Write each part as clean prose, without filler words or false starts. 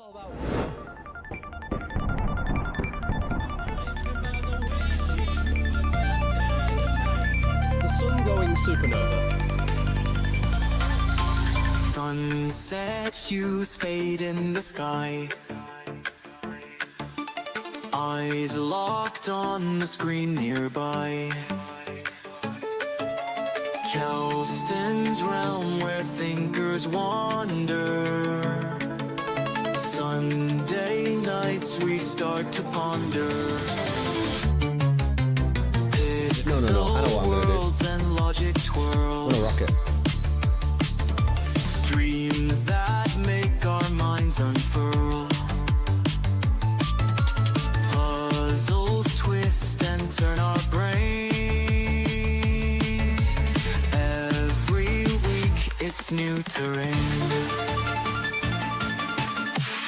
all about? The sun-going supernova. Sunset hues fade in the sky. Eyes locked on the screen nearby. Kelston's realm where thinkers wander. Sunday nights we start to ponder. No, I know what I'm gonna do. Worlds and logic twirls. I'm gonna rock it. Streams that make our minds unfurl. Puzzles twist and turn our brains. Every week it's new terrain.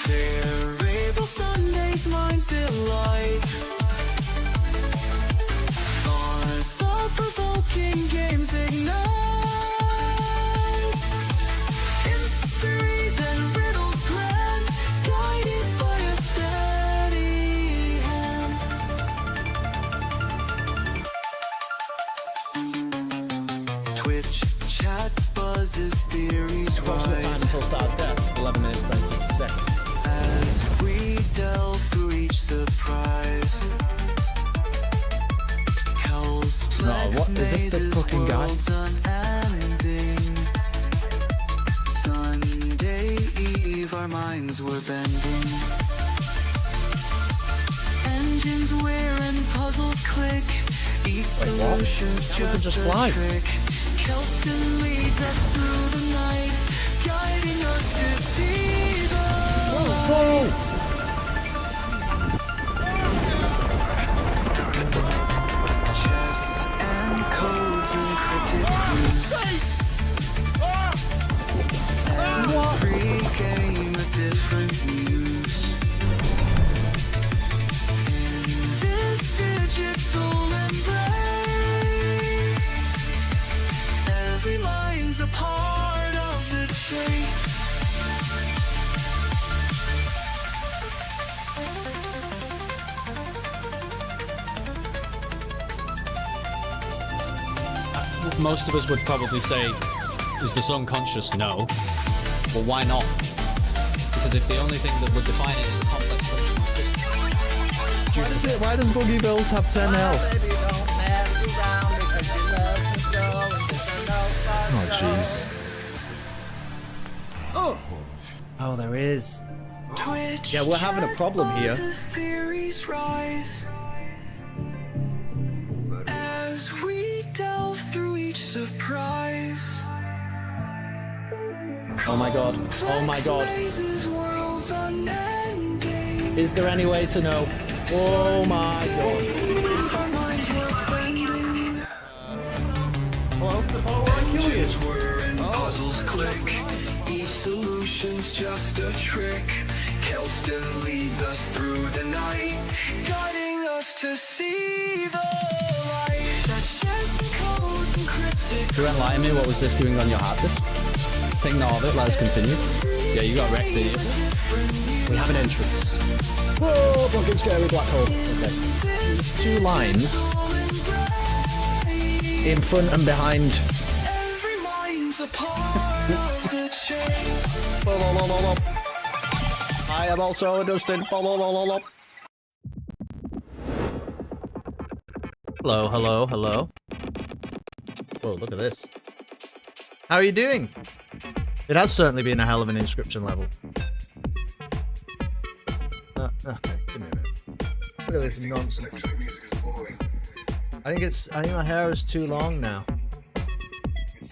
Cerebral Sundays, minds delight. Our thought-provoking games ignite. Mysteries and riddles grand, guided by a steady hand. Twitch chat buzzes, theories Approximate time rise. until star's death, 11 minutes 36 seconds. As we delve through each surprise. No, what is this, the cooking guy? Unending. Sunday Eve, our minds were bending. Engines wear and puzzles click. Each solution's just just a fly. trick. Kelston leads us through the night, guiding us to see the Whoa! chess and codes encrypted clues. Every game a different news. In this digital embrace, every line's a part of the chase. Most of us would probably say, is the sun conscious? No. Well, why not? Because if the only thing that would define it is a complex functional system. Why does Boogie Bills have 10 health? Oh, jeez. Oh, there is. Twitch Yeah, we're having a problem here. buzzes, theories rise. As we delve through each surprise. Oh my god. Oh my god. Mazes, worlds unending. Is there any way to know? Oh my god. Our minds were bending. Hello? Oh, I kill you. Whir and puzzles click. Each solution's just a trick. Kelston leads us through the night, guiding us to see the light. That chess codes encrypted. To enlighten me, what was this doing on your hard disk? Think not of it, let us continue. Yeah, you got wrecked, didn't you? We have an entrance. Whoa, fucking scary black hole. Okay. There's two lines in front and behind. Every mind's a part of the chase. I am also a Dustin. Hello, hello, hello. Whoa, look at this. How are you doing? It has certainly been a hell of an inscription level. Okay, give me a minute. Look at this nonsense. I think my hair is too long now. I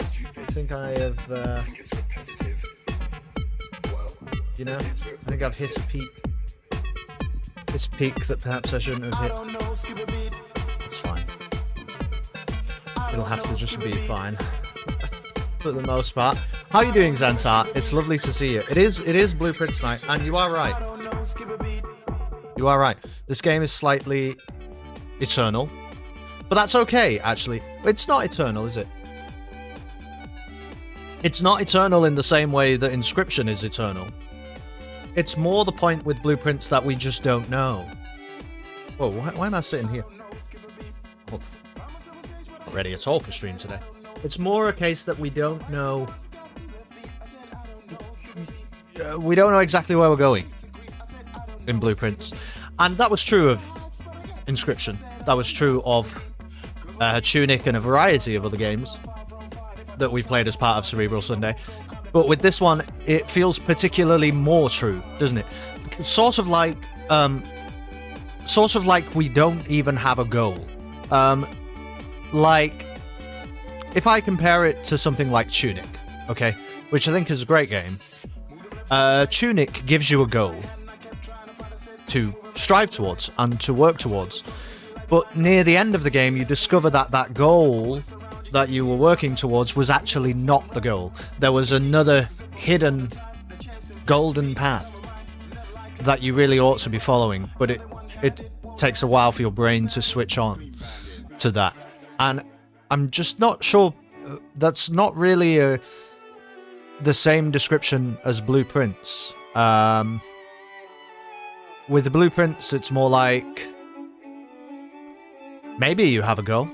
think I have, you know, I think I've hit a peak. It's a peak that perhaps I shouldn't have hit. It's fine. It'll have to just be fine. For the most part. How are you doing, Xantar? It's lovely to see you. It is Blueprints night, and you are right. You are right. This game is slightly eternal. But that's okay, actually. It's not eternal, is it? It's not eternal in the same way that Inscription is eternal. It's more the point with blueprints that we just don't know. Whoa, why am I sitting here? Oh, not ready at all for stream today. It's more a case that we don't know. We don't know exactly where we're going in blueprints, and that was true of Inscription. That was true of Tunic and a variety of other games that we played as part of Cerebral Sunday. But with this one, it feels particularly more true, doesn't it? Sort of like we don't even have a goal. Like, if I compare it to something like Tunic, okay, which I think is a great game, Tunic gives you a goal to strive towards and to work towards. But near the end of the game, you discover that that goal that you were working towards was actually not the goal. There was another hidden golden path that you really ought to be following, but it takes a while for your brain to switch on to that. And I'm just not sure, that's not really the same description as blueprints. With the blueprints, it's more like maybe you have a goal.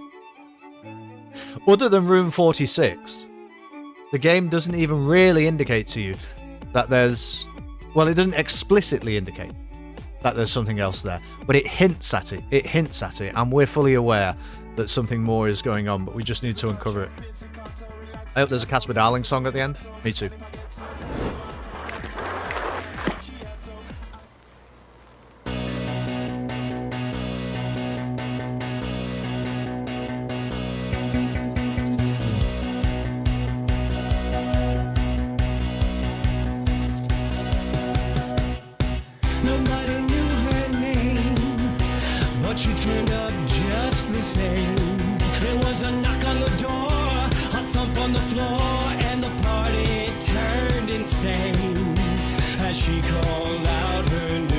Other than room 46, the game doesn't even really indicate to you that there's... Well, it doesn't explicitly indicate that there's something else there, but it hints at it. It hints at it, and we're fully aware that something more is going on, but we just need to uncover it. I hope there's a Casper Darling song at the end. Me too. Nobody knew her name, but she turned up just the same. There was a knock on the door, a thump on the floor, and the party turned insane as she called out her name.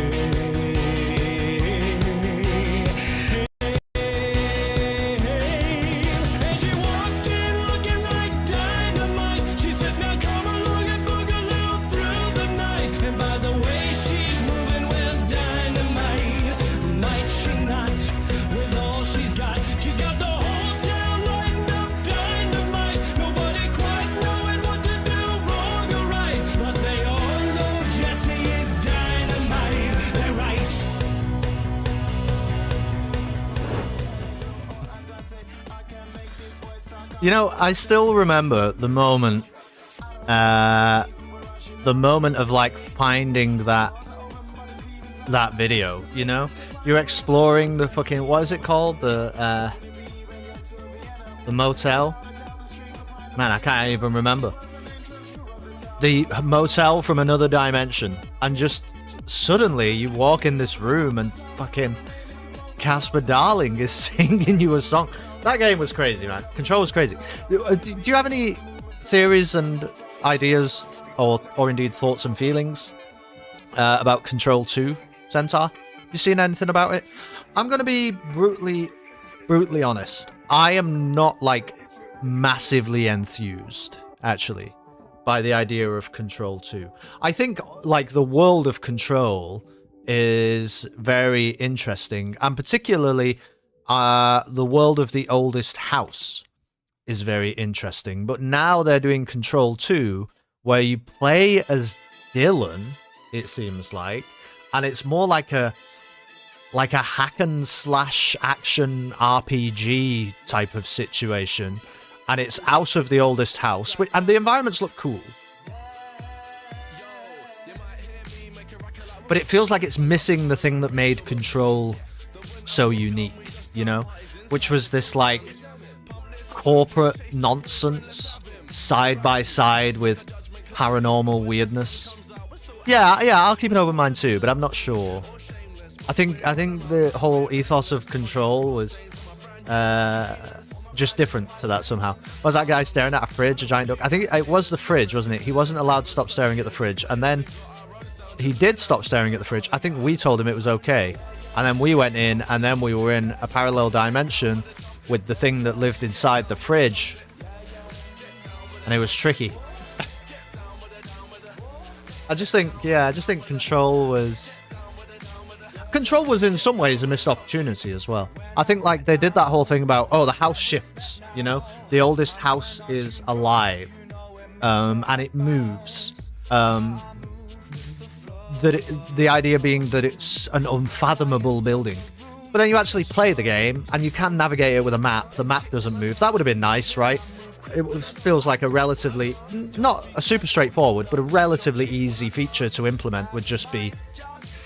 And she walked in looking like dynamite. She said, now come along and boogaloo through the night. And by the way she's moving, well, dynamite, might she not? With all she's got the whole town lighting up dynamite. Nobody quite knowing what to do, wrong or right, but they all know Jessie is dynamite. They're right. You know, I still remember the moment of like finding that video, you know? You're exploring the fucking, what is it called? The motel? Man, I can't even remember. The motel from another dimension. And just suddenly you walk in this room and fucking Casper Darling is singing you a song. That game was crazy, man. Control was crazy. Do you have any theories and ideas or indeed thoughts and feelings about Control 2, Centaur? You seen anything about it? I'm gonna be brutally honest. I am not like massively enthused, actually, by the idea of Control 2. I think like the world of Control is very interesting, and particularly the world of the oldest house is very interesting. But now they're doing Control 2, where you play as Dylan, it seems like, and it's more like a hack and slash action RPG type of situation, and it's out of the oldest house, and the environments look cool. But it feels like it's missing the thing that made Control so unique, you know? Which was this, like, corporate nonsense side by side with paranormal weirdness. Yeah, I'll keep an open mind too, but I'm not sure. I think the whole ethos of Control was just different to that somehow. Was that guy staring at a fridge, a giant duck? I think it was the fridge, wasn't it? He wasn't allowed to stop staring at the fridge, and then he did stop staring at the fridge. I think we told him it was okay, and then we went in, and then we were in a parallel dimension with the thing that lived inside the fridge, and it was tricky. I just think Control was in some ways a missed opportunity as well. I think like they did that whole thing about, oh, the house shifts, you know, the oldest house is alive, and it moves. The idea being that it's an unfathomable building. But then you actually play the game and you can navigate it with a map. The map doesn't move. That would have been nice, right? It feels like a relatively, not a super straightforward, but a relatively easy feature to implement would just be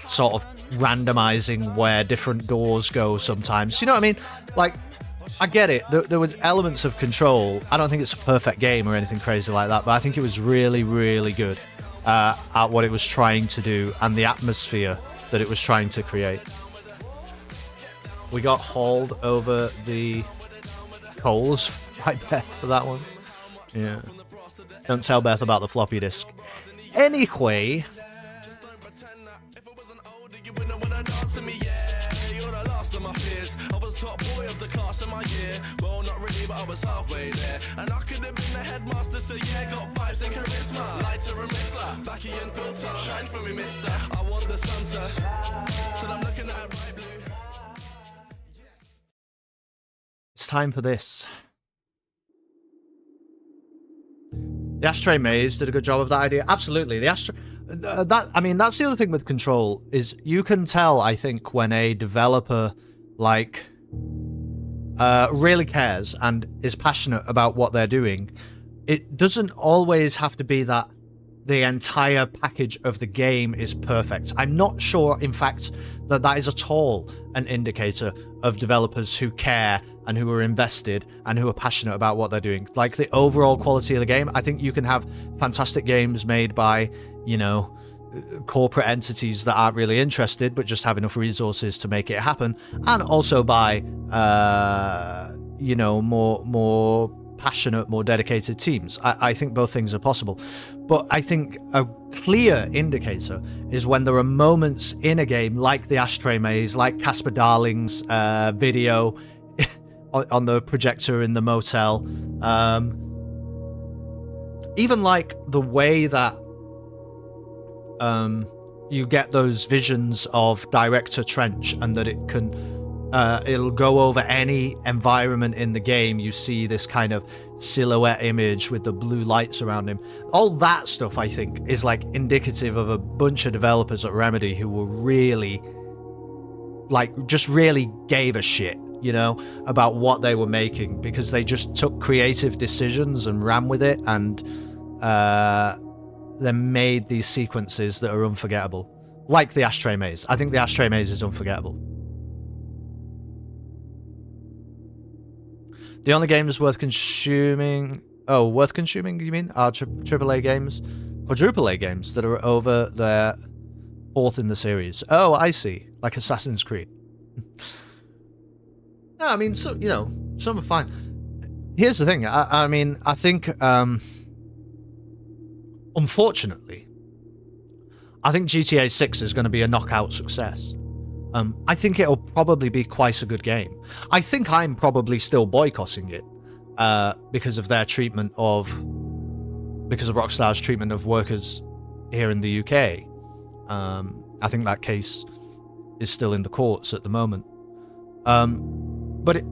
sort of randomizing where different doors go sometimes. You know what I mean? Like, I get it. There was elements of Control. I don't think it's a perfect game or anything crazy like that, but I think it was really, really good at what it was trying to do and the atmosphere that it was trying to create. We got hauled over the coals by Beth for that one. Yeah. Don't tell Beth about the floppy disk. Anyway. I was top boy of the class in my year. Well, not really, but I was halfway there. And I could have been the headmaster, so yeah, got vibes and charisma. Lighter and Mistler, backy and filter. Shine for me, mister. I want the sun, sir. So I'm looking at bright blue. It's time for this. The Ashtray Maze did a good job of that idea. Absolutely. The Ashtray... that's the other thing with Control, is you can tell, I think, when a developer, like, really cares and is passionate about what they're doing. It doesn't always have to be that the entire package of the game is perfect. I'm not sure, in fact, that is at all an indicator of developers who care and who are invested and who are passionate about what they're doing. Like, the overall quality of the game, I think you can have fantastic games made by, you know, corporate entities that aren't really interested but just have enough resources to make it happen, and also by you know, more passionate, more dedicated teams. I think both things are possible, but I think a clear indicator is when there are moments in a game like the Ashtray Maze, like Casper Darling's video on the projector in the motel, even like the way that you get those visions of Director Trench, and that it can it'll go over any environment in the game. You see this kind of silhouette image with the blue lights around him. All that stuff, I think, is like indicative of a bunch of developers at Remedy who were really, like, just really gave a shit, you know, about what they were making, because they just took creative decisions and ran with it, and then made these sequences that are unforgettable. Like the Ashtray Maze. I think the Ashtray Maze is unforgettable. The only games worth consuming... Oh, worth consuming, you mean? Are AAA games? Quadruple A games that are over their fourth in the series. Oh, I see. Like Assassin's Creed. No, I mean, so, you know, some are fine. Here's the thing. I mean, I think... unfortunately, I think GTA 6 is going to be a knockout success. I think it'll probably be quite a good game. I think I'm probably still boycotting it because of their treatment of... because of Rockstar's treatment of workers here in the UK. I think that case is still in the courts at the moment. But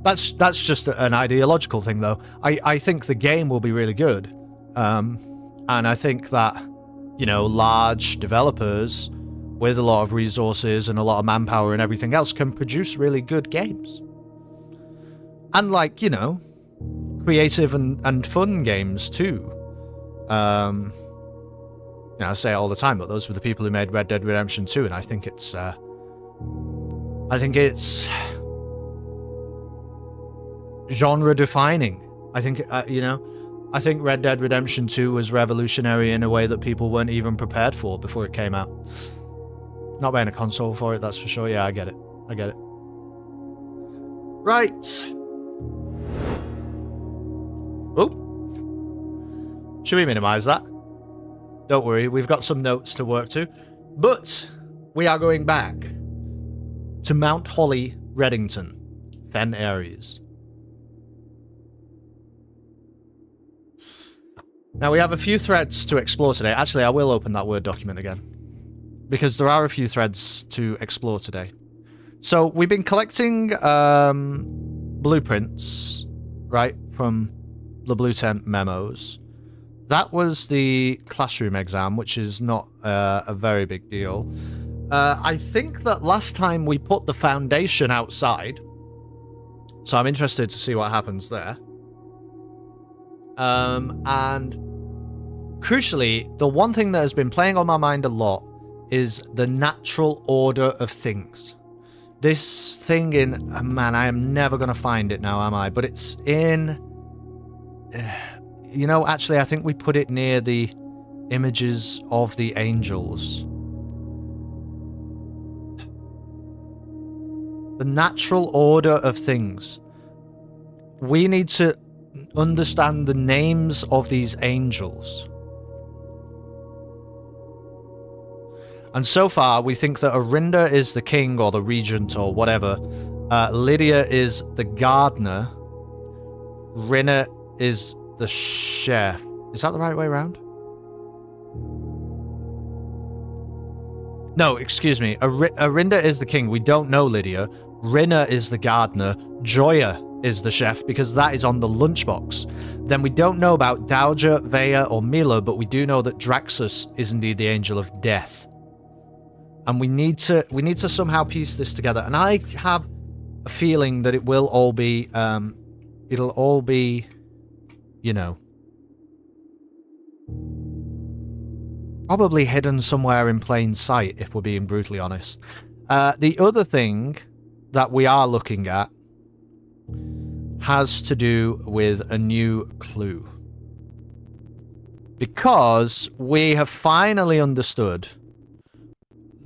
that's just an ideological thing, though. I think the game will be really good. And I think that, you know, large developers with a lot of resources and a lot of manpower and everything else can produce really good games. And, like, you know, creative and fun games too. You know, I say it all the time, but those were the people who made Red Dead Redemption 2, and I think it's genre defining. I think, you know, I think Red Dead Redemption 2 was revolutionary in a way that people weren't even prepared for before it came out. Not buying a console for it, that's for sure. Yeah, I get it. I get it. Right. Oh. Should we minimize that? Don't worry, we've got some notes to work to. But we are going back to Mount Holly, Reddington, Fen Aries. Now, we have a few threads to explore today. Actually, I will open that Word document again, because there are a few threads to explore today. So, we've been collecting blueprints, right, from the Blue Tent memos. That was the classroom exam, which is not a very big deal. I think that last time we put the foundation outside, so I'm interested to see what happens there. And crucially, the one thing that has been playing on my mind a lot is the natural order of things. This thing in... man, I am never going to find it now, am I? But it's in... you know, actually, I think we put it near the images of the angels. The natural order of things. We need to understand the names of these angels. And so far, we think that Arinda is the king or the regent or whatever. Lydia is the gardener. Rinna is the chef. Is that the right way around? No, excuse me. Arinda is the king. We don't know Lydia. Rinna is the gardener. Joya is the chef, because that is on the lunchbox. Then we don't know about Dowager, Vea, or Mila, but we do know that Draxus is indeed the angel of death. And we need to somehow piece this together. And I have a feeling that it will all be, it'll all be, you know, probably hidden somewhere in plain sight, if we're being brutally honest. The other thing that we are looking at has to do with a new clue. Because we have finally understood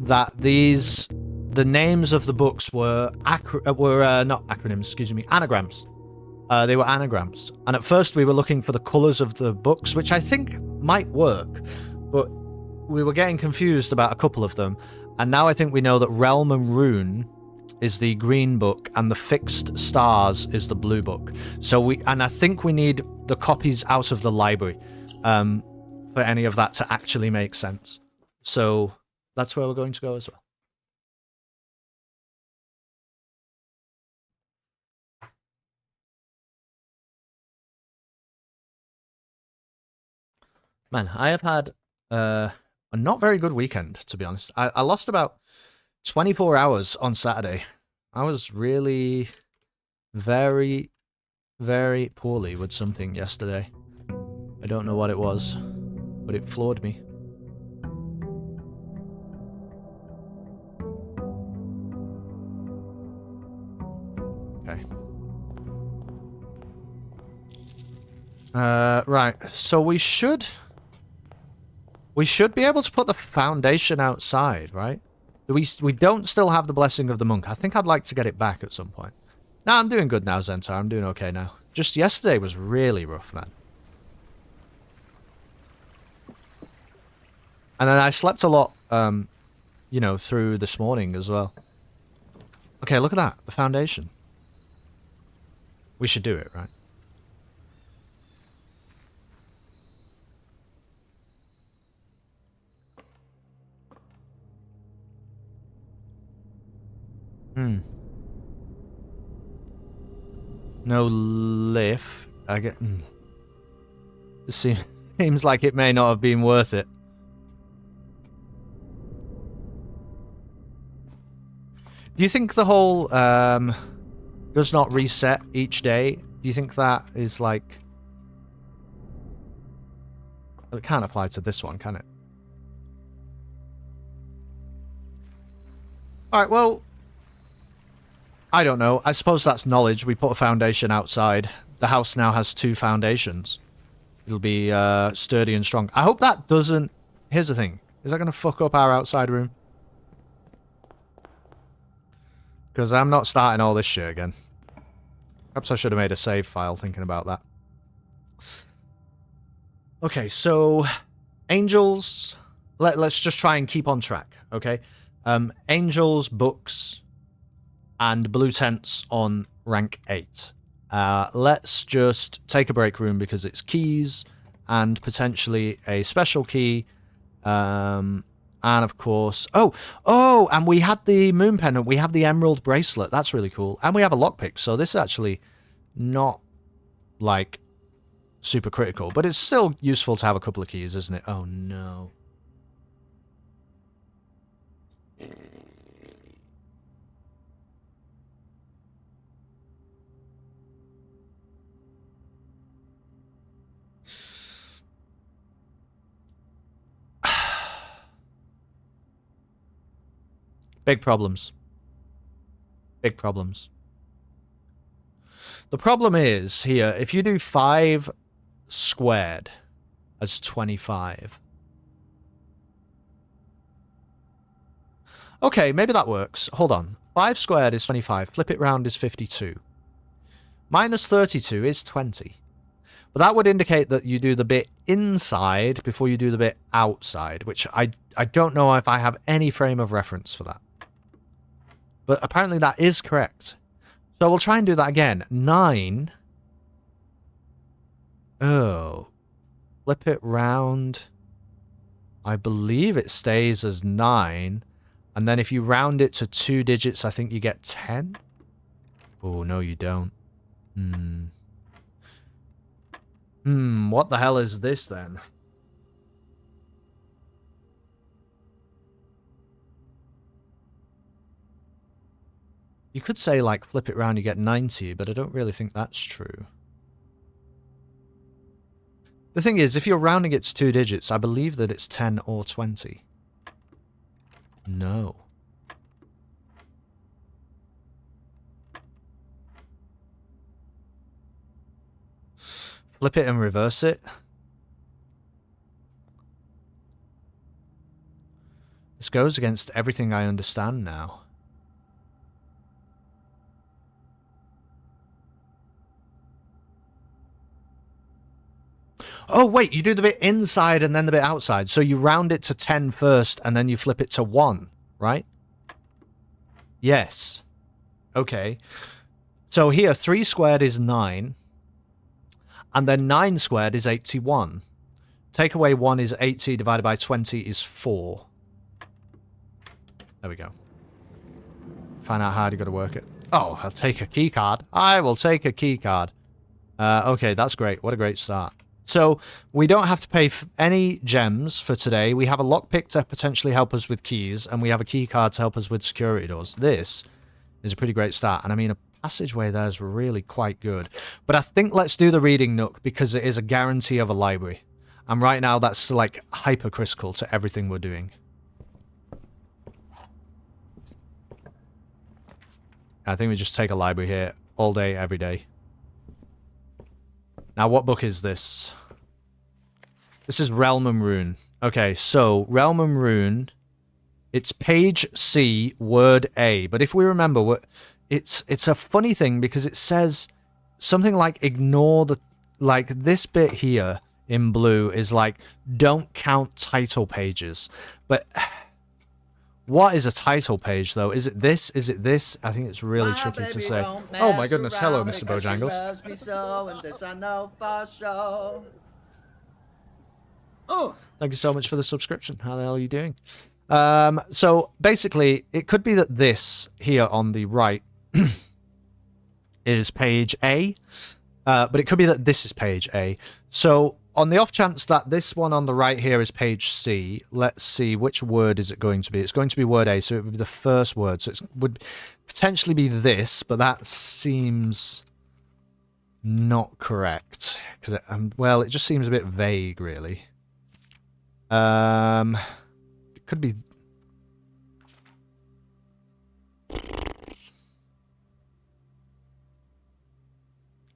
that the names of the books were not acronyms, excuse me, anagrams. They were anagrams. And at first we were looking for the colours of the books, which I think might work, but we were getting confused about a couple of them. And now I think we know that Realm and Rune is the green book and the Fixed Stars is the blue book. And I think we need the copies out of the library for any of that to actually make sense. So that's where we're going to go as well. Man, I have had a not very good weekend, to be honest. I lost about 24 hours on Saturday. I was really very, very poorly with something yesterday. I don't know what it was, but it floored me. Okay. Right, so we should be able to put the foundation outside, right? We don't still have the Blessing of the Monk. I think I'd like to get it back at some point. No, I'm doing good now, Zentar. I'm doing okay now. Just yesterday was really rough, man. And then I slept a lot, you know, through this morning as well. Okay, look at that. The foundation. We should do it, right? No lift. I get. It seems like it may not have been worth it. Do you think the whole does not reset each day? Do you think that is like? Well, it can't apply to this one, can it? All right. Well. I don't know. I suppose that's knowledge. We put a foundation outside. The house now has 2 foundations. It'll be sturdy and strong. I hope that doesn't... Here's the thing. Is that going to fuck up our outside room? Because I'm not starting all this shit again. Perhaps I should have made a save file thinking about that. Okay, so... Angels... Let's just try and keep on track, okay? Angels, books... and blue tents on rank 8. Let's just take a break room because it's keys and potentially a special key. And of course... Oh! And we had the moon pendant. We have the emerald bracelet. That's really cool. And we have a lockpick. So this is actually not, like, super critical. But it's still useful to have a couple of keys, isn't it? Oh, no. Big problems. Big problems. The problem is, here, if you do 5 squared as 25. Okay, maybe that works. Hold on. 5 squared is 25. Flip it round is 52. Minus 32 is 20. But that would indicate that you do the bit inside before you do the bit outside, which I don't know if I have any frame of reference for that. But apparently that is correct. So we'll try and do that again. 9. Oh. Flip it round. I believe it stays as 9. And then if you round it to 2 digits, I think you get 10. Oh, no, you don't. What the hell is this then? You could say, like, flip it round, you get 90, but I don't really think that's true. The thing is, if you're rounding it to 2 digits, I believe that it's 10 or 20. No. Flip it and reverse it. This goes against everything I understand now. Oh, wait, you do the bit inside and then the bit outside. So you round it to 10 first and then you flip it to 1, right? Yes. Okay. So here, 3 squared is 9. And then 9 squared is 81. Take away 1 is 80, divided by 20 is 4. There we go. Find out how you got to work it. Oh, I'll take a key card. I will take a key card. Okay, that's great. What a great start. So, we don't have to pay any gems for today. We have a lockpick to potentially help us with keys, and we have a key card to help us with security doors. This is a pretty great start. And I mean, a passageway there is really quite good. But I think let's do the reading nook, because it is a guarantee of a library. And right now, that's, like, hyper-critical to everything we're doing. I think we just take a library here all day, every day. Now, what book is this? This is Realm and Rune. Okay, so, Realm and Rune, it's page C, word A. But if we remember, it's a funny thing because it says something like ignore the... Like, this bit here in blue is like, don't count title pages. But... What is a title page, though? Is it this? Is it this? I think it's really tricky to say. Oh my goodness, hello, Mr. Bojangles. Thank you so much for the subscription. How the hell are you doing? So, basically, it could be that this here on the right is page A, but it could be that this is page A. So, on the off chance that this one on the right here is page C, let's see, which word is it going to be? It's going to be word A, so it would be the first word. So it would potentially be this, but that seems not correct. Because well, it just seems a bit vague, really. It could be...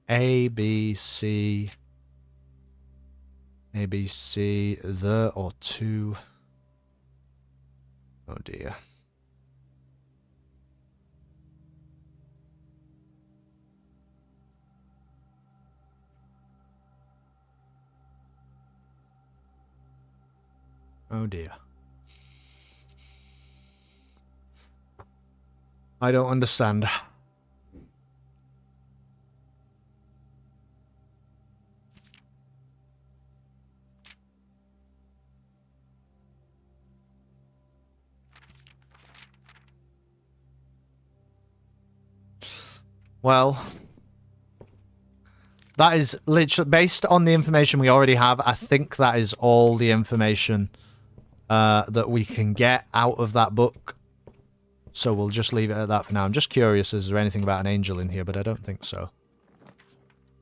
A, B, C... A, B, C, the or two. Oh dear. Oh dear. I don't understand. Well, that is literally based on the information we already have. I think that is all the information that we can get out of that book. So we'll just leave it at that for now. I'm just curious, is there anything about an angel in here? But I don't think so.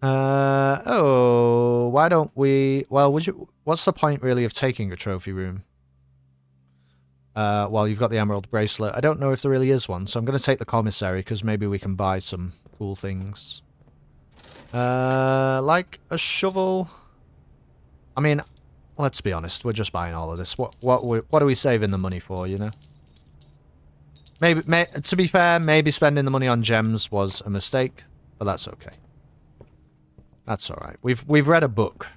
Oh, why don't we... Well, what's the point, really, of taking a trophy room? Well, you've got the emerald bracelet. I don't know if there really is one, so I'm going to take the commissary, because maybe we can buy some cool things. Like a shovel. I mean, let's be honest, we're just buying all of this. What are we saving the money for, you know? Maybe, to be fair, maybe spending the money on gems was a mistake, but that's okay. That's alright. We've read a book,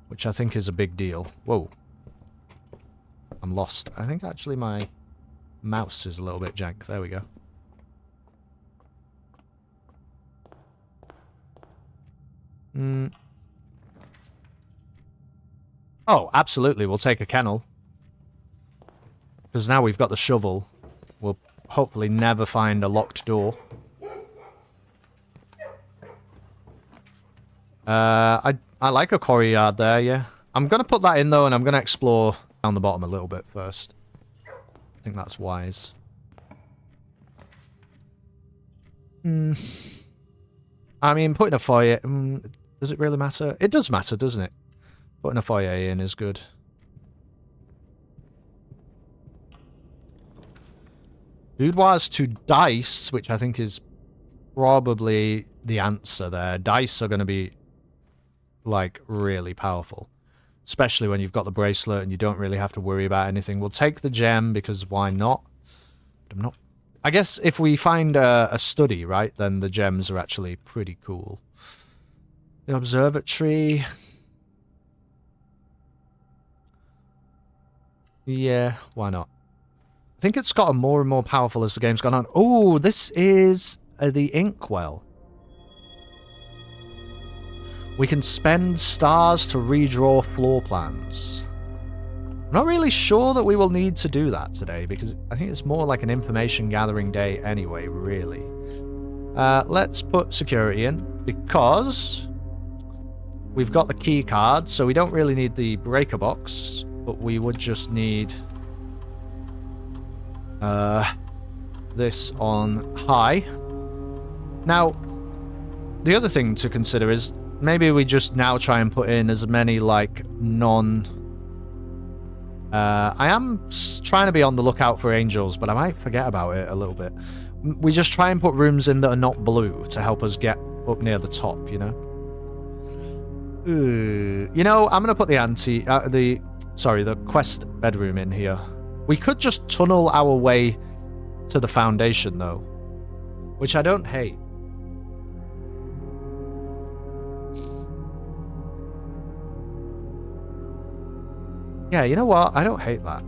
which I think is a big deal. Whoa. I'm lost. I think actually my mouse is a little bit jank. There we go. Oh, absolutely. We'll take a kennel. Because now we've got the shovel, we'll hopefully never find a locked door. I like a quarry yard there, yeah. I'm going to put that in, though, and I'm going to explore down the bottom a little bit first. I think that's wise. I mean, putting a foyer... does it really matter? It does matter, doesn't it? Putting a foyer in is good. Boudoirs to dice, which I think is probably the answer there. Dice are going to be, like, really powerful. Especially when you've got the bracelet and you don't really have to worry about anything. We'll take the gem, because why not? I'm not... I guess if we find a study, right, then the gems are actually pretty cool. The observatory... Yeah, why not? I think it's gotten more and more powerful as the game's gone on. Oh, this is the inkwell. We can spend stars to redraw floor plans. I'm not really sure that we will need to do that today, because I think it's more like an information gathering day anyway, really. Let's put security in, because we've got the key card, so we don't really need the breaker box, but we would just need this on high. Now, the other thing to consider is maybe we just now try and put in as many, like, I am trying to be on the lookout for angels, but I might forget about it a little bit. We just try and put rooms in that are not blue to help us get up near the top, you know? You know, I'm going to put the quest bedroom in here. We could just tunnel our way to the foundation, though, which I don't hate. Yeah, you know what? I don't hate that.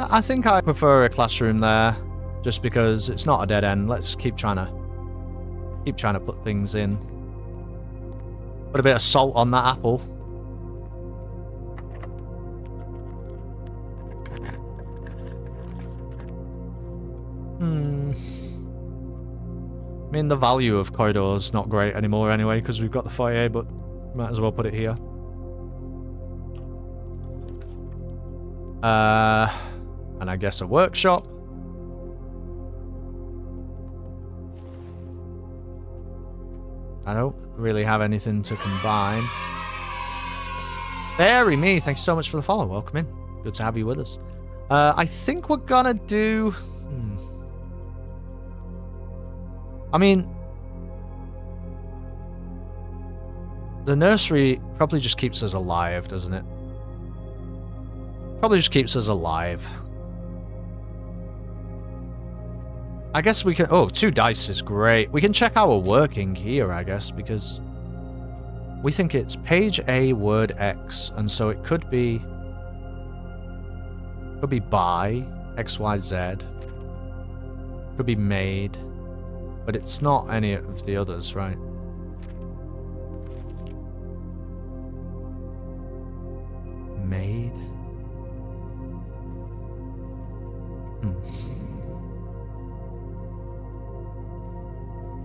I think I prefer a classroom there, just because it's not a dead end. Let's keep trying to put things in. Put a bit of salt on that apple. I mean, the value of corridors not great anymore anyway, because we've got the foyer, but might as well put it here. And I guess a workshop. I don't really have anything to combine. Very me, thank you so much for the follow. Welcome in. Good to have you with us. I think we're gonna do... I mean, the nursery probably just keeps us alive, doesn't it? Probably just keeps us alive. I guess we can... Oh, 2 dice is great. We can check our working here, I guess, because we think it's page A, word X, and so it could be... Could be by, X, Y, Z. Could be made. But it's not any of the others, right? Made.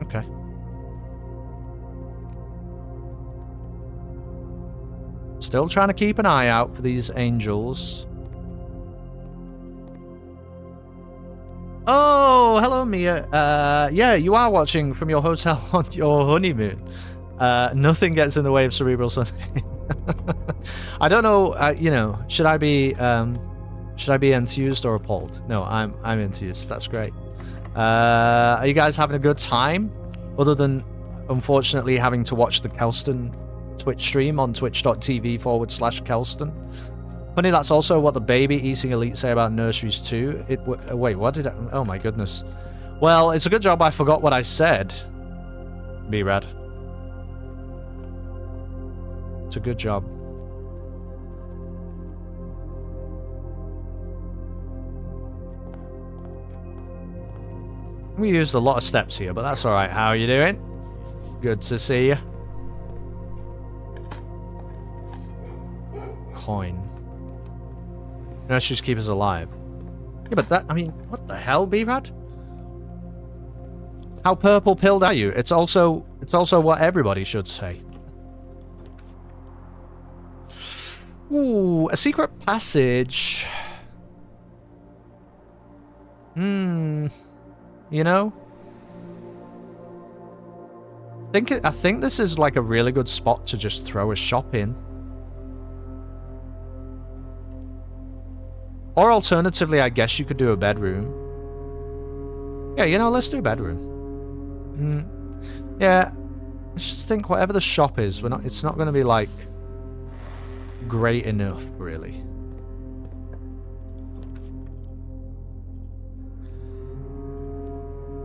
Okay. Still trying to keep an eye out for these angels. Oh, hello, Mia. Yeah, you are watching from your hotel on your honeymoon. Nothing gets in the way of Cerebral Sunday. I don't know. You know, should I be enthused or appalled? No, I'm enthused. That's great. Are you guys having a good time? Other than, unfortunately, having to watch the Kelston Twitch stream on twitch.tv/Kelston. Funny, that's also what the baby eating elite say about nurseries too. Wait, what did I... Oh my goodness. Well, it's a good job I forgot what I said. B-Rad. It's a good job. We used a lot of steps here, but that's alright. How are you doing? Good to see you. Coin. Nurseries keep us alive. Yeah, but that... I mean, what the hell, B-Rad? How purple-pilled are you? It's also what everybody should say. Ooh, a secret passage. You know? I think this is like a really good spot to just throw a shop in. Or alternatively, I guess you could do a bedroom. Yeah, you know, let's do a bedroom. Yeah, let's just think whatever the shop is, it's not going to be like great enough, really.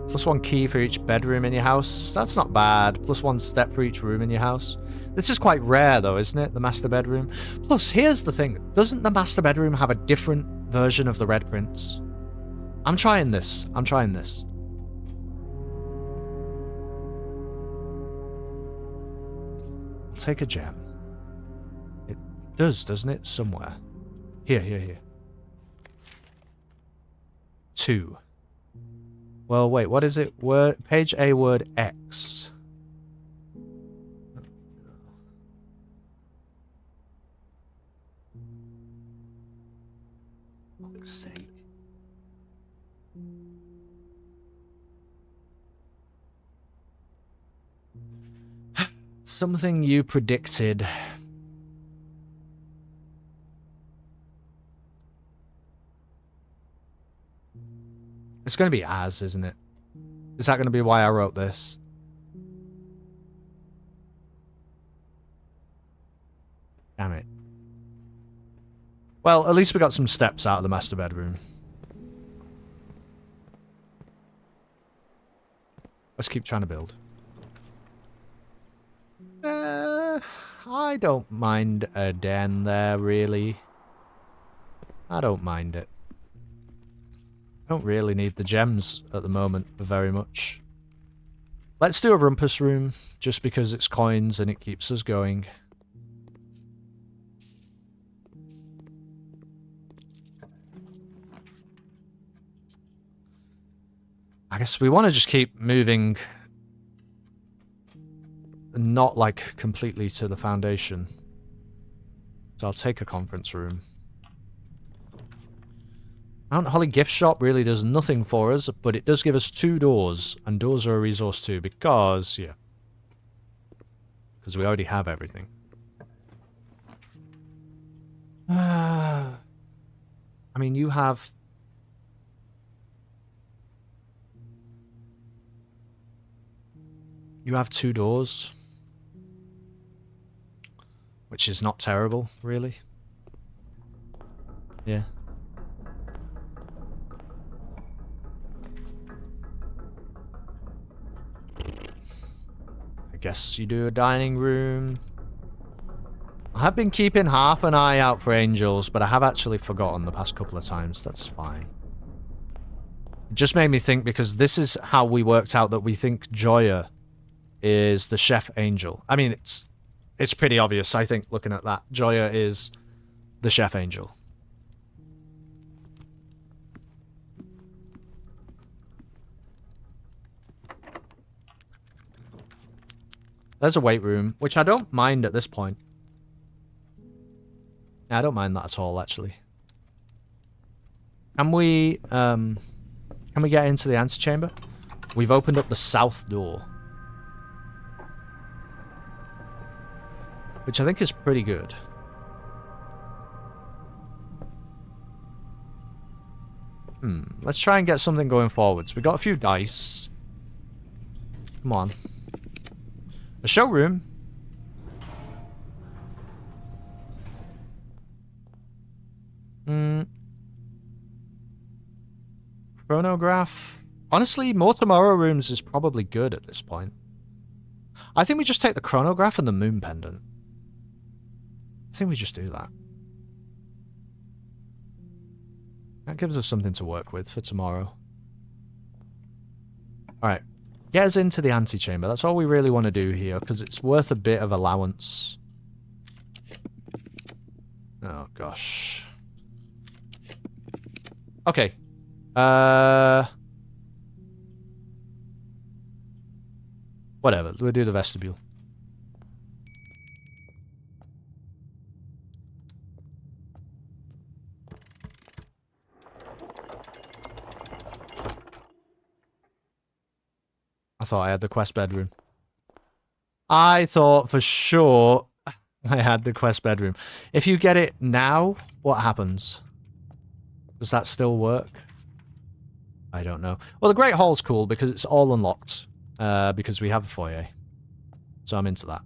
+1 key for each bedroom in your house. That's not bad. +1 step for each room in your house. This is quite rare, though, isn't it? The master bedroom. Plus, here's the thing. Doesn't the master bedroom have a different version of the Red Prince? I'm trying this. I'll take a gem. It does, doesn't it? Somewhere. Here. 2. Well, wait, what is it? Page A, word X. For fuck's sake. Something you predicted. It's going to be as, isn't it? Is that going to be why I wrote this? Damn it. Well, at least we got some steps out of the master bedroom. Let's keep trying to build. I don't mind a den there, really. I don't mind it. Don't really need the gems at the moment very much. Let's do a rumpus room, just because it's coins and it keeps us going. I guess we want to just keep moving, not like completely to the foundation. So I'll take a conference room. Mount Holly gift shop really does nothing for us, but it does give us 2 doors, and doors are a resource too, because, yeah. Because we already have everything. I mean, you have... You have 2 doors. Which is not terrible, really. Yeah. I guess you do a dining room. I have been keeping half an eye out for angels, but I have actually forgotten the past couple of times. That's fine. It just made me think because this is how we worked out that we think Joya is the chef angel. I mean, it's pretty obvious, I think, looking at that. Joya is the chef angel. There's a weight room, which I don't mind at this point. Yeah, I don't mind that at all, actually. Can we get into the antechamber? We've opened up the south door. Which I think is pretty good. Let's try and get something going forwards. We got a few dice. Come on. A showroom. Chronograph. Honestly, more tomorrow rooms is probably good at this point. I think we just take the chronograph and the moon pendant. I think we just do that. That gives us something to work with for tomorrow. Alright. Get us into the antechamber. That's all we really want to do here, because it's worth a bit of allowance. Oh, gosh. Okay. Whatever. We'll do the vestibule. I thought I had the quest bedroom. I thought for sure I had the quest bedroom. If you get it now, what happens? Does that still work? I don't know. Well, the Great Hall's cool because it's all unlocked. Because we have a foyer. So I'm into that.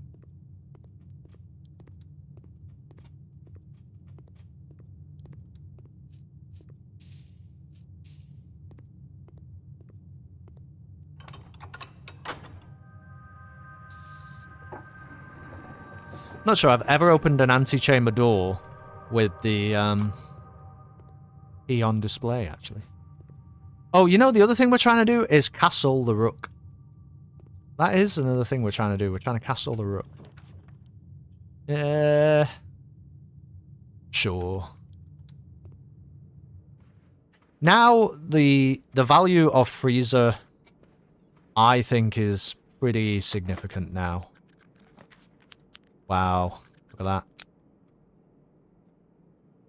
Not sure I've ever opened an antechamber door with the key on display, actually. Oh, you know, the other thing we're trying to do is castle the rook. That is another thing we're trying to do. We're trying to castle the rook. Sure. Now, the value of freezer, I think, is pretty significant now. Wow. Look at that.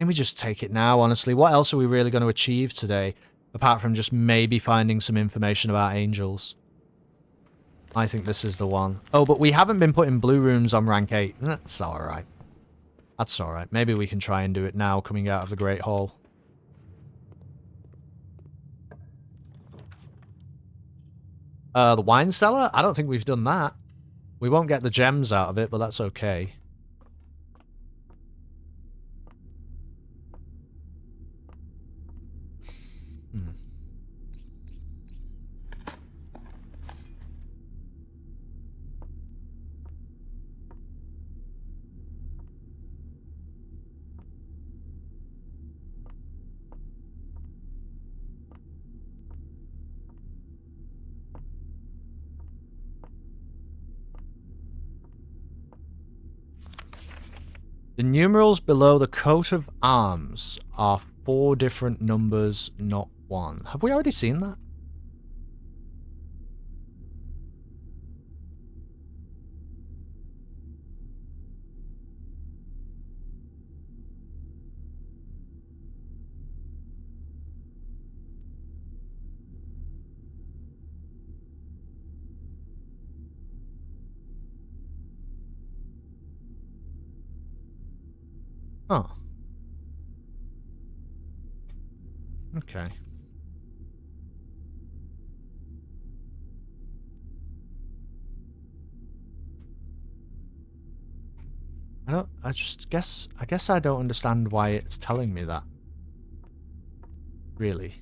Can we just take it now, honestly? What else are we really going to achieve today? Apart from just maybe finding some information about angels. I think this is the one. Oh, but we haven't been putting blue rooms on rank 8. That's alright. That's alright. Maybe we can try and do it now, coming out of the Great Hall. The wine cellar? I don't think we've done that. We won't get the gems out of it, but that's okay. The numerals below the coat of arms are 4 different numbers, not 1. Have we already seen that? Oh. Okay. I guess I don't understand why it's telling me that. Really.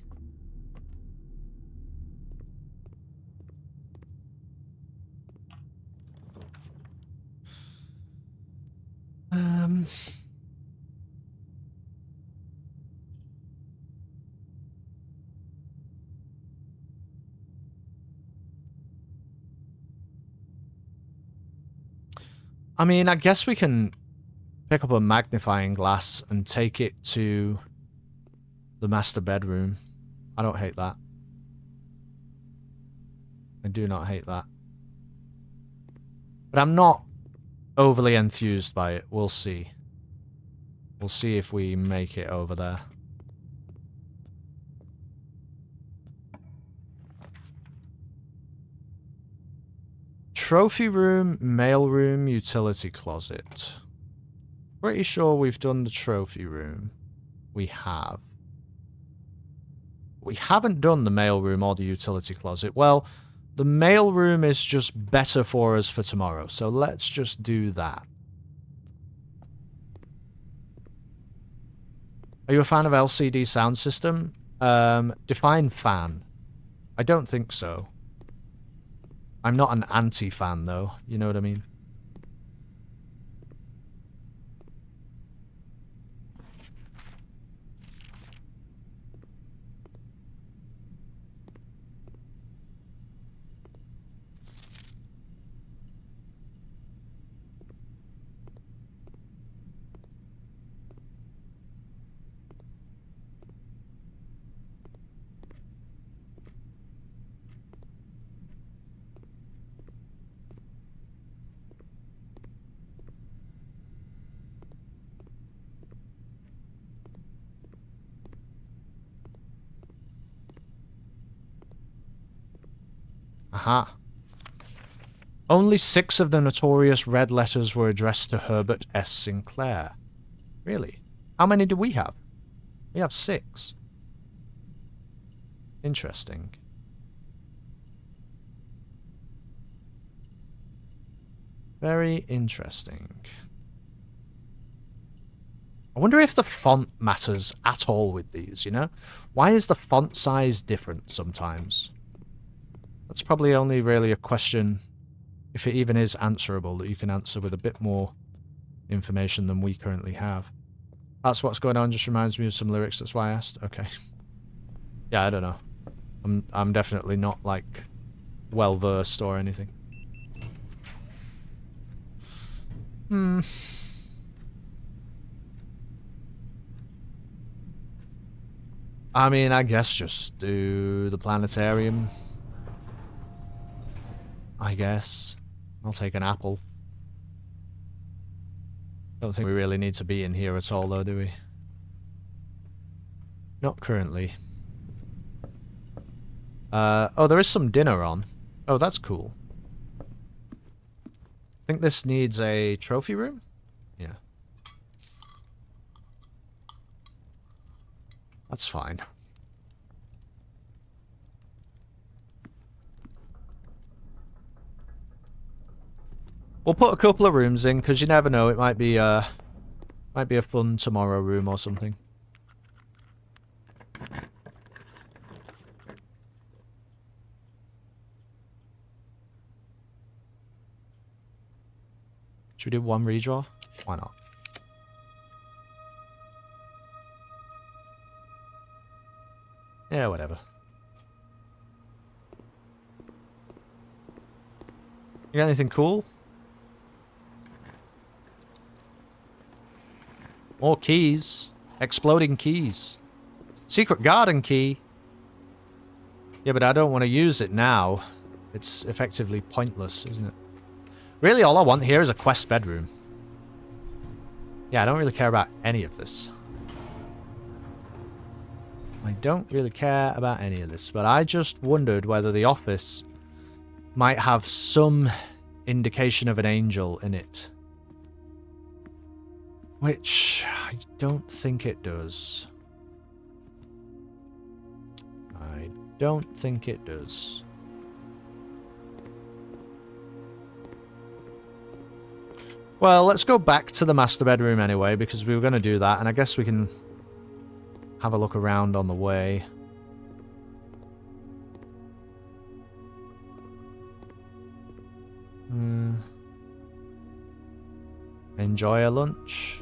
I mean, I guess we can pick up a magnifying glass and take it to the master bedroom. I don't hate that. I do not hate that. But I'm not overly enthused by it. We'll see. We'll see if we make it over there. Trophy room, mail room, utility closet. Pretty sure we've done the trophy room. We have. We haven't done the mail room or the utility closet. Well, the mail room is just better for us for tomorrow, so let's just do that. Are you a fan of LCD sound system? Define fan. I don't think so. I'm not an anti-fan, though. You know what I mean? Aha. Only 6 of the notorious red letters were addressed to Herbert S. Sinclair. Really? How many do we have? We have 6. Interesting. Very interesting. I wonder if the font matters at all with these, you know? Why is the font size different sometimes? That's probably only really a question, if it even is answerable, that you can answer with a bit more information than we currently have. That's what's going on, just reminds me of some lyrics, that's why I asked. Okay. Yeah, I don't know. I'm definitely not, like, well-versed or anything. I mean, I guess just do the planetarium. I guess. I'll take an apple. Don't think we really need to be in here at all, though, do we? Not currently. Oh, there is some dinner on. Oh, that's cool. I think this needs a trophy room? Yeah. That's fine. We'll put a couple of rooms in, because you never know, it might be a fun tomorrow room or something. Should we do one redraw? Why not? Yeah, whatever. You got anything cool? More keys. Exploding keys. Secret garden key. Yeah, but I don't want to use it now. It's effectively pointless, isn't it? Really, all I want here is a quest bedroom. Yeah, I don't really care about any of this. I don't really care about any of this, but I just wondered whether the office might have some indication of an angel in it. Which I don't think it does. I don't think it does. Well, let's go back to the master bedroom anyway, because we were going to do that, and I guess we can have a look around on the way. Enjoy a lunch.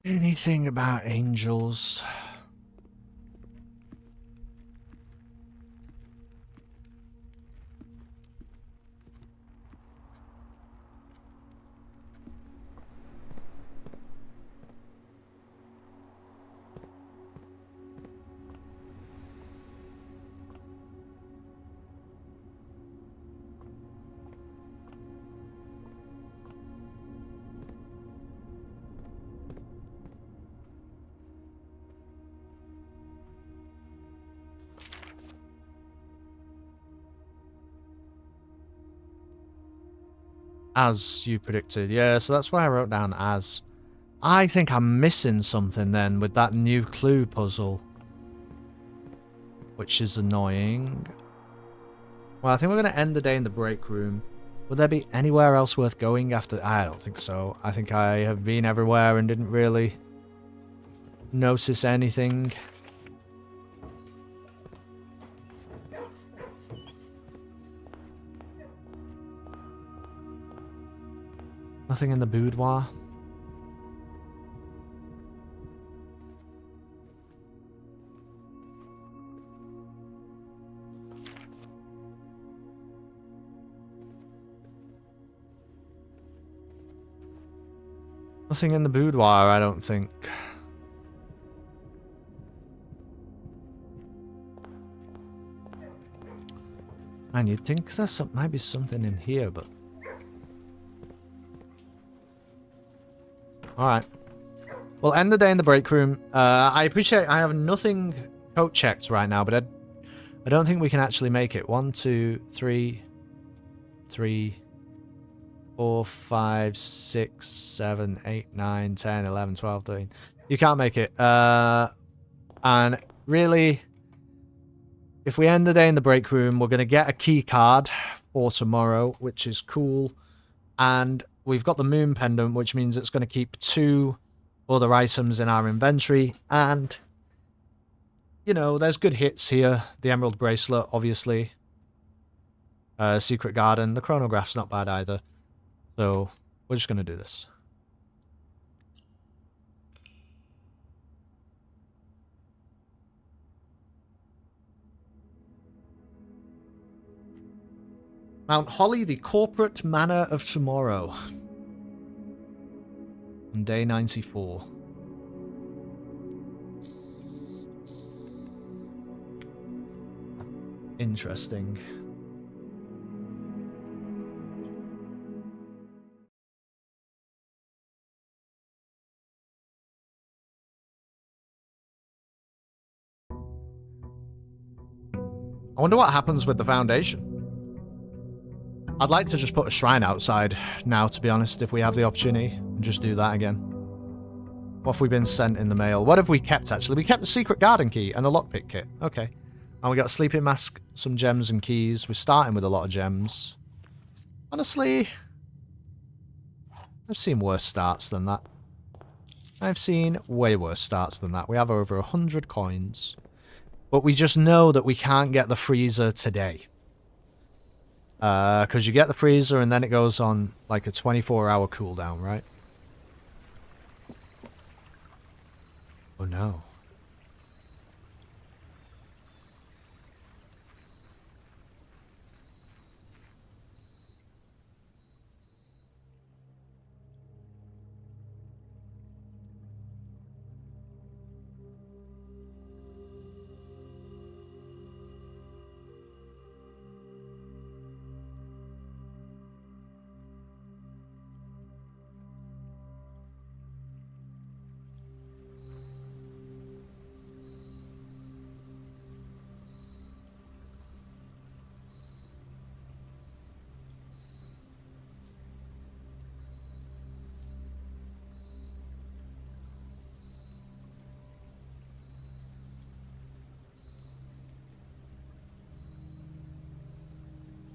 Anything about angels? As you predicted, yeah, so that's why I wrote down as. I think I'm missing something then with that new clue puzzle. Which is annoying. Well, I think we're going to end the day in the break room. Would there be anywhere else worth going after? I don't think so. I think I have been everywhere and didn't really notice anything. Nothing in the boudoir. Nothing in the boudoir, I don't think. Man, you'd think there might be something in here, but... Alright. We'll end the day in the break room. I appreciate I have nothing coat checked right now, but I don't think we can actually make it. 1, 2, 3, 4, 5, 6, 7, 8, 9, 10, 11, 12, 13. You can't make it. And really, if we end the day in the break room, we're going to get a key card for tomorrow, which is cool. And we've got the moon pendant, which means it's going to keep 2 other items in our inventory. And, you know, there's good hits here. The emerald bracelet, obviously. Secret garden. The chronograph's not bad either. So, we're just going to do this. Mount Holly, the corporate manor of tomorrow. On day 94. Interesting. I wonder what happens with the foundation. I'd like to just put a shrine outside now, to be honest, if we have the opportunity, and just do that again. What have we been sent in the mail? What have we kept, actually? We kept the secret garden key and the lockpick kit. Okay. And we got a sleeping mask, some gems and keys. We're starting with a lot of gems. Honestly, I've seen worse starts than that. I've seen way worse starts than that. We have over 100 coins. But we just know that we can't get the freezer today. Because you get the freezer and then it goes on like a 24-hour cooldown, right? Oh no.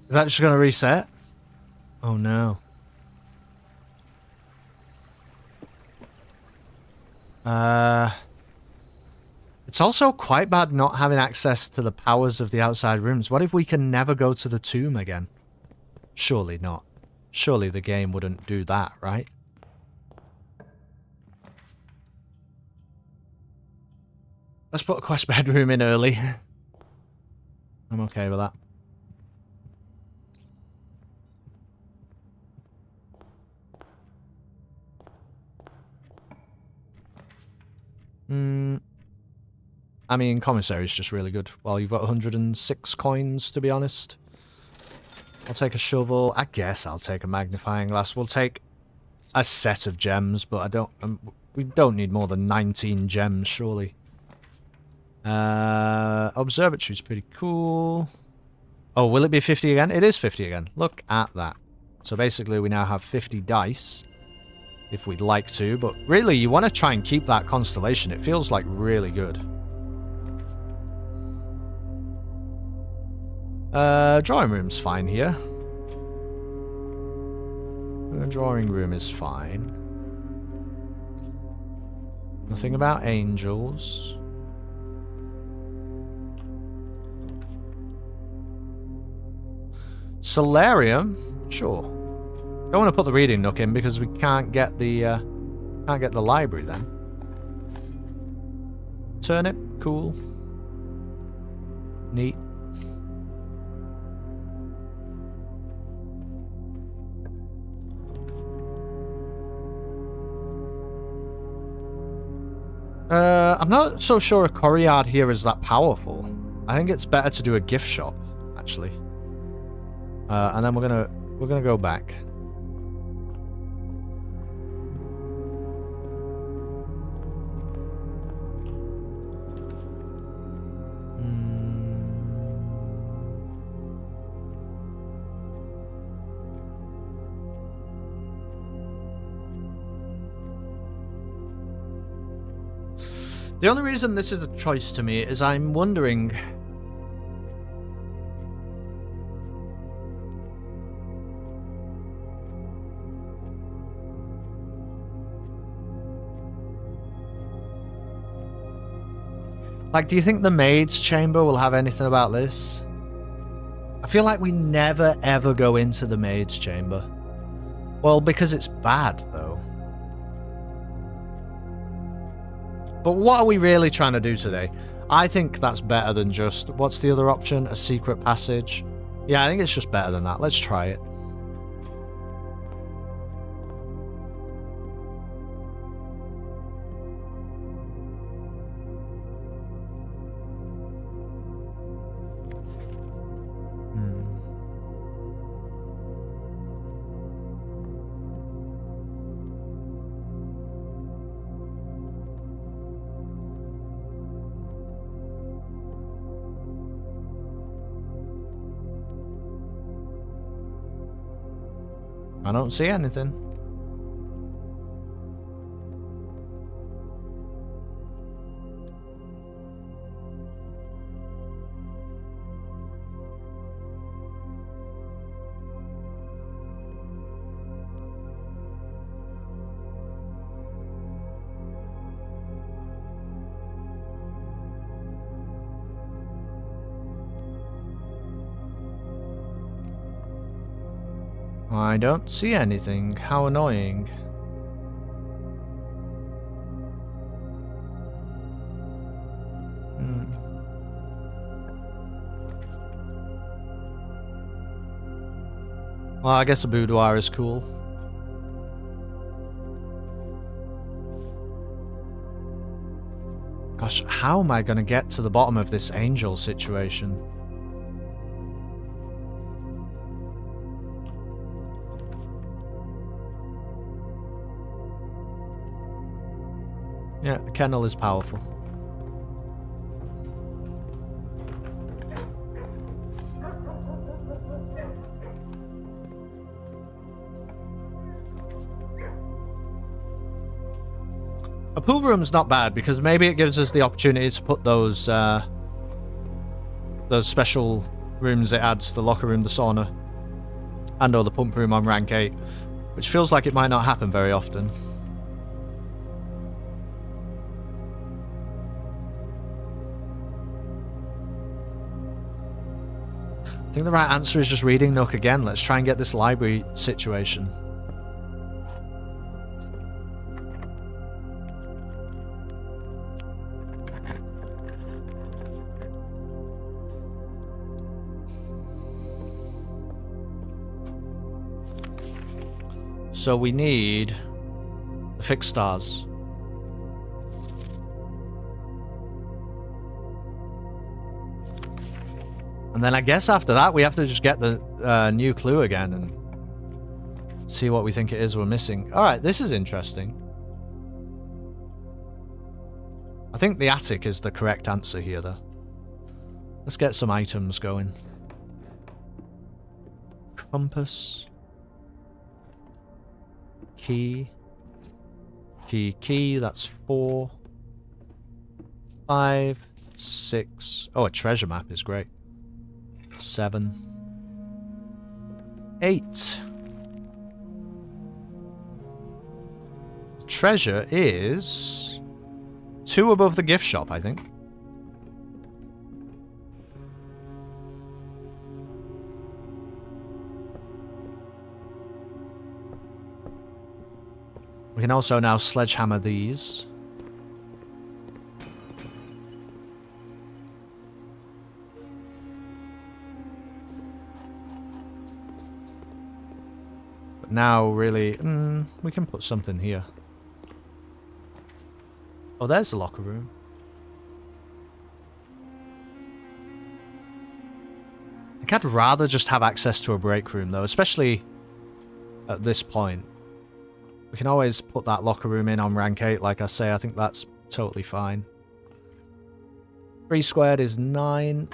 Is that just going to reset? Oh no. It's also quite bad not having access to the powers of the outside rooms. What if we can never go to the tomb again? Surely not. Surely the game wouldn't do that, right? Let's put a quest bedroom in early. I'm okay with that. I mean, commissary is just really good. Well, you've got 106 coins, to be honest. I'll take a shovel. I guess I'll take a magnifying glass. We'll take a set of gems, but I don't... we don't need more than 19 gems, surely. Observatory's pretty cool. Oh, will it be 50 again? It is 50 again. Look at that. So basically, we now have 50 dice. If we'd like to, but really, you want to try and keep that constellation. It feels like really good. Drawing room's fine here. Drawing room is fine. Nothing about angels. Solarium? Sure. Don't want to put the reading nook in because we can't get the library then. Turnip, cool. Neat. I'm not so sure a courtyard here is that powerful. I think it's better to do a gift shop, actually. And then we're gonna go back. The only reason this is a choice to me is I'm wondering... Like, do you think the maid's chamber will have anything about this? I feel like we never ever go into the maid's chamber. Well, because it's bad, though. But what are we really trying to do today? I think that's better than just... What's the other option? A secret passage? Yeah, I think it's just better than that. Let's try it. I don't see anything. I don't see anything. How annoying. Well, I guess a boudoir is cool. Gosh, how am I going to get to the bottom of this angel situation? Yeah, the kennel is powerful. A pool room's not bad because maybe it gives us the opportunity to put those special rooms it adds, the locker room, the sauna, and or the pump room on rank 8, which feels like it might not happen very often. I think the right answer is just reading Nook again. Let's try and get this library situation. So we need the fixed stars. And then I guess after that we have to just get the new clue again and see what we think it is we're missing. Alright, this is interesting. I think the attic is the correct answer here though. Let's get some items going. Compass. Key. Key, that's 4. 5. 6. Oh, a treasure map is great. 7. 8. Treasure is 2 above the gift shop, I think. We can also now sledgehammer these. But now, really, we can put something here. Oh, there's the locker room. I think I'd rather just have access to a break room, though, especially at this point. We can always put that locker room in on rank 8, like I say. I think that's totally fine. 3 squared is 9.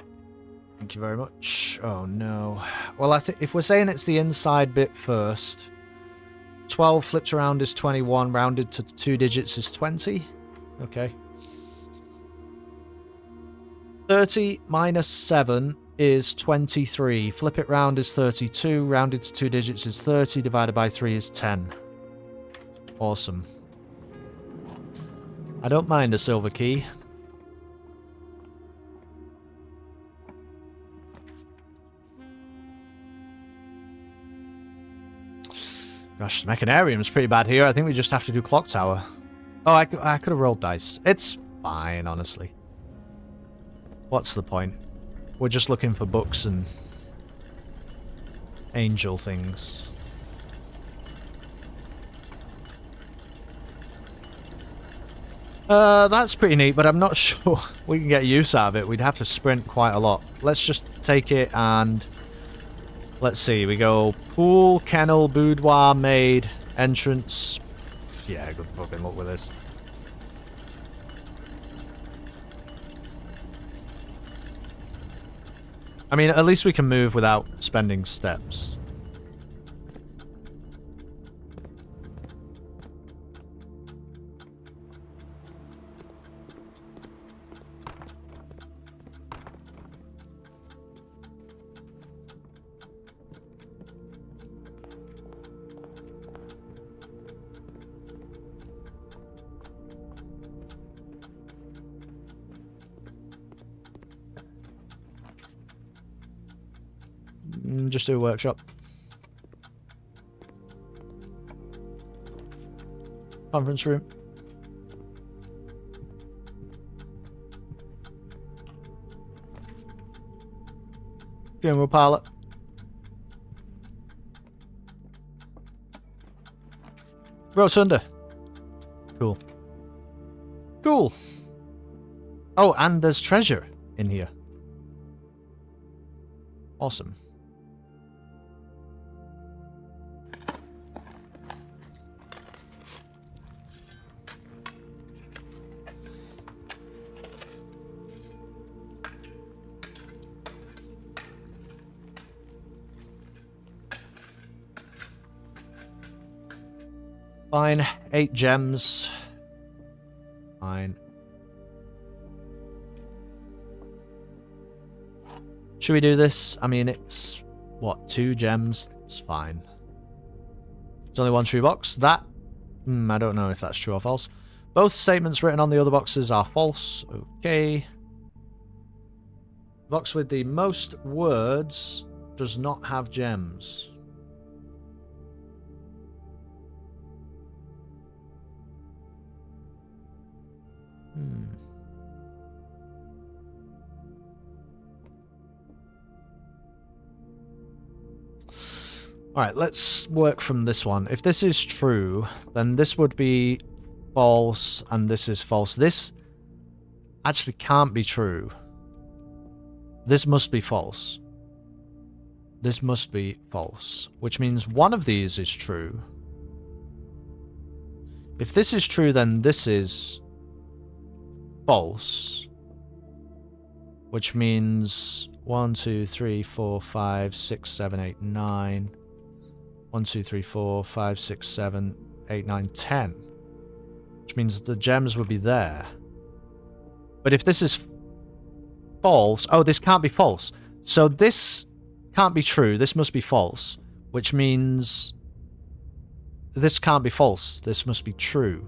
Thank you very much. Oh, no. Well, I think if we're saying it's the inside bit first, 12 flipped around is 21, rounded to 2 digits is 20. Okay. 30 minus 7 is 23. Flip it round is 32, rounded to 2 digits is 30, divided by 3 is 10. Awesome. I don't mind a silver key. Gosh, the mechanarium's pretty bad here. I think we just have to do clock tower. Oh, I could have rolled dice. It's fine, honestly. What's the point? We're just looking for books and angel things. That's pretty neat, but I'm not sure we can get use out of it. We'd have to sprint quite a lot. Let's just take it and... Let's see, we go pool, kennel, boudoir, maid, entrance. Yeah, good fucking luck with this. I mean, at least we can move without spending steps. Just do a workshop. Conference room. Funeral parlor. Rotunda. Cool. Cool. Oh, and there's treasure in here. Awesome. Fine. 8 gems. Fine. Should we do this? I mean, it's... what, 2 gems? It's fine. There's only 1 true box. That... I don't know if that's true or false. Both statements written on the other boxes are false. Okay. Box with the most words does not have gems. Alright, let's work from this one. If this is true, then this would be false, and this is false. This actually can't be true. This must be false. This must be false, which means one of these is true. If this is true, then this is false, which means 1, 2, 3, 4, 5, 6, 7, 8, 9. 1, 2, 3, 4, 5, 6, 7, 8, 9, 10. Which means the gems would be there. But if this is false... oh, this can't be false. So this can't be true. This must be false. Which means... this can't be false. This must be true.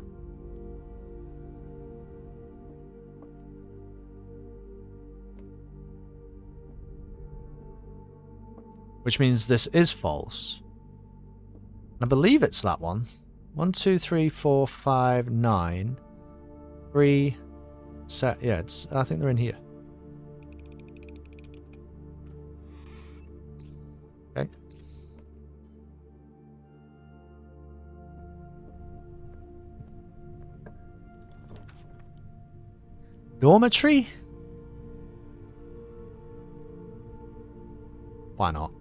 Which means this is false. I believe it's that one. 1, 2, 3, 4, 5, 9. 3... set. Yeah, it's... I think they're in here. Okay. Dormitory? Why not?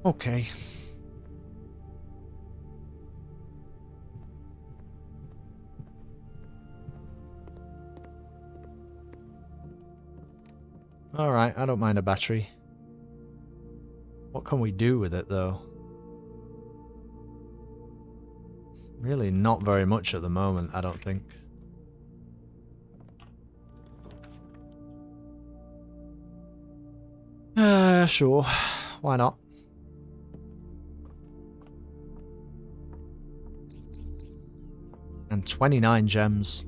Okay. Alright, I don't mind a battery. What can we do with it, though? Really not very much at the moment, I don't think. Sure. Why not? And 29 gems.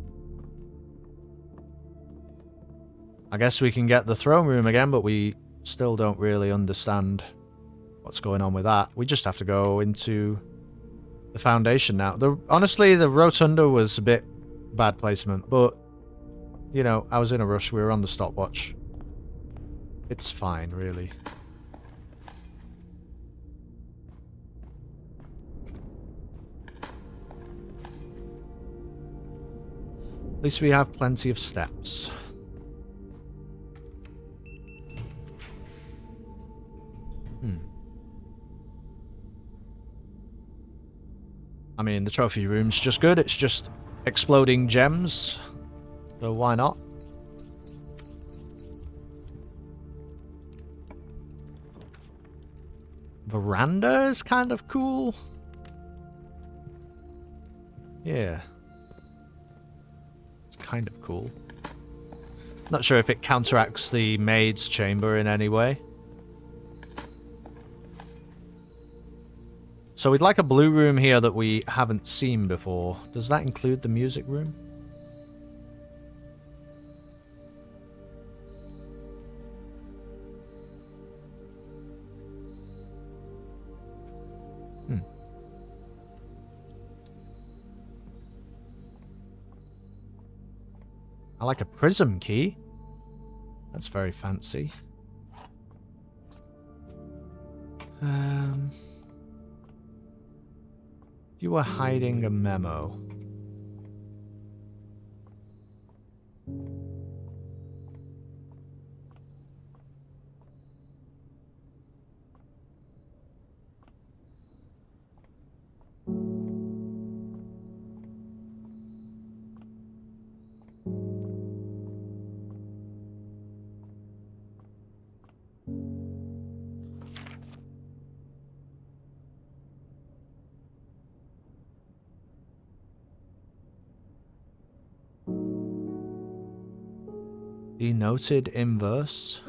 I guess we can get the throne room again, but we still don't really understand what's going on with that. We just have to go into the foundation now. Honestly, the rotunda was a bit bad placement, but, you know, I was in a rush. We were on the stopwatch. It's fine, really. At least we have plenty of steps. I mean, the trophy room's just good. It's just exploding gems. So why not? veranda is kind of cool. Yeah. It's kind of cool. Not sure if it counteracts the maid's chamber in any way. So we'd like a blue room here that we haven't seen before. Does that include the music room? I like a prism key. That's very fancy. You were hiding a memo. Denoted inverse.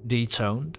Detoned.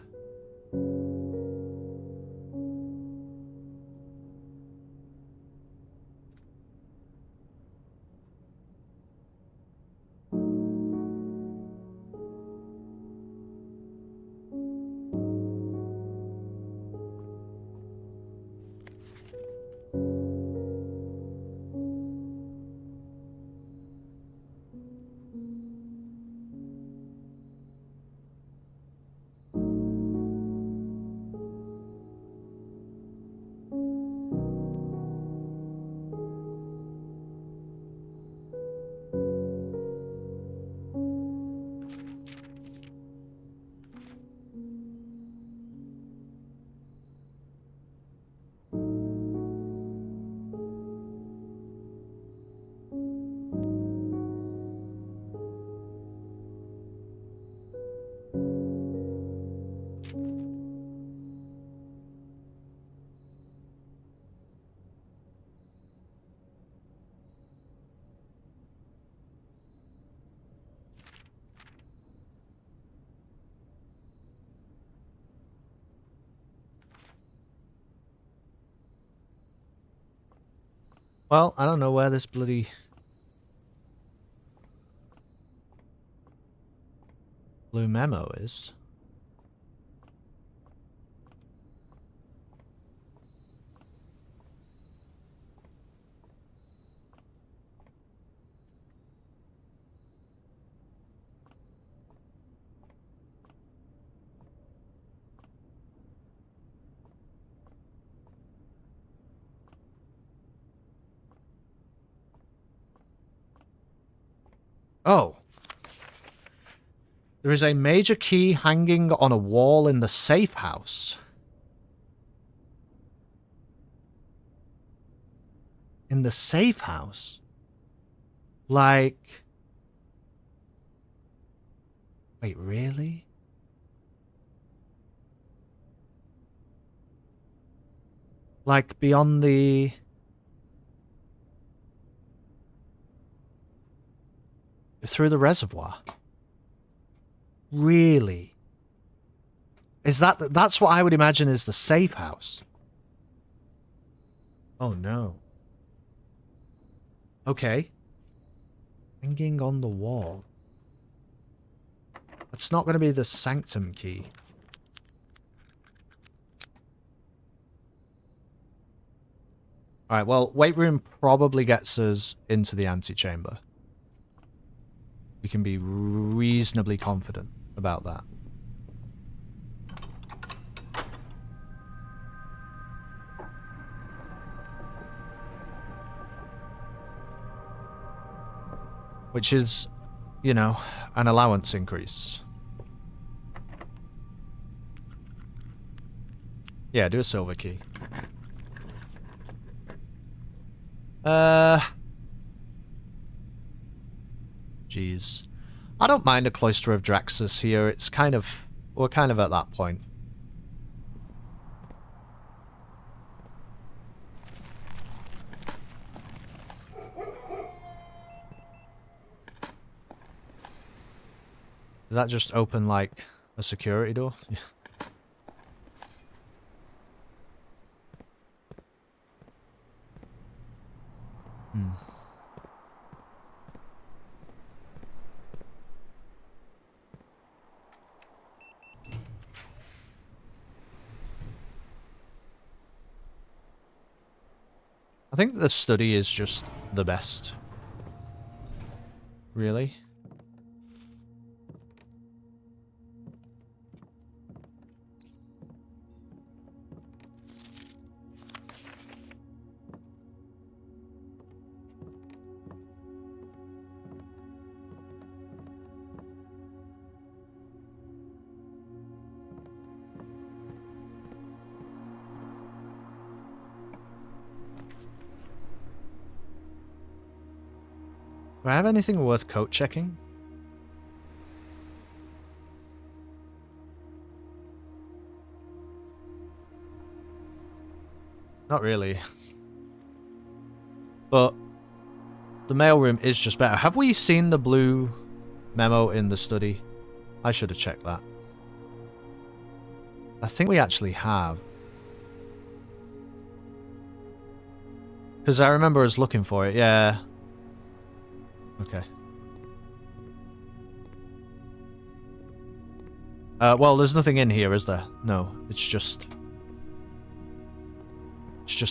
Well, I don't know where this bloody blue memo is. Oh. There is a major key hanging on a wall in the safe house. In the safe house? Like... Wait, really? Like, beyond the... Through the reservoir? Really? Is that's what I would imagine is the safe house? Oh no. Okay. Hanging on the wall. That's not going to be the sanctum key. Alright, well, weight room probably gets us into the antechamber. We can be reasonably confident about that. Which is, you know, an allowance increase. Yeah, do a silver key. Jeez. I don't mind a Cloister of Draxus here. It's kind of we're kind of at that point. Does that just open like a security door? Hmm. I think the study is just the best. Really? Do I have anything worth coat checking? Not really. But the mailroom is just better. Have we seen the blue memo in the study? I should have checked that. I think we actually have. Because I remember us looking for it, yeah. Okay. Well, there's nothing in here, is there? No, it's just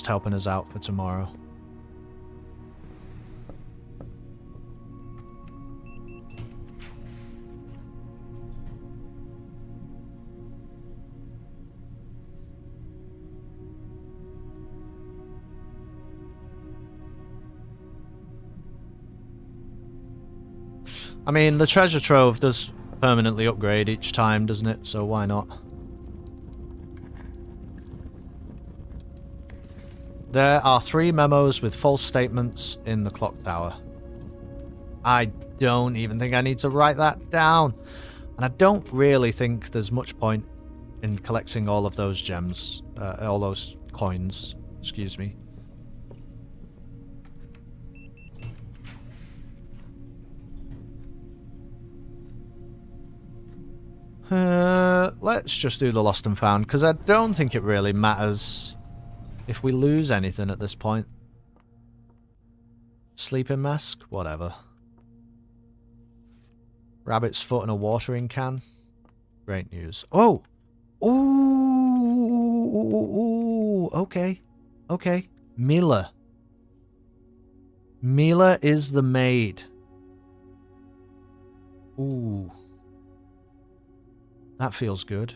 helping us out for tomorrow. I mean, the treasure trove does permanently upgrade each time, doesn't it? So why not? There are 3 memos with false statements in the clock tower. I don't even think I need to write that down. And I don't really think there's much point in collecting all of those gems. All those coins. Excuse me. Let's just do the lost and found, because I don't think it really matters if we lose anything at this point. Sleeping mask? Whatever. Rabbit's foot in a watering can? Great news. Oh! Ooh! Okay. Okay. Mila. Mila is the maid. Ooh. That feels good.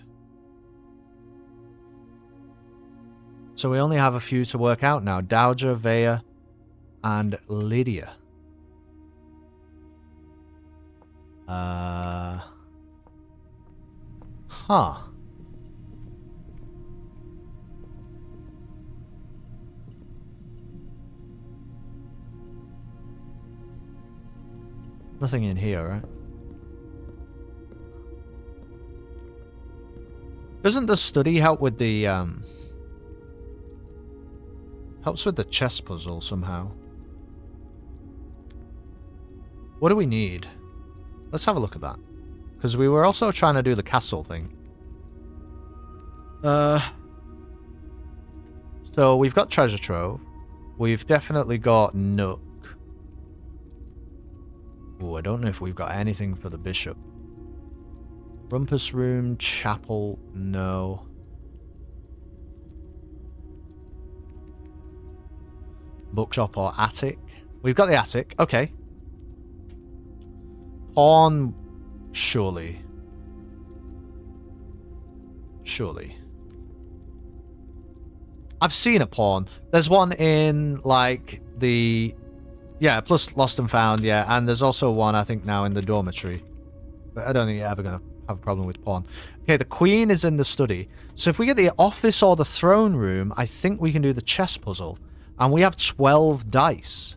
So we only have a few to work out now. Dowager, Vea, and Lydia. Huh. Nothing in here, right? Doesn't the study help with the, helps with the chess puzzle somehow? What do we need? Let's have a look at that. Because we were also trying to do the castle thing. So we've got treasure trove. We've definitely got nook. Oh, I don't know if we've got anything for the bishop. Rumpus room, chapel, no. Bookshop or attic? We've got the attic, okay. Pawn, surely. Surely. I've seen a pawn. There's one in, like, the... Yeah, plus Lost and Found, yeah. And there's also one, I think, now in the dormitory. But I don't think you're ever going to have a problem with pawn. Okay, the queen is in the study. So if we get the office or the throne room, I think we can do the chess puzzle. And we have 12 dice.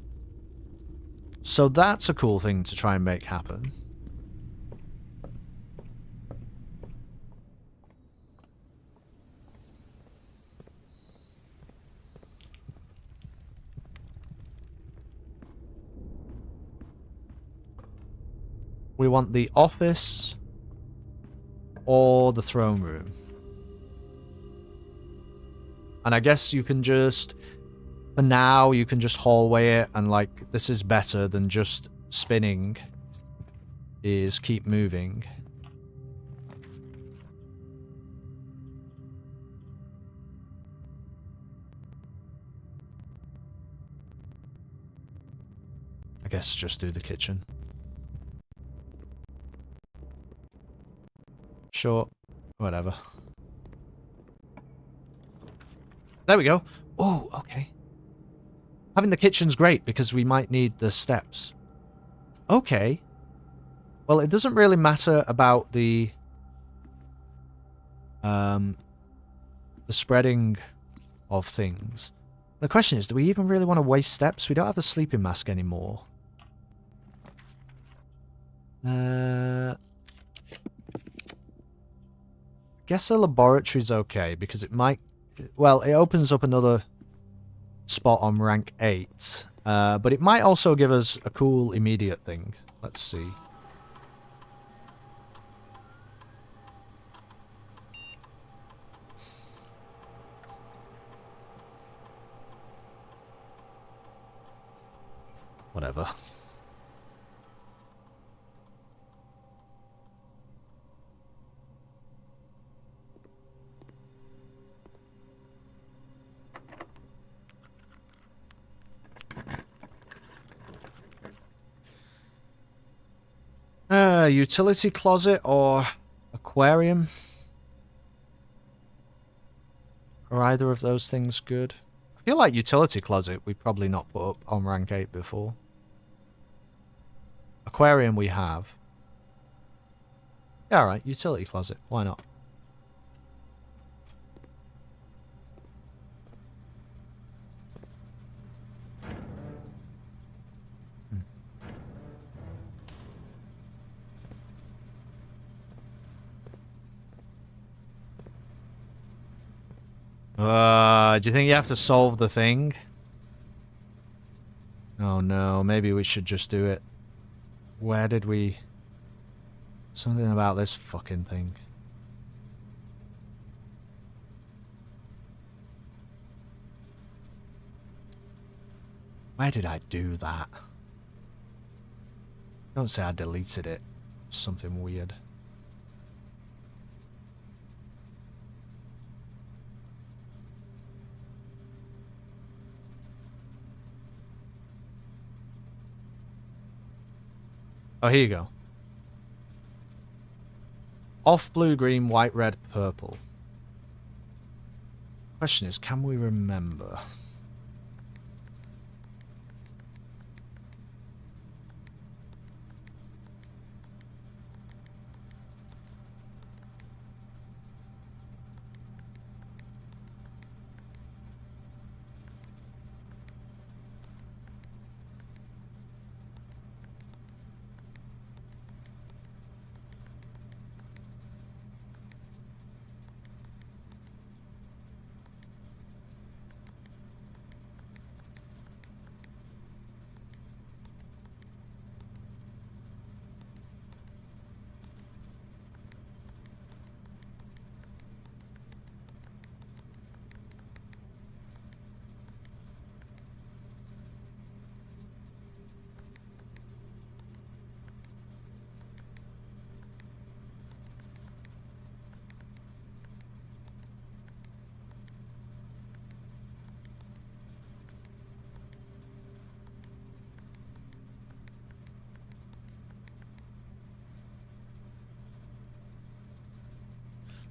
So that's a cool thing to try and make happen. we want the office or the throne room. And I guess you can just, for now, you can just hallway it, and like, this is better than just spinning, is keep moving. I guess just do the kitchen. Sure, whatever. There we go. Oh, okay. Having the kitchen's great because we might need the steps. Okay. Well, it doesn't really matter about the spreading of things. The question is, do we even really want to waste steps? We don't have the sleeping mask anymore. Guess the laboratory's okay because it might. Well, it opens up another spot on rank 8, but it might also give us a cool immediate thing. Let's see. Whatever. Utility closet or aquarium? Are either of those things good? I feel like utility closet we've probably not put up on rank 8 before. Aquarium we have. Yeah, alright, utility closet. Why not? Do you think you have to solve the thing? Oh no, maybe we should just do it. Where did we... Something about this fucking thing. Where did I do that? Don't say I deleted it. Something weird. Oh, here you go. Off blue, green, white, red, purple. Question is, can we remember?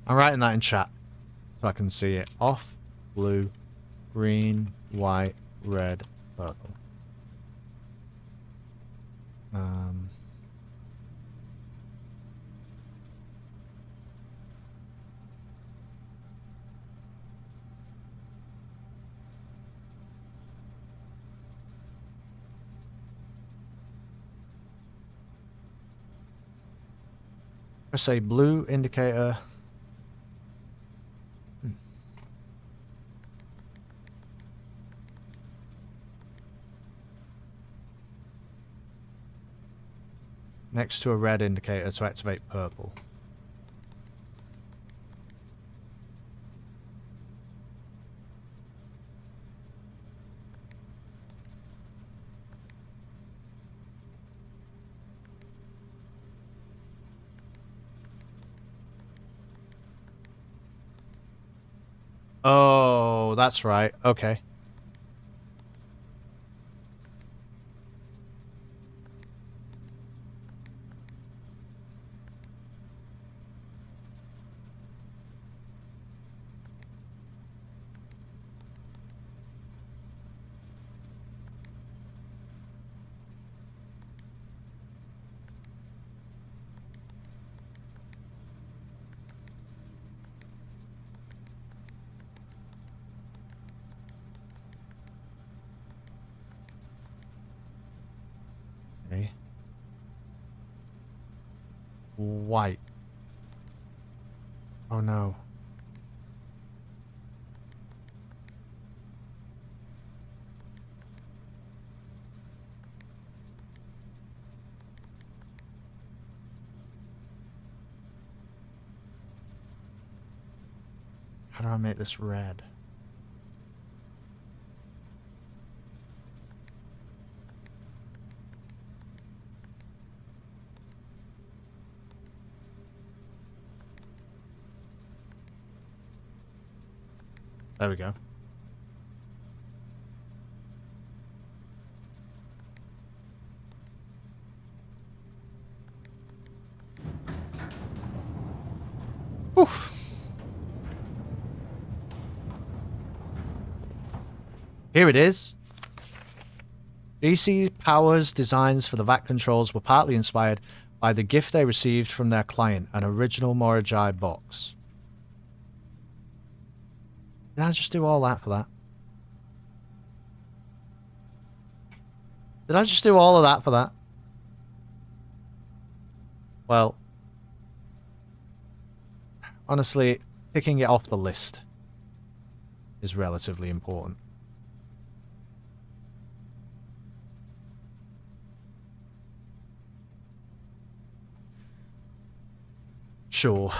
I'm writing that in chat so I can see it. Off, blue, green, white, red, purple. Press a blue indicator. next to a red indicator to activate purple. Oh, that's right. Okay. Okay. White. Oh no. How do I make this red? There we go. Oof. Here it is. DC Power's designs for the VAT controls were partly inspired by the gift they received from their client, an original Morajai box. Did I just do all that for that? Did I just do all of that for that? Well, honestly, picking it off the list is relatively important. Sure.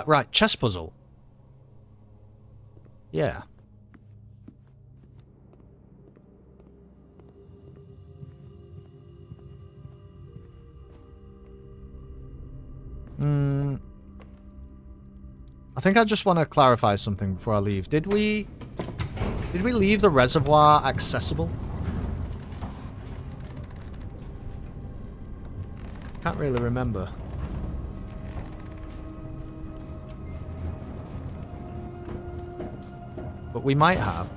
Right, chess puzzle. Yeah. I think I just want to clarify something before I leave. Did we leave the reservoir accessible? Can't really remember. But we might have.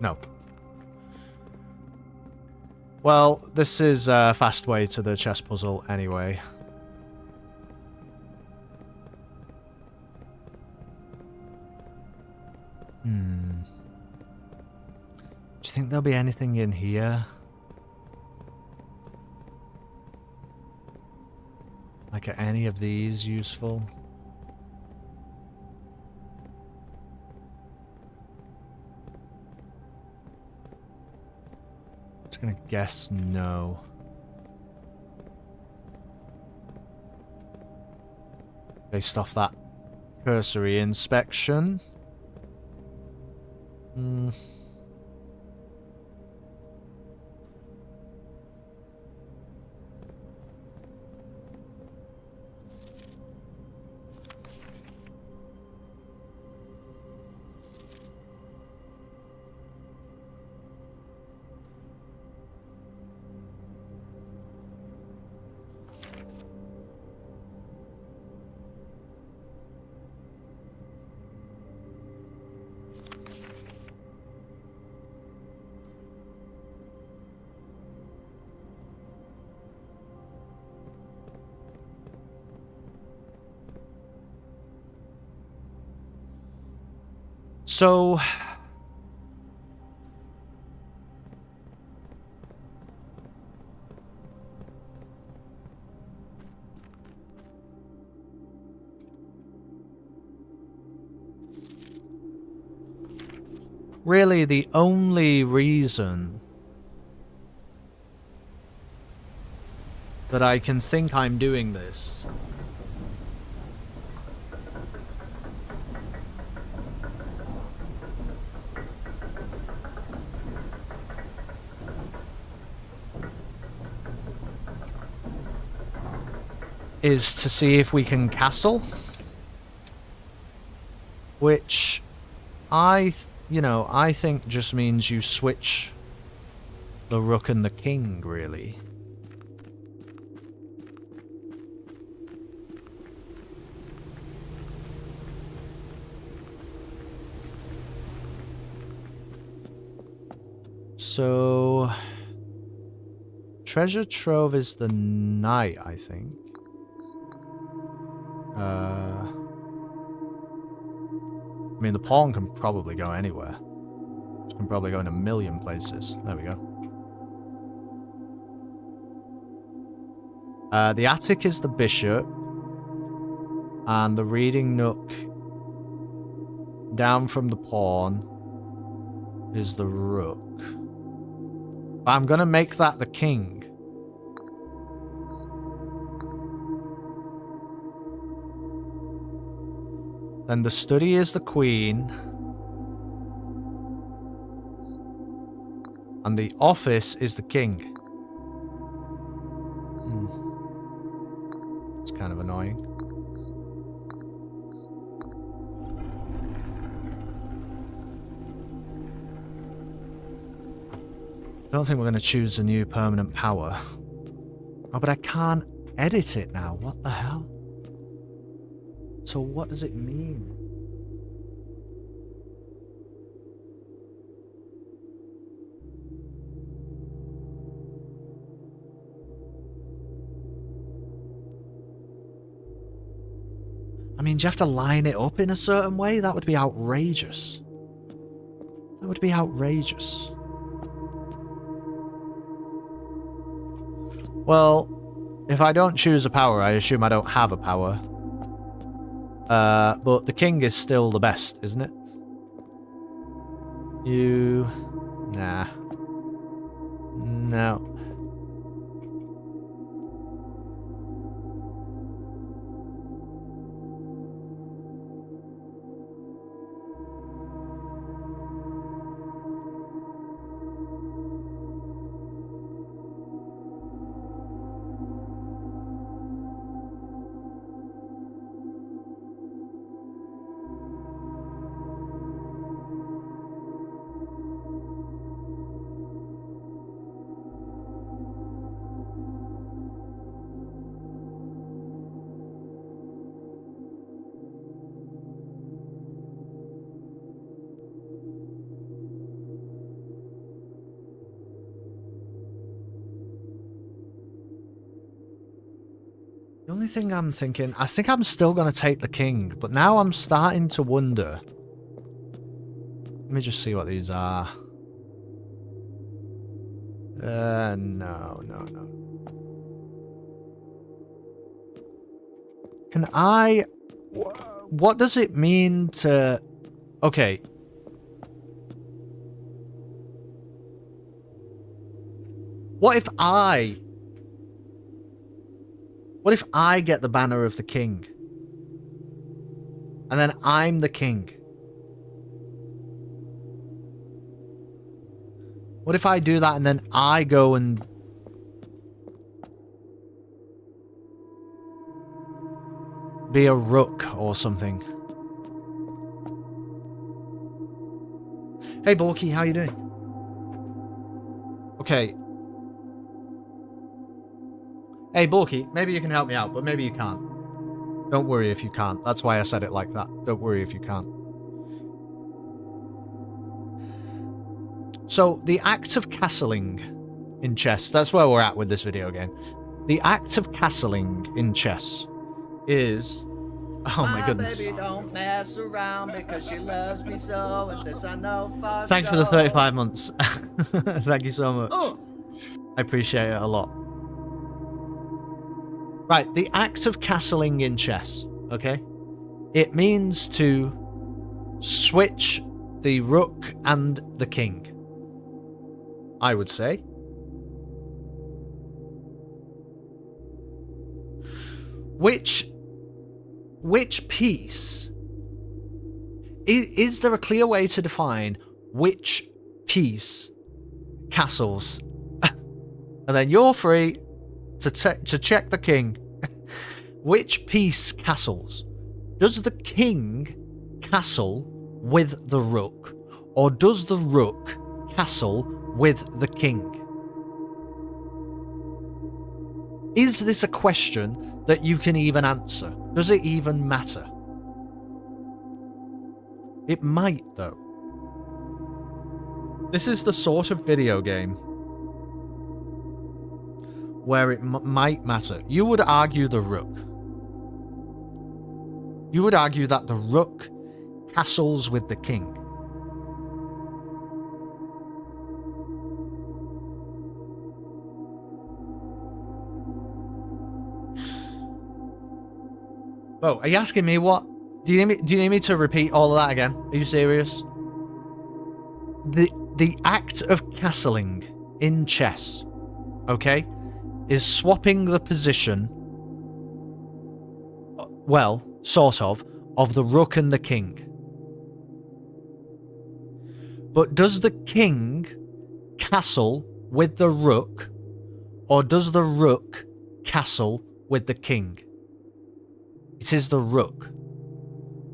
No. Well, this is a fast way to the chess puzzle anyway. Do you think there'll be anything in here? Like, are any of these useful? Just gonna guess no. Based off that cursory inspection. So, really the only reason that I can think I'm doing this is to see if we can castle, which I think just means you switch the rook and the king, really. So, treasure trove is the knight, I think. I mean, the pawn can probably go anywhere. It can probably go in a million places. There we go. The attic is the bishop. And the reading nook down from the pawn is the rook. But I'm going to make that the king. Then the study is the queen. And the office is the king. It's kind of annoying. I don't think we're going to choose a new permanent power. Oh, but I can't edit it now. What the hell? So what does it mean? I mean, do you have to line it up in a certain way? That would be outrageous. That would be outrageous. Well, if I don't choose a power, I assume I don't have a power. But the king is still the best, isn't it? You... Nah. No. The only thing I'm thinking, I think I'm still going to take the king, but now I'm starting to wonder. Let me just see what these are. No. Can I... What does it mean to... Okay. What if I get the banner of the king? And then I'm the king. What if I do that and then I go and... be a rook or something? Hey, Borky, how you doing? Okay. Hey, Borky, maybe you can help me out, but maybe you can't. Don't worry if you can't. That's why I said it like that. Don't worry if you can't. So, the act of castling in chess, that's where we're at with this video game. The act of castling in chess is... Oh my goodness. Baby don't mess around because she loves me so, and this I know for Thanks for the 35 months. Thank you so much. Oh. I appreciate it a lot. Right, the act of castling in chess, okay? It means to switch the rook and the king, I would say. Which piece? Is there a clear way to define which piece castles? And then you're free to check the king. Which piece castles? Does the king castle with the rook, or does the rook castle with the king? Is this a question that you can even answer? Does it even matter? It might, though. This is the sort of video game where it might matter. You would argue the rook. You would argue that the rook castles with the king. Oh, are you asking me what? Do you need me to repeat all of that again? Are you serious? The act of castling in chess, okay, is swapping the position, well, sort of the rook and the king. But does the king castle with the rook, or does the rook castle with the king? It is the rook.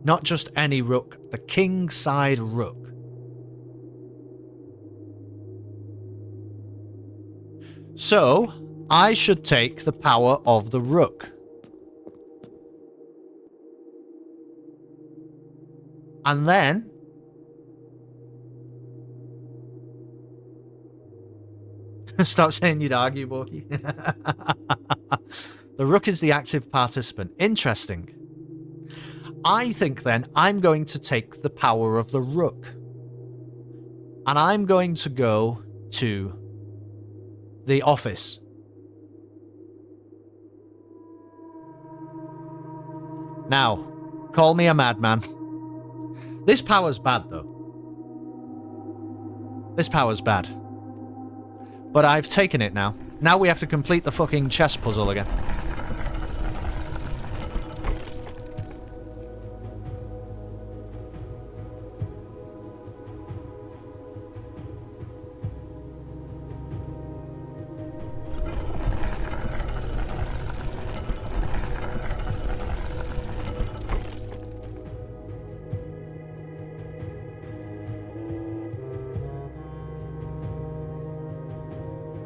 Not just any rook, the king side rook. So, I should take the power of the rook. And then stop saying you'd argue, Borky. The rook is the active participant. Interesting. I think then I'm going to take the power of the rook. And I'm going to go to the office. Now, call me a madman. This power's bad, though. This power's bad. But I've taken it now. Now we have to complete the fucking chess puzzle again.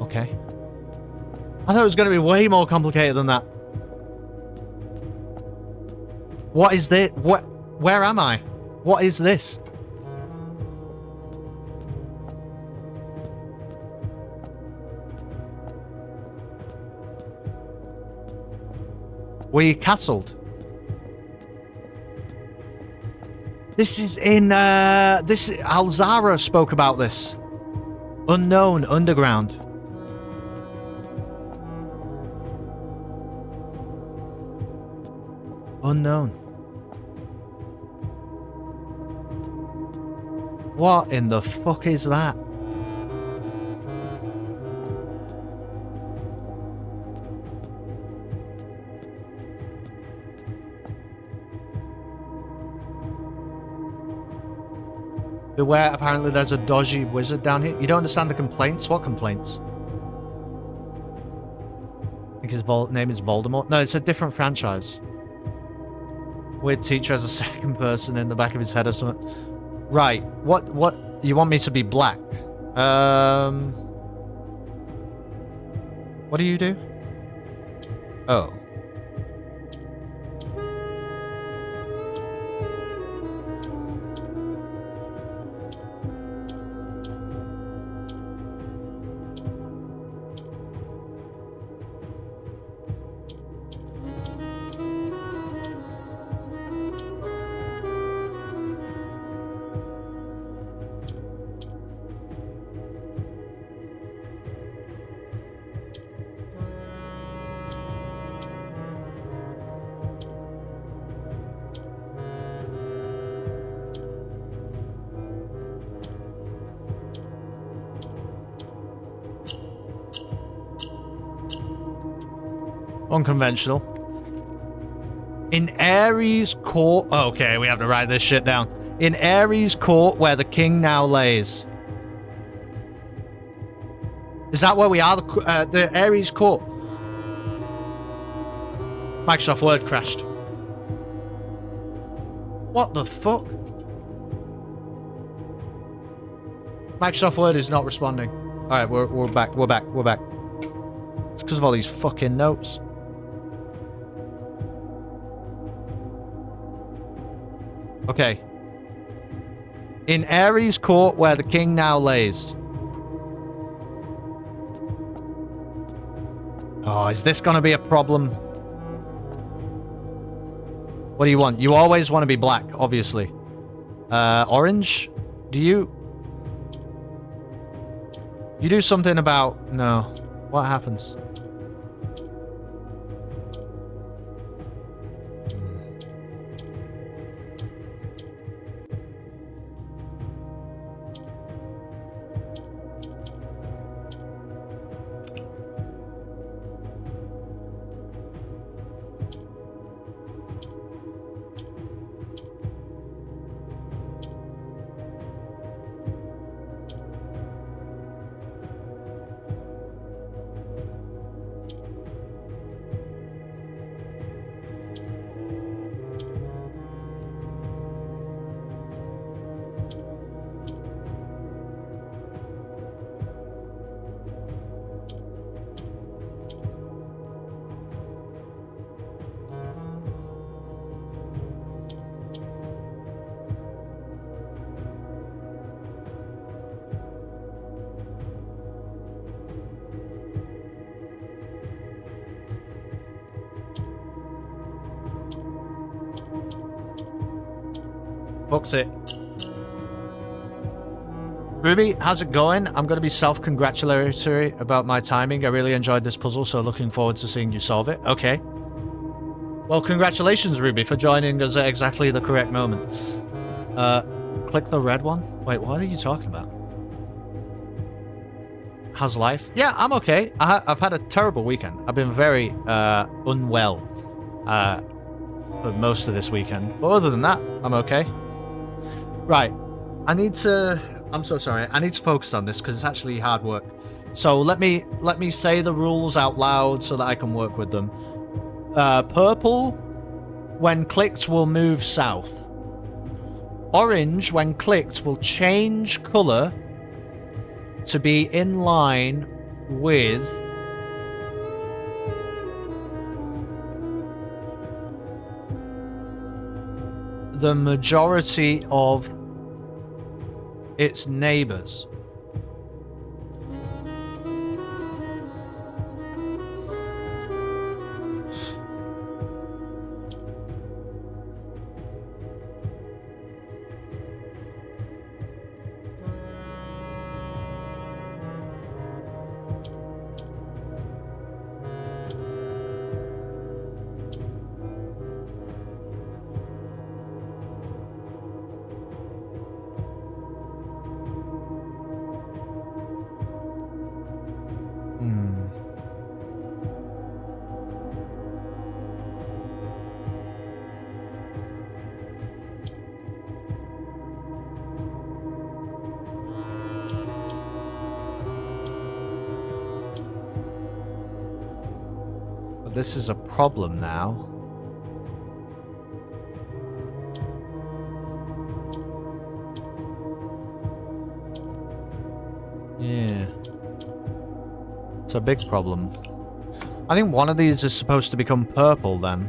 Okay. I thought it was going to be way more complicated than that. What is this? Where am I? What is this? We castled. This is in, this, Alzara spoke about this. Unknown, underground. Unknown. What in the fuck is that? Beware, apparently there's a dodgy wizard down here. You don't understand the complaints? What complaints? I think his name is Voldemort. No, it's a different franchise. Weird teacher has a second person in the back of his head or something. Right. What you want me to be black? What do you do? Oh. Unconventional. In Ares court... Okay, we have to write this shit down. In Ares court where the king now lays. Is that where we are? The Ares court. Microsoft Word crashed. What the fuck? Microsoft Word is not responding. Alright, we're back. We're back. We're back. It's because of all these fucking notes. Okay. In Ares court where the king now lays. Oh, is this gonna be a problem? What do you want? You always want to be black, obviously. Orange? Do you... You do something about... No. What happens? Booked it. Ruby, how's it going? I'm going to be self-congratulatory about my timing. I really enjoyed this puzzle, so looking forward to seeing you solve it. Okay. Well, congratulations, Ruby, for joining us at exactly the correct moment. Click the red one? Wait, what are you talking about? How's life? Yeah, I'm okay. I've had a terrible weekend. I've been very unwell for most of this weekend. But other than that, I'm okay. Right. I'm so sorry. I need to focus on this because it's actually hard work. So let me say the rules out loud so that I can work with them. Purple, when clicked, will move south. Orange, when clicked, will change color to be in line with the majority of its neighbors. This is a problem now. Yeah. It's a big problem. I think one of these is supposed to become purple then.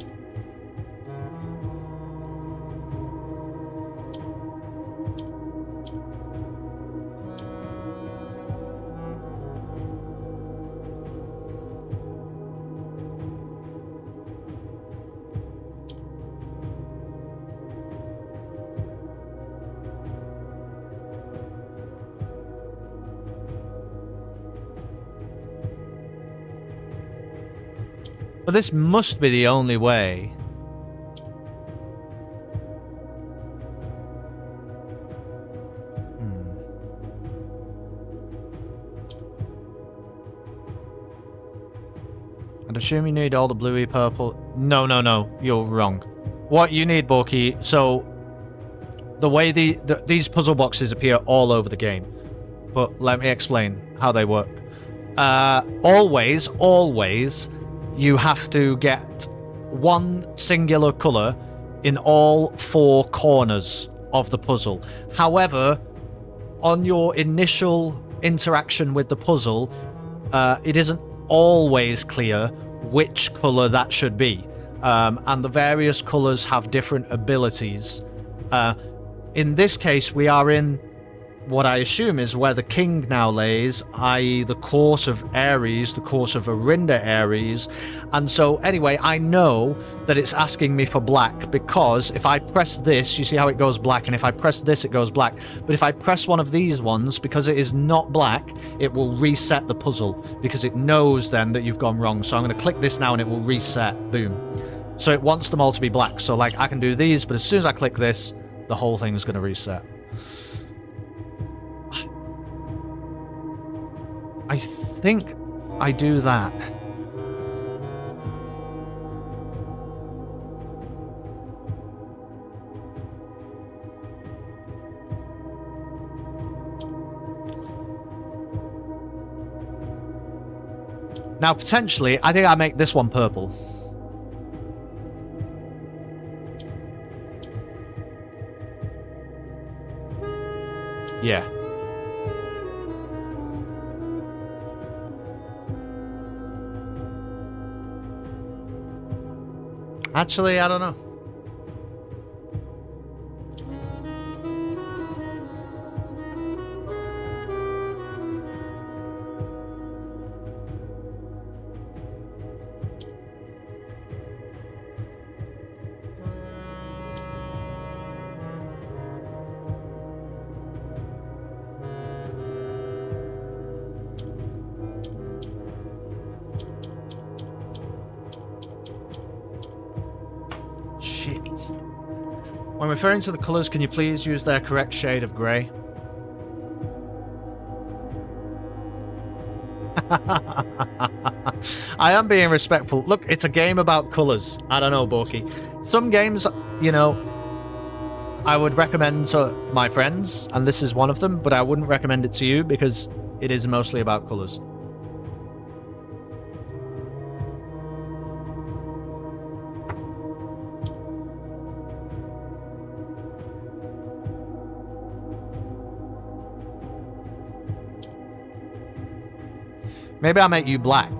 But this must be the only way. I'd assume you need all the bluey purple. No, no, no. You're wrong. What you need, Borky, so the way these puzzle boxes appear all over the game. But let me explain how they work. Always, you have to get one singular colour in all 4 corners of the puzzle. However, on your initial interaction with the puzzle, it isn't always clear which colour that should be. And the various colours have different abilities. In this case, we are in what I assume is where the king now lays, i.e. the course of Ares, the course of Arinda Ares. And so, anyway, I know that it's asking me for black, because if I press this, you see how it goes black, and if I press this, it goes black. But if I press one of these ones, because it is not black, it will reset the puzzle, because it knows then that you've gone wrong. So I'm going to click this now, and it will reset. Boom. So it wants them all to be black. So, like, I can do these, but as soon as I click this, the whole thing is going to reset. I think I do that. Now, potentially, I think I make this one purple. Yeah. Actually, I don't know. When referring to the colours, can you please use their correct shade of grey? I am being respectful. Look, it's a game about colours. I don't know, Borky. Some games, you know, I would recommend to my friends, and this is one of them, but I wouldn't recommend it to you because it is mostly about colours. Maybe I'll make you black.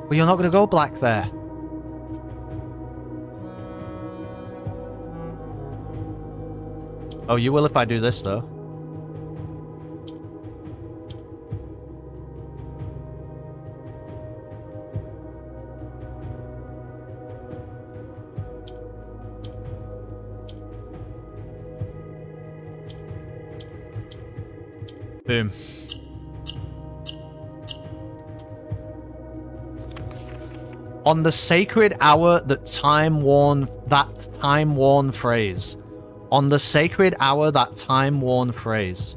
But you're not going to go black there. Oh, you will if I do this, though. Boom. On the sacred hour that time-worn phrase. On the sacred hour that time-worn phrase.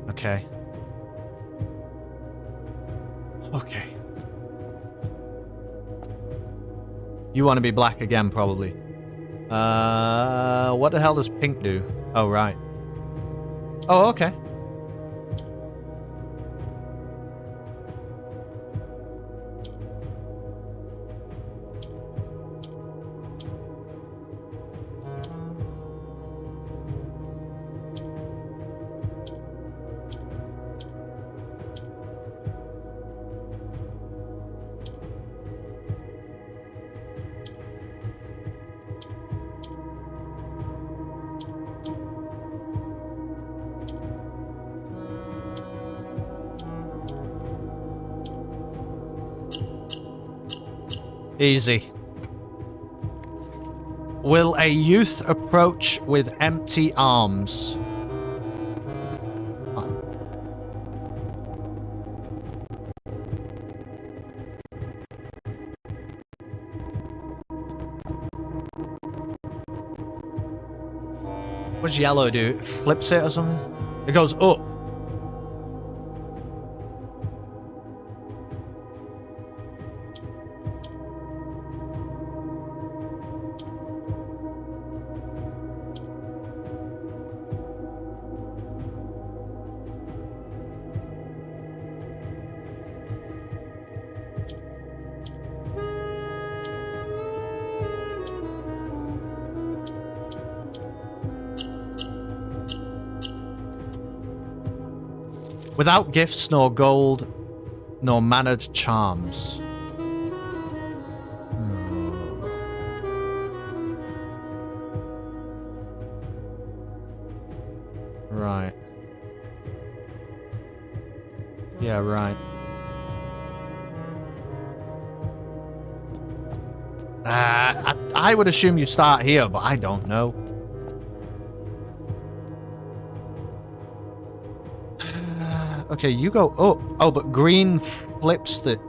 Okay. Okay. You want to be black again, probably. What the hell does pink do? Oh, right. Oh, okay. Easy. Will a youth approach with empty arms? What does yellow do? It flips it or something? It goes up. Without gifts nor gold, nor mannered charms. Right. Yeah, right. I would assume you start here, but I don't know. Okay, you go up. Oh, but green flips it.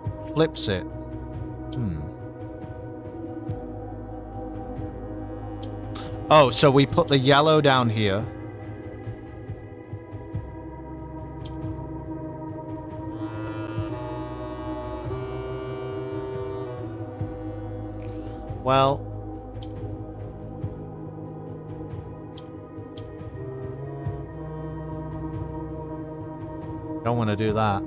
Oh, so we put the yellow down here. Well, don't want to do that.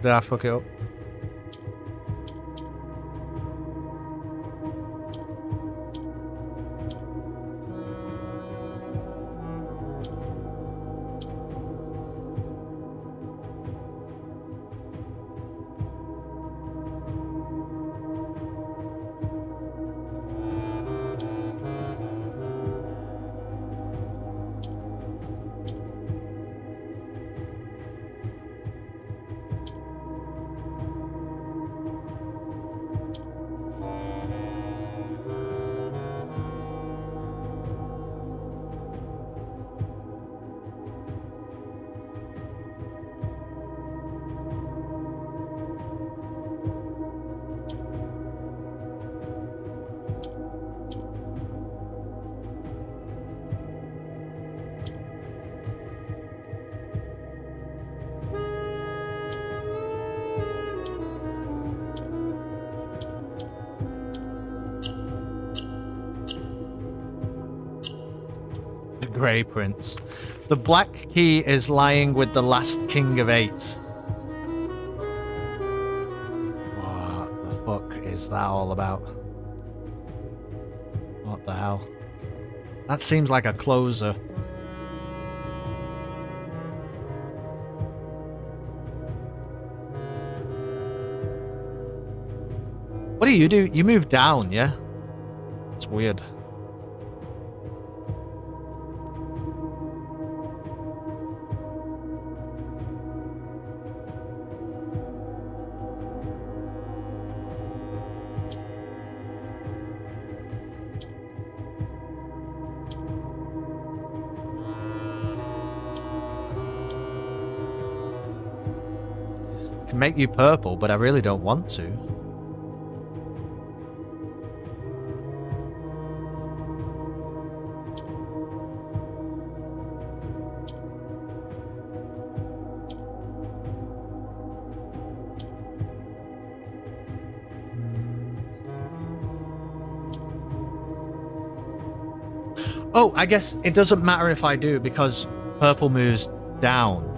Did I fuck it up? Grey Prince. The black key is lying with the last king of 8. What the fuck is that all about? What the hell? That seems like a closer. What do? You move down, yeah? It's weird. Can make you purple, but I really don't want to. Oh, I guess it doesn't matter if I do because purple moves down.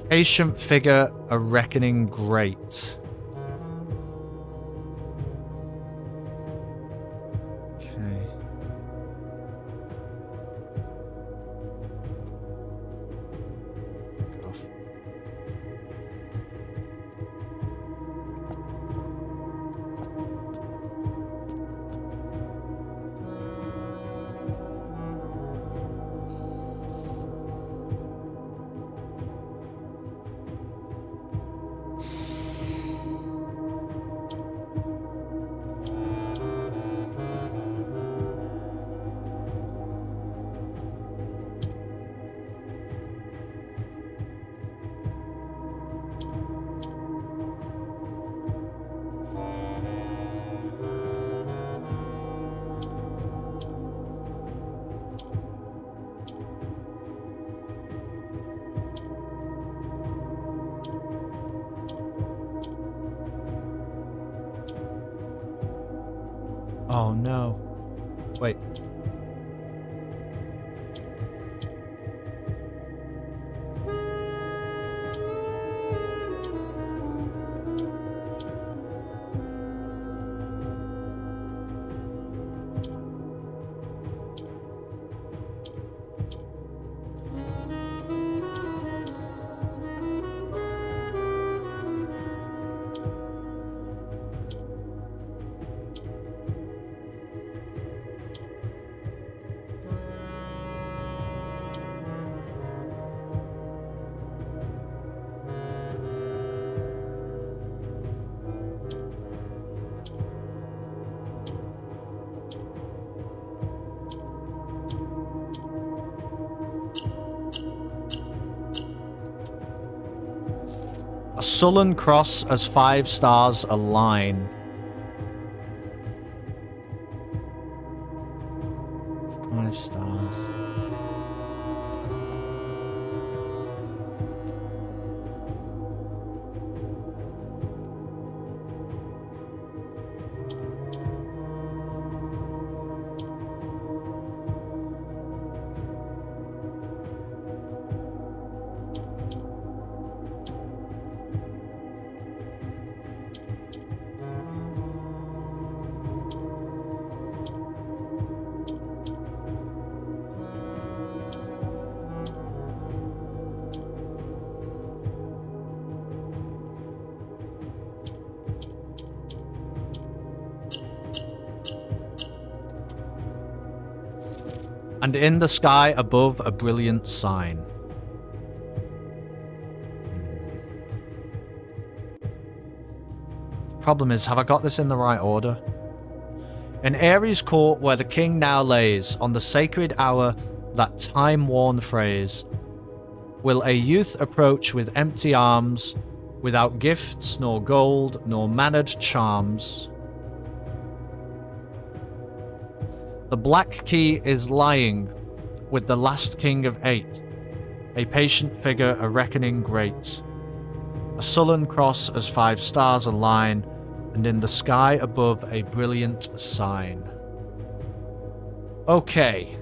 Patient figure, a reckoning great. Okay. Off. Oh no. Wait. A sullen cross as 5 stars align. 5 stars. And in the sky above a brilliant sign. Problem is, have I got this in the right order? In Ares' court where the king now lays, on the sacred hour, that time-worn phrase, will a youth approach with empty arms, without gifts, nor gold, nor mannered charms. The black key is lying with the last king of 8, a patient figure, a reckoning great. A sullen cross as 5 stars align, and in the sky above a brilliant sign. Okay.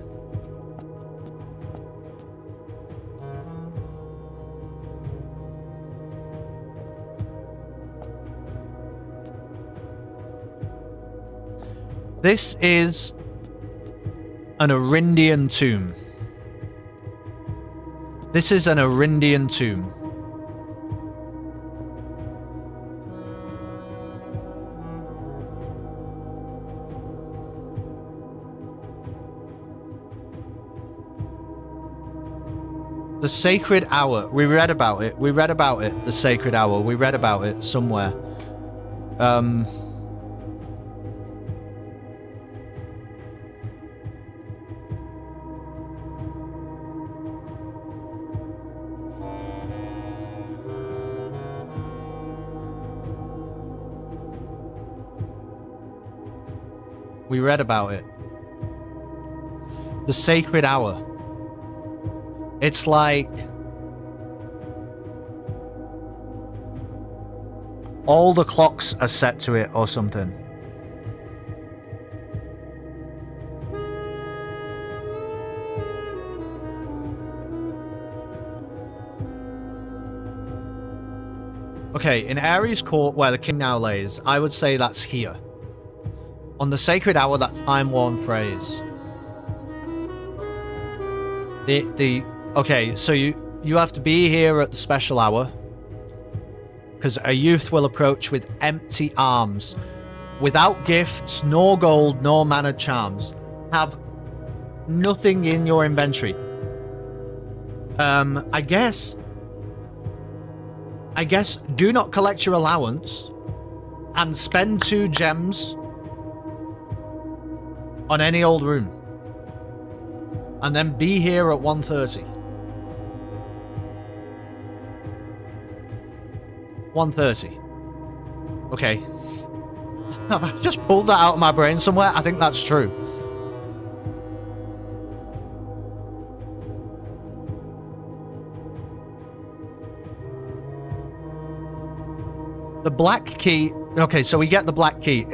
This is an Arindian tomb. This is an Arindian tomb. The sacred hour. We read about it. We read about it. The sacred hour. We read about it somewhere. We read about it. The sacred hour. It's like all the clocks are set to it or something. Okay, in Ares Court, where the king now lays, I would say that's here. On the Sacred Hour, that time-worn phrase. Okay, so you have to be here at the special hour. Because a youth will approach with empty arms. Without gifts, nor gold, nor mannered charms. Have nothing in your inventory. I guess do not collect your allowance and spend 2 gems on any old room. And then be here at 1:30. 1:30. Okay. Have I just pulled that out of my brain somewhere? I think that's true. The black key... Okay, so we get the black key.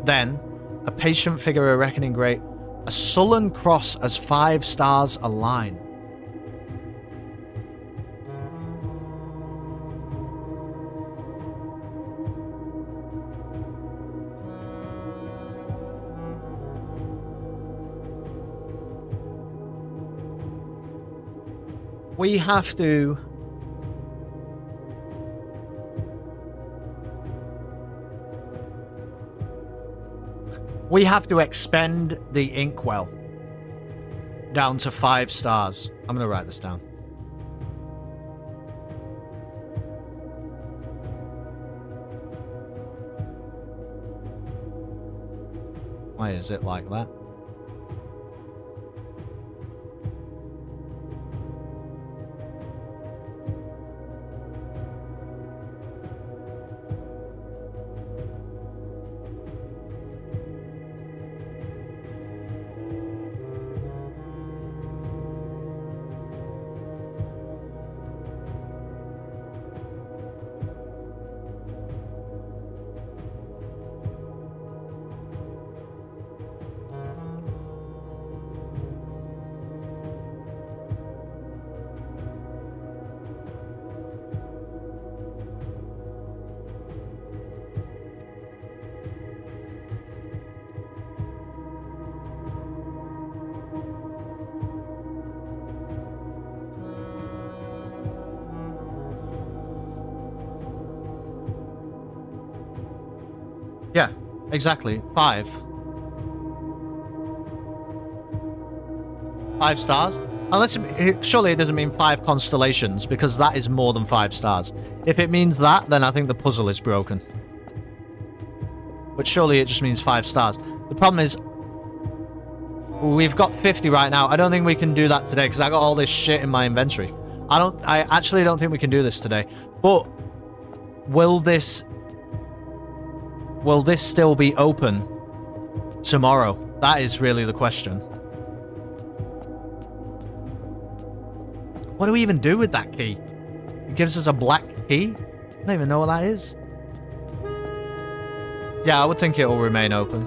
Then, a patient figure, a reckoning great. A sullen cross as 5 stars align. We have to... We have to expend the inkwell down to 5 stars. I'm going to write this down. Why is it like that? Yeah, exactly. 5. 5 stars? Unless surely it doesn't mean 5 constellations, because that is more than 5 stars. If it means that, then I think the puzzle is broken. But surely it just means 5 stars. The problem is, we've got 50 right now. I don't think we can do that today, because I got all this shit in my inventory. I actually don't think we can do this today. But will this still be open tomorrow? That is really the question. What do we even do with that key? It gives us a black key? I don't even know what that is. Yeah, I would think it will remain open.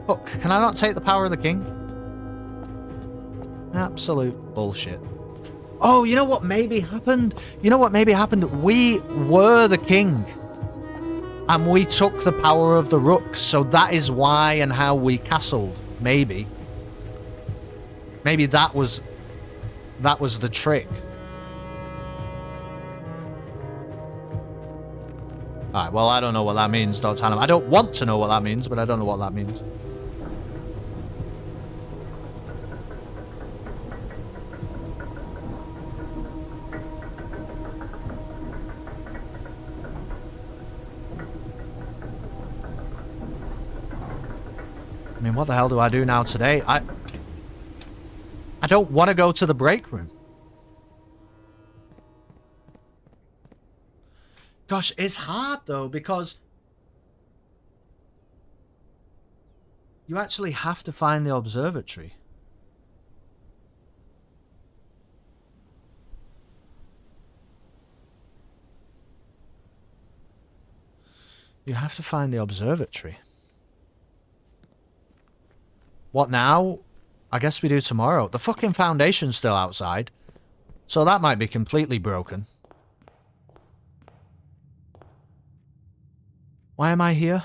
Fuck, can I not take the power of the king? Absolute bullshit. Oh, you know what maybe happened? You know what maybe happened? We were the king. And we took the power of the rook, so that is why and how we castled. Maybe. Maybe that was the trick. Alright, well, I don't know what that means, Dr. Hannum. I don't want to know what that means, but I don't know what that means. I mean, what the hell do I do now today? I don't want to go to the break room. Gosh, it's hard though, because you actually have to find the observatory. You have to find the observatory. What now? I guess we do tomorrow. The fucking foundation's still outside. So that might be completely broken. Why am I here?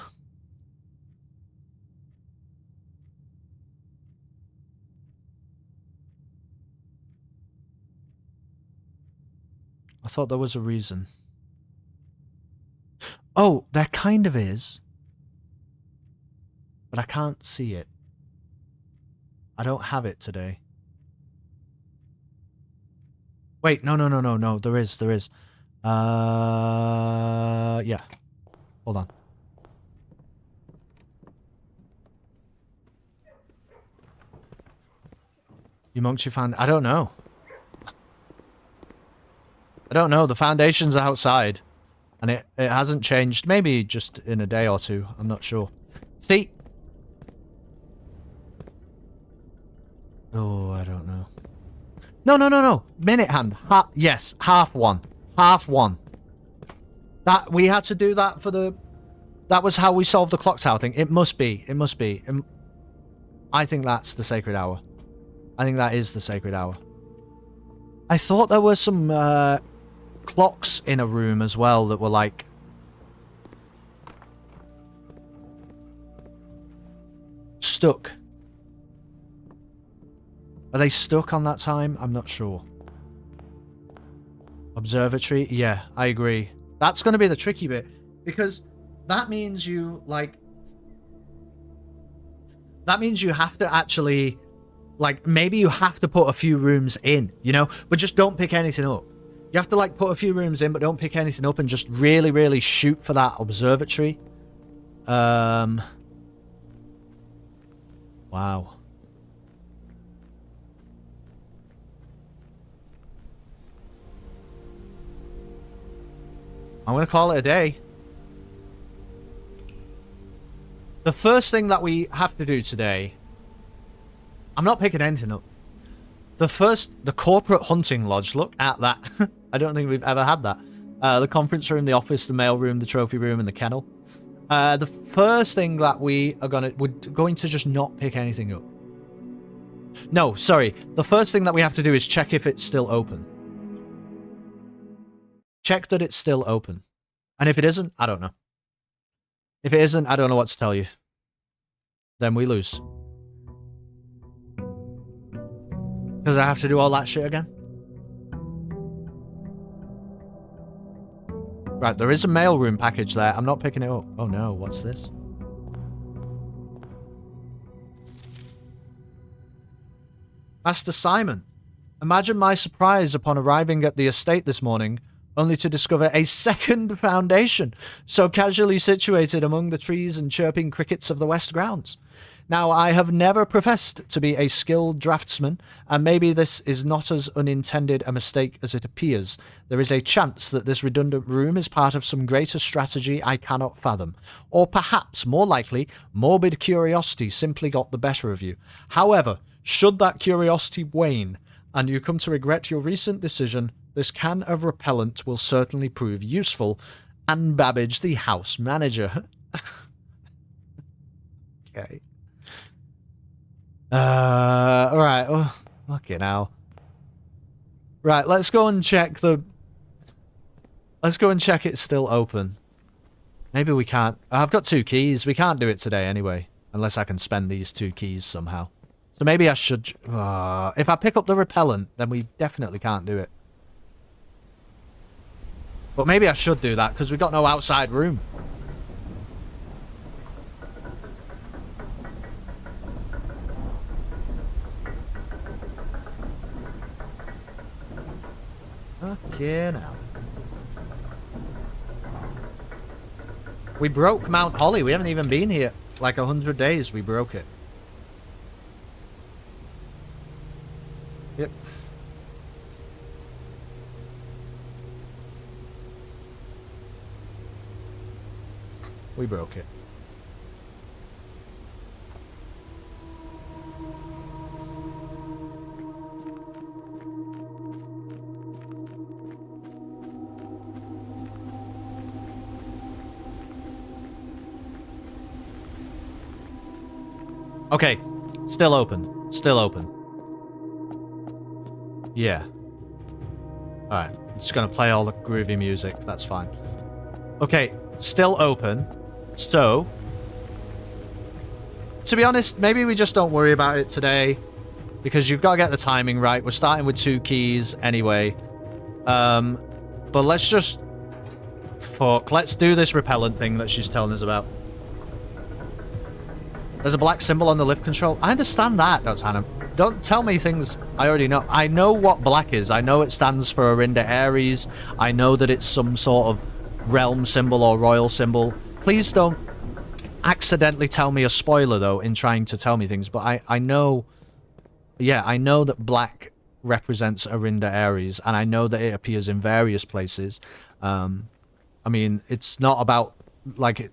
I thought there was a reason. Oh, there kind of is. But I can't see it. I don't have it today. Wait, no. There is. Yeah. Hold on. You monks you found... I don't know. The foundation's outside. And it hasn't changed. Maybe just in a day or two. I'm not sure. See? Oh, I don't know. No. Minute hand. Yes, half one. That we had to do that for the... That was how we solved the clock tower thing. It must be. I think that's the sacred hour. I think that is the sacred hour. I thought there were some clocks in a room as well that were like... stuck. Are they stuck on that time? I'm not sure. Observatory? Yeah, I agree. That's going to be the tricky bit. Because that means you, like... That means you have to actually... Like, maybe you have to put a few rooms in, you know? But just don't pick anything up. You have to, like, put a few rooms in, but don't pick anything up and just really, really shoot for that observatory. Wow. I'm going to call it a day. The first thing that we have to do today... I'm not picking anything up. The corporate hunting lodge. Look at that. I don't think we've ever had that. The conference room, the office, the mail room, the trophy room, and the kennel. The first thing that we're going to just not pick anything up. No, sorry. The first thing that we have to do is check if it's still open. Check that it's still open. And if it isn't, I don't know. If it isn't, I don't know what to tell you. Then we lose. Because I have to do all that shit again? Right, there is a mailroom package there. I'm not picking it up. Oh no, what's this? Master Simon, imagine my surprise upon arriving at the estate this morning, only to discover a second foundation, so casually situated among the trees and chirping crickets of the west grounds. Now, I have never professed to be a skilled draftsman, and maybe this is not as unintended a mistake as it appears. There is a chance that this redundant room is part of some greater strategy I cannot fathom. Or perhaps, more likely, morbid curiosity simply got the better of you. However, should that curiosity wane, and you come to regret your recent decision, this can of repellent will certainly prove useful. And Babbage, the house manager. Okay. Alright. Oh, fucking hell. Right, let's go and check the... Let's go and check it's still open. Maybe we can't... I've got 2 keys. We can't do it today anyway. Unless I can spend these 2 keys somehow. So maybe I should... if I pick up the repellent, then we definitely can't do it. But maybe I should do that, because we've got no outside room. Okay, now. We broke Mount Holly. We haven't even been here. Like 100 days, we broke it. Yep. We broke it. Okay. Still open. Still open. Yeah. Alright. I'm just gonna play all the groovy music. That's fine. Okay. Still open. So, to be honest, maybe we just don't worry about it today, because you've got to get the timing right. We're starting with 2 keys anyway. But let's just... Fuck, let's do this repellent thing that she's telling us about. There's a black symbol on the lift control. I understand that, Dr. Hannum. Don't tell me things I already know. I know what black is. I know it stands for Arinda Ares. I know that it's some sort of realm symbol or royal symbol. Please don't accidentally tell me a spoiler, though, in trying to tell me things. But I know... Yeah, I know that black represents Arinda Ares, and I know that it appears in various places. I mean, it's not about, like...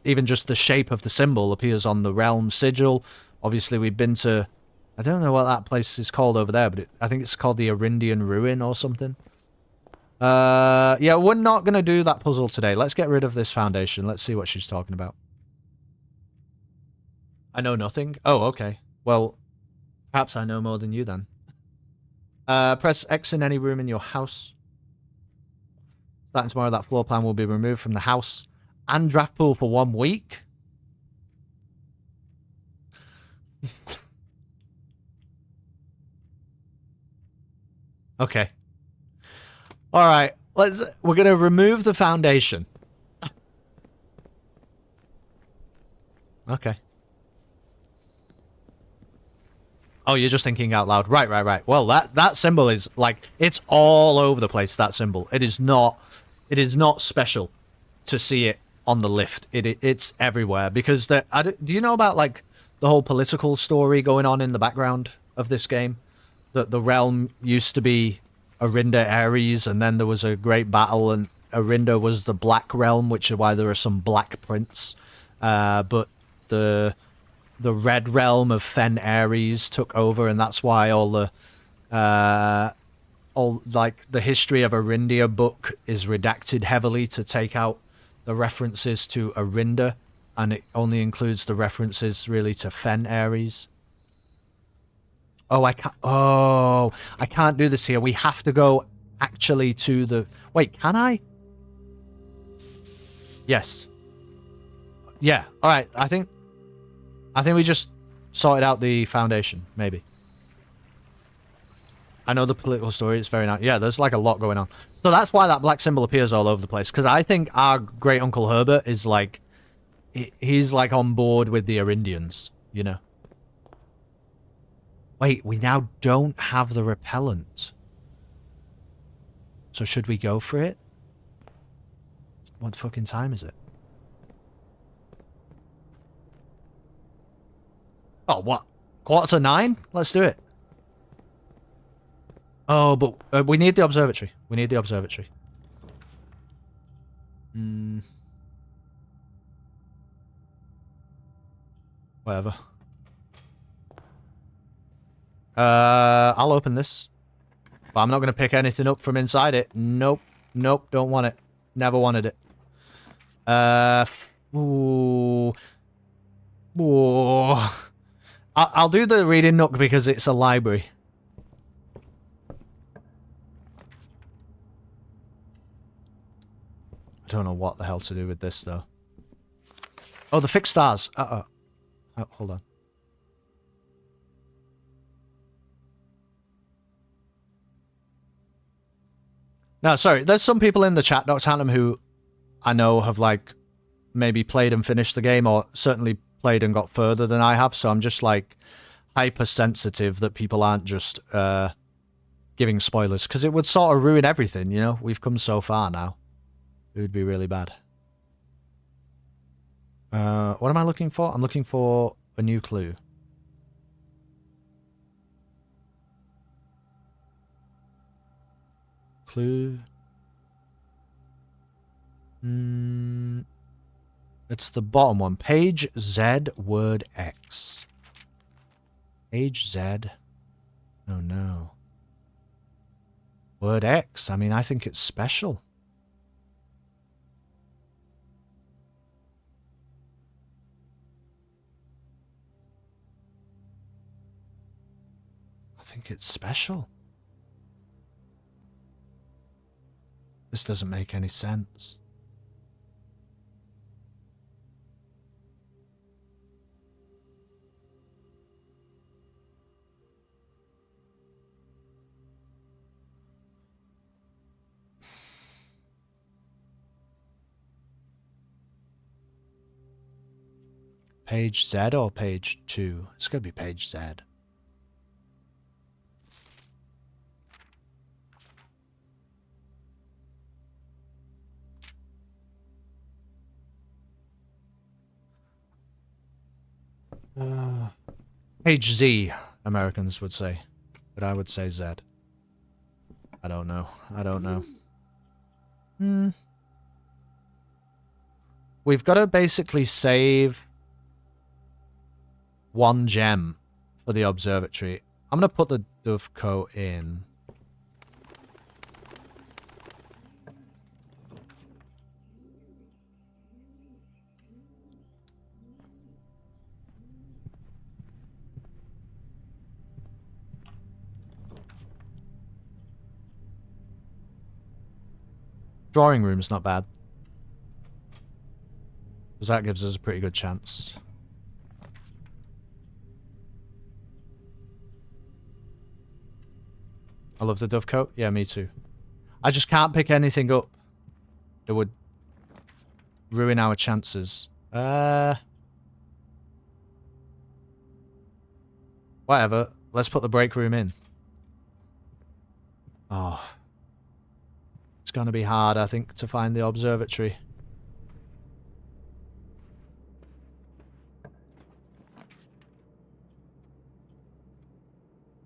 Even just the shape of the symbol appears on the realm sigil. Obviously, we've been to... I don't know what that place is called over there, but I think it's called the Arindian Ruin or something. Yeah, we're not going to do that puzzle today. Let's get rid of this foundation. Let's see what she's talking about. I know nothing. Oh, okay. Well, perhaps I know more than you then. Press X in any room in your house. Starting tomorrow, that floor plan will be removed from the house. And draft pool for 1 week? Okay. Alright, we're gonna remove the foundation. Okay. Oh, you're just thinking out loud. Right. Well, that symbol is, like, it's all over the place, that symbol. It is not special to see it on the lift. It's everywhere, because do you know about, like, the whole political story going on in the background of this game? That the realm used to be Arinda Ares, and then there was a great battle, and Arinda was the black realm, which is why there are some black prints. But the red realm of Fen Ares took over, and that's why all the history of Arindia book is redacted heavily to take out the references to Arinda, and it only includes the references really to Fen Ares. Oh, I can't do this here. We have to go actually to the... Wait, can I? Yes. Yeah, alright, I think we just sorted out the foundation, maybe. I know the political story, it's very nice. Yeah, there's like a lot going on. So that's why that black symbol appears all over the place, because I think our great uncle Herbert is like... He's like on board with the Arindians, you know? Wait, we now don't have the repellent. So should we go for it? What fucking time is it? Oh, what? 9:15? Let's do it. Oh, but we need the observatory. We need the observatory. Whatever. I'll open this. But I'm not going to pick anything up from inside it. Nope. Nope, don't want it. Never wanted it. Ooh. Ooh. I'll do the reading nook because it's a library. I don't know what the hell to do with this, though. Oh, the fixed stars. Oh, hold on. No, sorry. There's some people in the chat, Dr. Hannum, who I know have, like, maybe played and finished the game, or certainly played and got further than I have, so I'm just, like, hypersensitive that people aren't just giving spoilers, because it would sort of ruin everything, you know? We've come so far now. It would be really bad. What am I looking for? I'm looking for a new clue. Clue. It's the bottom one. Page Z, word X. Page Z. Oh no. Word X. I mean, I think it's special. I think it's special. This doesn't make any sense. Page Z or page 2? It's gonna be page Z. Page Z, Americans would say. But I would say Z. I don't know. I don't know. We've got to basically save 1 gem for the observatory. I'm going to put the dovecote in. Drawing room's not bad. Because that gives us a pretty good chance. I love the dovecote. Yeah, me too. I just can't pick anything up. It would ruin our chances. Whatever. Let's put the break room in. Oh. It's going to be hard, I think, to find the observatory.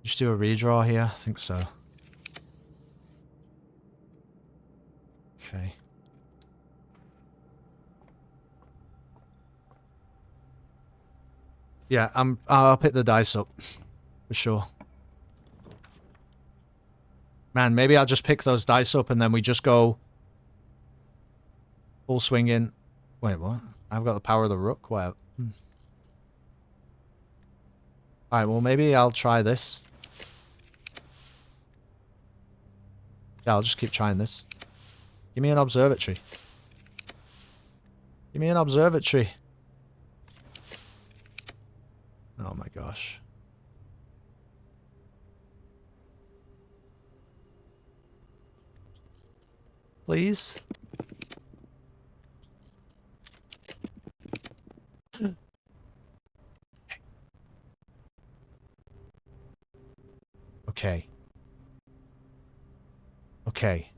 Just do a redraw here? I think so. Okay. Yeah, I'll pick the dice up. For sure. Man, maybe I'll just pick those dice up and then we just go full swing in. Wait, what? I've got the power of the rook? Wow. Alright, well maybe I'll try this. Yeah, I'll just keep trying this. Give me an observatory. Give me an observatory. Oh my gosh. Please? Okay. Okay.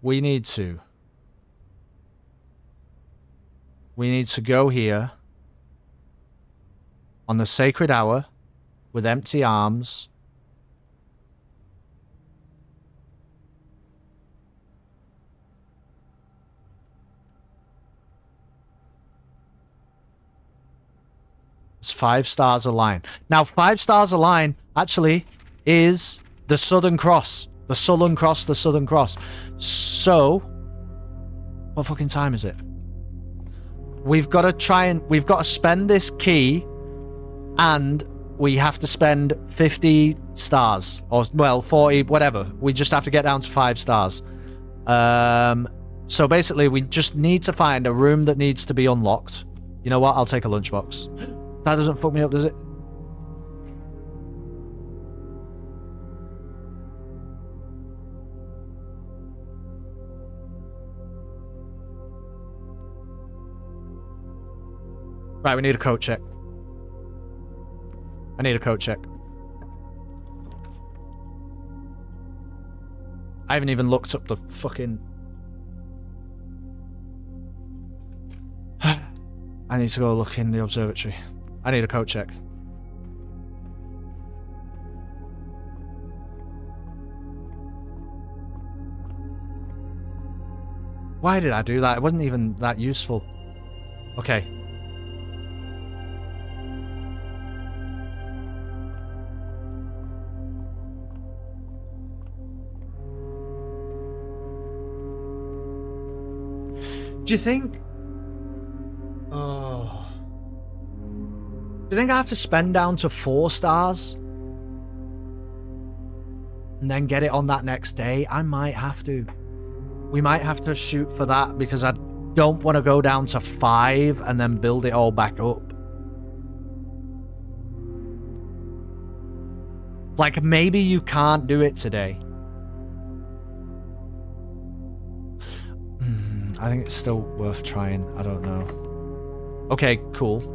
We need to go here on the sacred hour with empty arms. It's 5 stars align. Now, 5 stars align actually is the Southern Cross. The Southern Cross, the Southern Cross. So, what fucking time is it? We've got to spend this key, and we have to spend 50 stars. Or, well, 40, whatever. We just have to get down to 5 stars. So basically, we just need to find a room that needs to be unlocked. You know what? I'll take a lunchbox. That doesn't fuck me up, does it? Right, we need a code check. I need a code check. I haven't even looked up the fucking... I need to go look in the observatory. I need a code check. Why did I do that? It wasn't even that useful. Okay. Do you think... Oh... Do you think I have to spend down to 4 stars? And then get it on that next day? I might have to. We might have to shoot for that because I don't want to go down to 5 and then build it all back up. Like, maybe you can't do it today. I think it's still worth trying. I don't know. Okay, cool.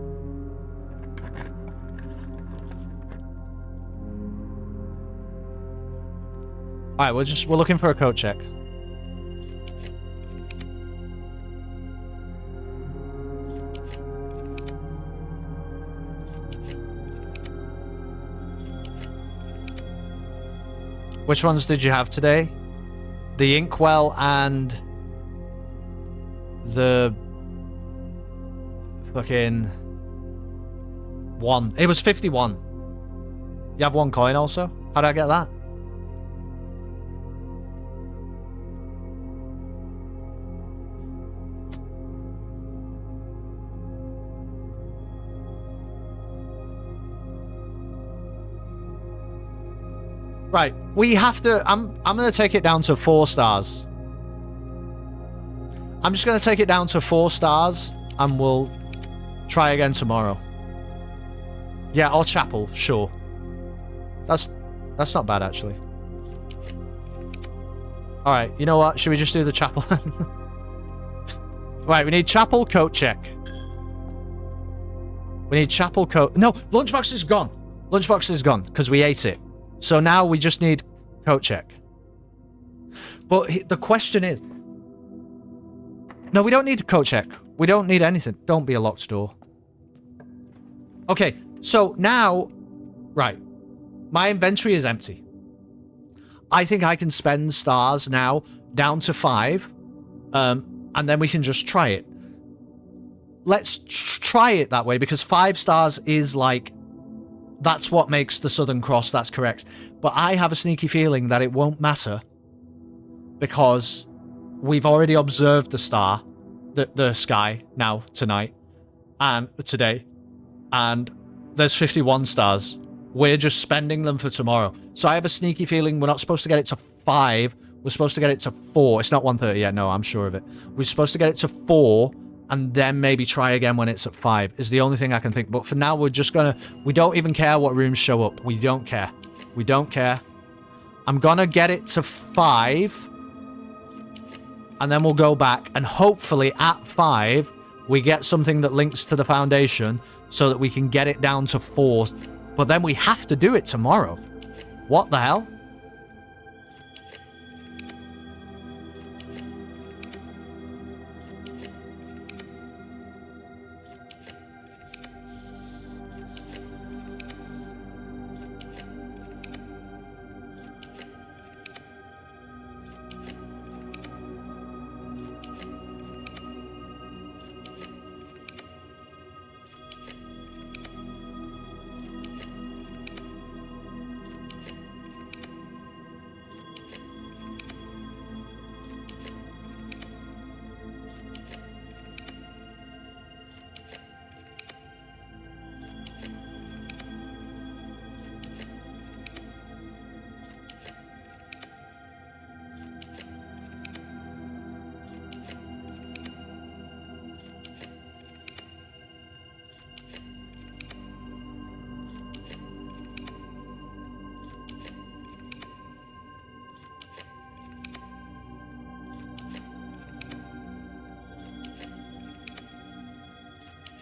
Alright, we're looking for a coat check. Which ones did you have today? The Inkwell and the fucking one. It was 51. You have 1 coin also? How did I get that? Right, we have to... I'm going to take it down to 4 stars. I'm just going to take it down to 4 stars, and we'll try again tomorrow. Yeah, or chapel, sure. That's not bad, actually. Alright, you know what? Should we just do the chapel then? Right, we need chapel coat check. We need chapel coat... No, lunchbox is gone. Lunchbox is gone, because we ate it. So now we just need coat check. But the question is... No, we don't need a coat check. We don't need anything. Don't be a locked door. Okay, so now... Right. My inventory is empty. I think I can spend stars now down to 5. And then we can just try it. Let's try it that way, because 5 stars is like... That's what makes the Southern Cross, that's correct. But I have a sneaky feeling that it won't matter, because we've already observed the star, the sky now, tonight, and today, and there's 51 stars. We're just spending them for tomorrow. So I have a sneaky feeling we're not supposed to get it to 5, we're supposed to get it to 4. It's not 1:30 yet, no, I'm sure of it. We're supposed to get it to 4, and then maybe try again when it's at 5, is the only thing I can think. But for now, we're just gonna... We don't even care what rooms show up. We don't care. We don't care. I'm gonna get it to 5. And then we'll go back. And hopefully, at 5, we get something that links to the foundation so that we can get it down to 4. But then we have to do it tomorrow. What the hell?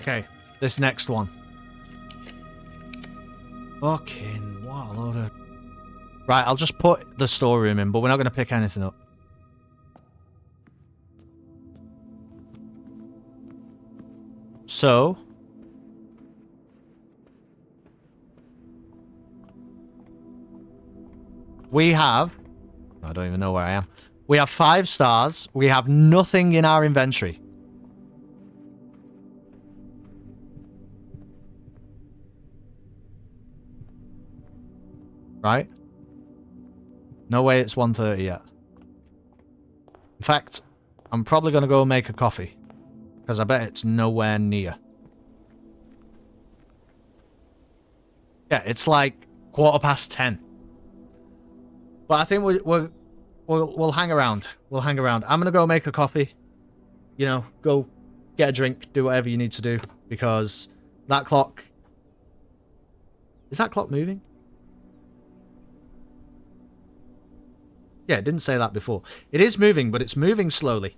Okay, this next one. Fucking what a load of... Right, I'll just put the storeroom in, but we're not going to pick anything up. So... we have... I don't even know where I am. We have 5 stars. We have nothing in our inventory. Right? No way it's 1:30 yet. In fact, I'm probably going to go make a coffee. Because I bet it's nowhere near. Yeah, it's like 10:15. But I think we'll hang around. We'll hang around. I'm going to go make a coffee. You know, go get a drink. Do whatever you need to do. Because that clock... Is that clock moving? Yeah, it didn't say that before. It is moving, but it's moving slowly.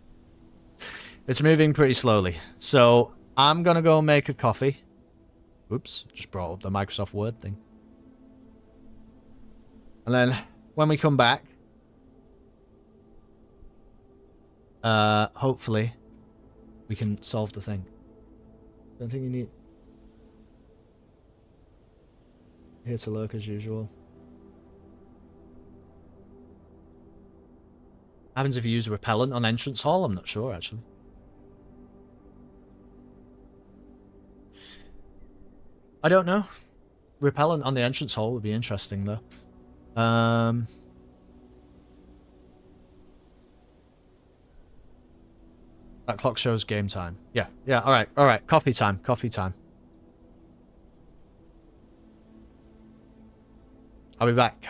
It's moving pretty slowly. So I'm gonna go make a coffee. Oops, just brought up the Microsoft Word thing. And then when we come back, hopefully we can solve the thing. Don't think you need here to lurk as usual. Happens if you use a repellent on entrance hall? I'm not sure actually. I don't know. Repellent on the entrance hall would be interesting though. That clock shows game time. Yeah, alright. Coffee time. I'll be back.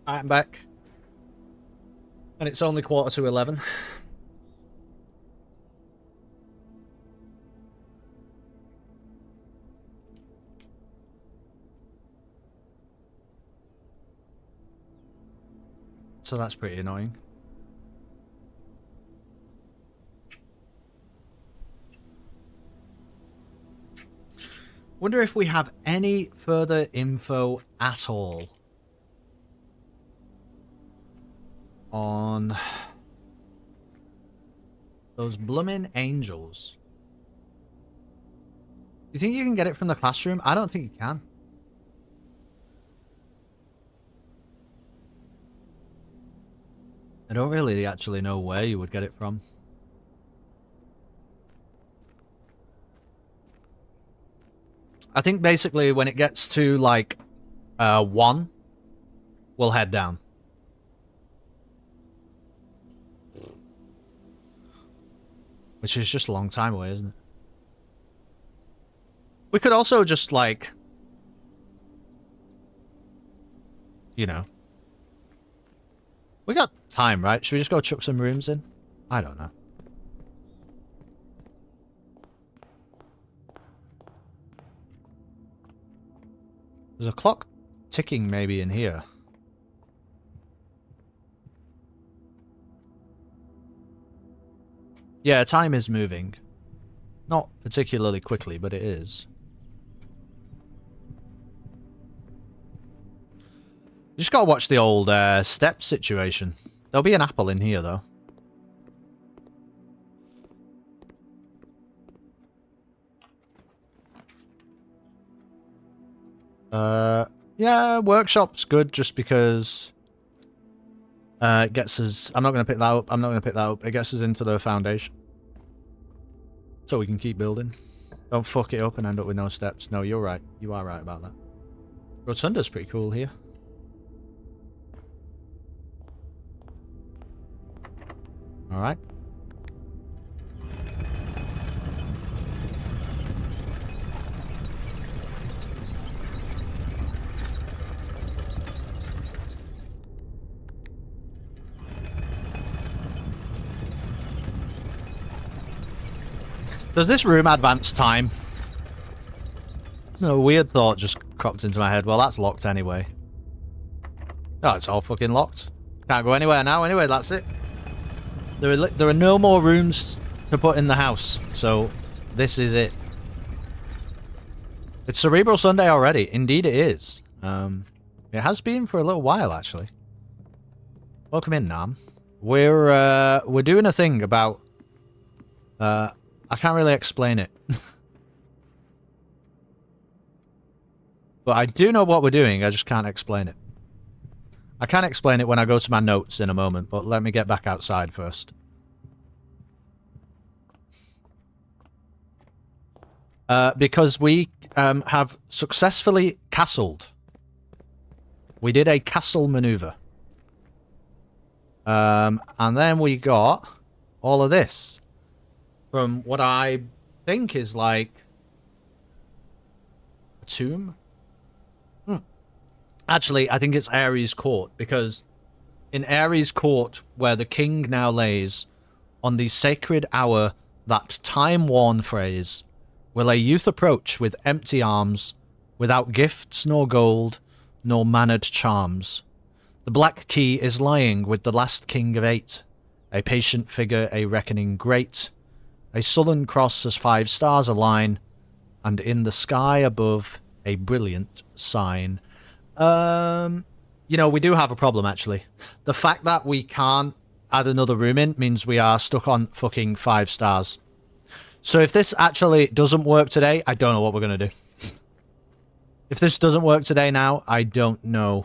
I'm back. And it's only 11:15. So that's pretty annoying. Wonder if we have any further info at all on those blooming angels. You think you can get it from the classroom? I don't think you can. I don't really actually know where you would get it from. I think basically when it gets to like 1, we'll head down. Which is just a long time away, isn't it? We could also just like, you know, we got time, right? Should we just go chuck some rooms in? I don't know. There's a clock ticking maybe in here. Yeah, time is moving. Not particularly quickly, but it is. You just gotta watch the old step situation. There'll be an apple in here, though. Yeah, workshop's good just because it gets us... I'm not going to pick that up. I'm not going to pick that up. It gets us into the foundation. So we can keep building. Don't fuck it up and end up with no steps. No, you're right. You are right about that. Rotunda's pretty cool here. Alright. Does this room advance time? No, weird thought just cropped into my head. Well, that's locked anyway. Oh, it's all fucking locked. Can't go anywhere now. Anyway, that's it. There are no more rooms to put in the house, so this is it. It's Cerebral Sunday already. Indeed it is. It has been for a little while, actually. Welcome in, Nam. We're doing a thing about... I can't really explain it. But I do know what we're doing, I just can't explain it. I can explain it when I go to my notes in a moment, but let me get back outside first. Because we have successfully castled. We did a castle maneuver. And then we got all of this. From what I think is like a tomb. Actually, I think it's Ares Court, because in Ares Court, where the king now lays, on the sacred hour, that time-worn phrase, will a youth approach with empty arms, without gifts nor gold, nor mannered charms. The black key is lying with the last king of 8, a patient figure, a reckoning great, a sullen cross as 5 stars align, and in the sky above, a brilliant sign. You know, we do have a problem, actually. The fact that we can't add another room in means we are stuck on fucking 5 stars. So if this actually doesn't work today, I don't know what we're going to do. If this doesn't work today now, I don't know.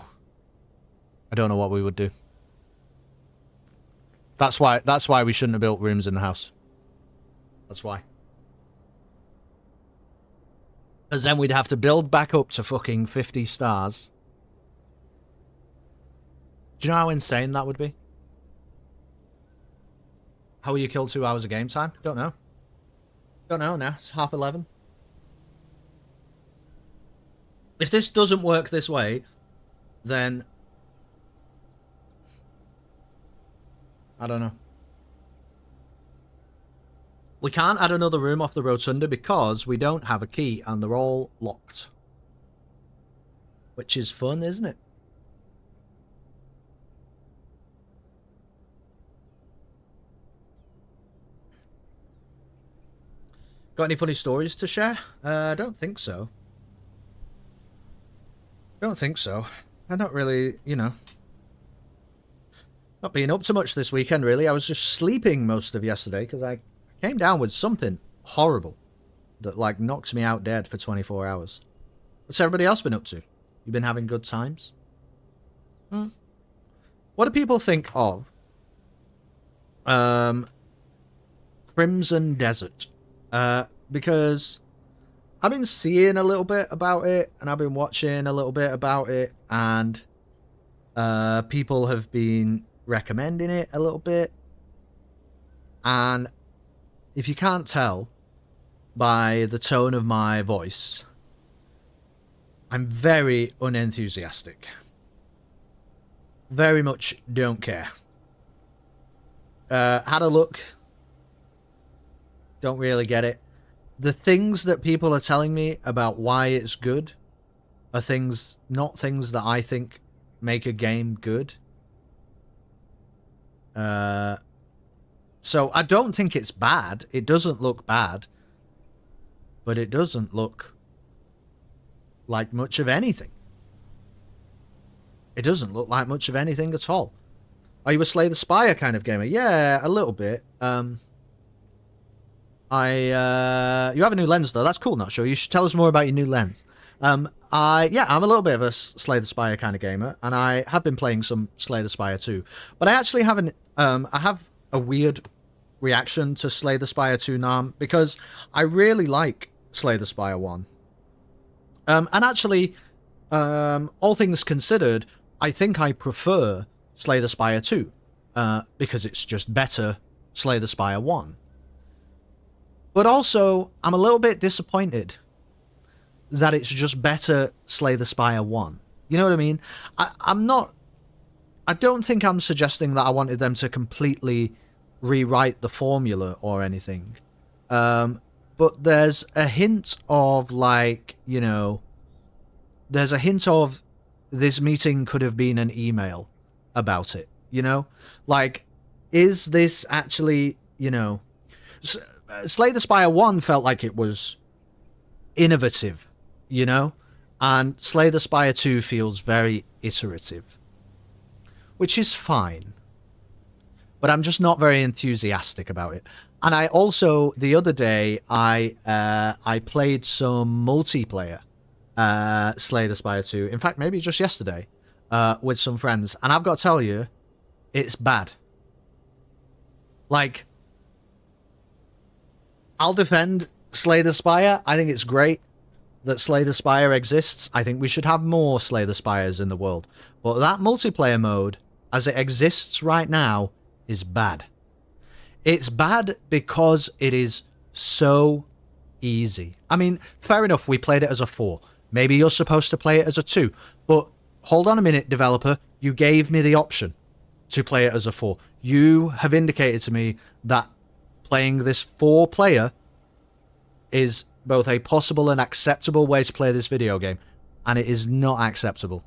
I don't know what we would do. That's why we shouldn't have built rooms in the house. That's why. Because then we'd have to build back up to fucking 50 stars. Do you know how insane that would be? How will you kill 2 hours of game time? Don't know. Don't know now. It's 11:30. If this doesn't work this way, then... I don't know. We can't add another room off the rotunda because we don't have a key and they're all locked. Which is fun, isn't it? Got any funny stories to share? I don't think so. Don't think so. I'm not really, you know... Not being up to much this weekend, really. I was just sleeping most of yesterday because I came down with something horrible that, like, knocked me out dead for 24 hours. What's everybody else been up to? You been having good times? What do people think of Crimson Desert? Because I've been seeing a little bit about it, and I've been watching a little bit about it, and people have been recommending it a little bit. And if you can't tell by the tone of my voice, I'm very unenthusiastic. Very much don't care. Had a look. Don't really get it. The things that people are telling me about why it's good are things, not things that I think make a game good. So I don't think it's bad. It doesn't look bad. But it doesn't look like much of anything. It doesn't look like much of anything at all. Are you a Slay the Spire kind of gamer? Yeah, a little bit. You have a new lens though. That's cool, not sure. You should tell us more about your new lens. I'm a little bit of a Slay the Spire kind of gamer, and I have been playing some Slay the Spire 2. But I actually haven't. I have a weird reaction to Slay the Spire 2 now because I really like Slay the Spire 1. And actually, all things considered, I think I prefer Slay the Spire 2 because it's just better Slay the Spire 1. But also, I'm a little bit disappointed that it's just better Slay the Spire 1. You know what I mean? I don't think I'm suggesting that I wanted them to completely rewrite the formula or anything. But there's a hint of, like, you know, there's a hint of this meeting could have been an email about it, you know? Like, is this actually, you know... Slay the Spire 1 felt like it was innovative, you know? And Slay the Spire 2 feels very iterative. Which is fine. But I'm just not very enthusiastic about it. And I also, the other day, I played some multiplayer Slay the Spire 2. In fact, maybe just yesterday, with some friends. And I've got to tell you, it's bad. Like, I'll defend Slay the Spire. I think it's great that Slay the Spire exists. I think we should have more Slay the Spires in the world. But that multiplayer mode, as it exists right now, is bad. It's bad because it is so easy. I mean, fair enough, we played it as a 4. Maybe you're supposed to play it as a 2. But hold on a minute, developer. You gave me the option to play it as a 4. You have indicated to me that playing this 4-player is both a possible and acceptable way to play this video game. And it is not acceptable.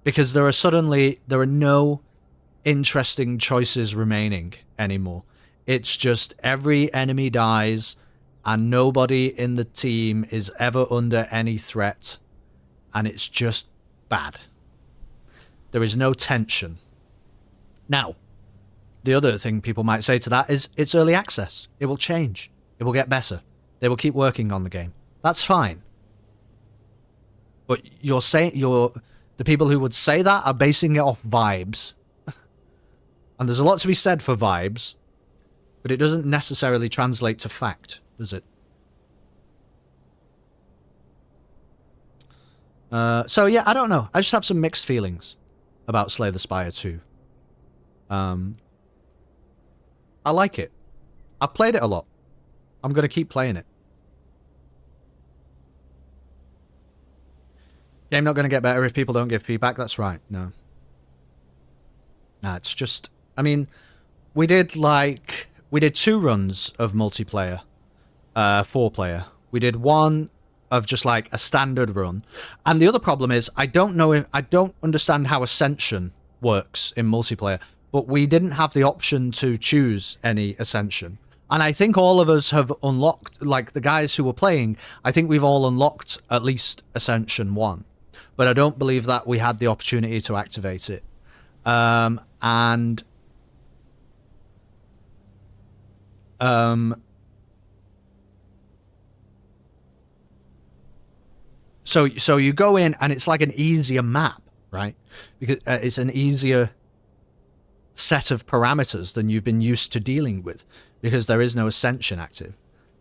Because there are no interesting choices remaining anymore. It's just every enemy dies and nobody in the team is ever under any threat, and it's just bad. There is no tension. Now, the other thing people might say to that is it's early access. It will change. It will get better. They will keep working on the game. That's fine. But the people who would say that are basing it off vibes. And there's a lot to be said for vibes, but it doesn't necessarily translate to fact, does it? So yeah, I don't know. I just have some mixed feelings about Slay the Spire 2. I like it. I've played it a lot. I'm going to keep playing it. Game not going to get better if people don't give feedback. That's right. No. Nah, it's just... I mean, we did 2 runs of multiplayer, 4-player. We did one of just like a standard run, and the other problem is I don't understand how Ascension works in multiplayer. But we didn't have the option to choose any Ascension, and I think all of us have unlocked, like the guys who were playing. I think we've all unlocked at least Ascension 1, but I don't believe that we had the opportunity to activate it, So you go in and it's like an easier map, right? Because it's an easier set of parameters than you've been used to dealing with, because there is no Ascension active.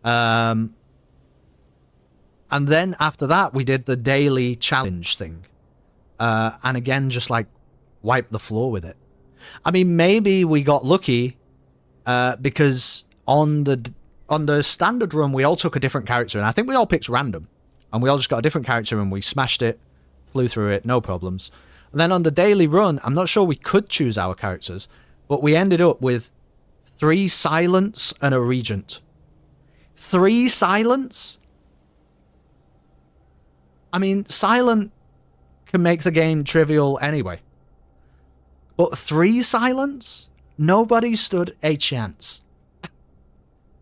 And then after that, we did the daily challenge thing. And again, just like wipe the floor with it. I mean, maybe we got lucky because on the standard run, we all took a different character, and I think we all picked random. And we all just got a different character and we smashed it, flew through it, no problems. And then on the daily run, I'm not sure we could choose our characters, but we ended up with 3 Silents and a Regent. 3 Silents? I mean, Silent can make the game trivial anyway. But 3 Silents? Nobody stood a chance.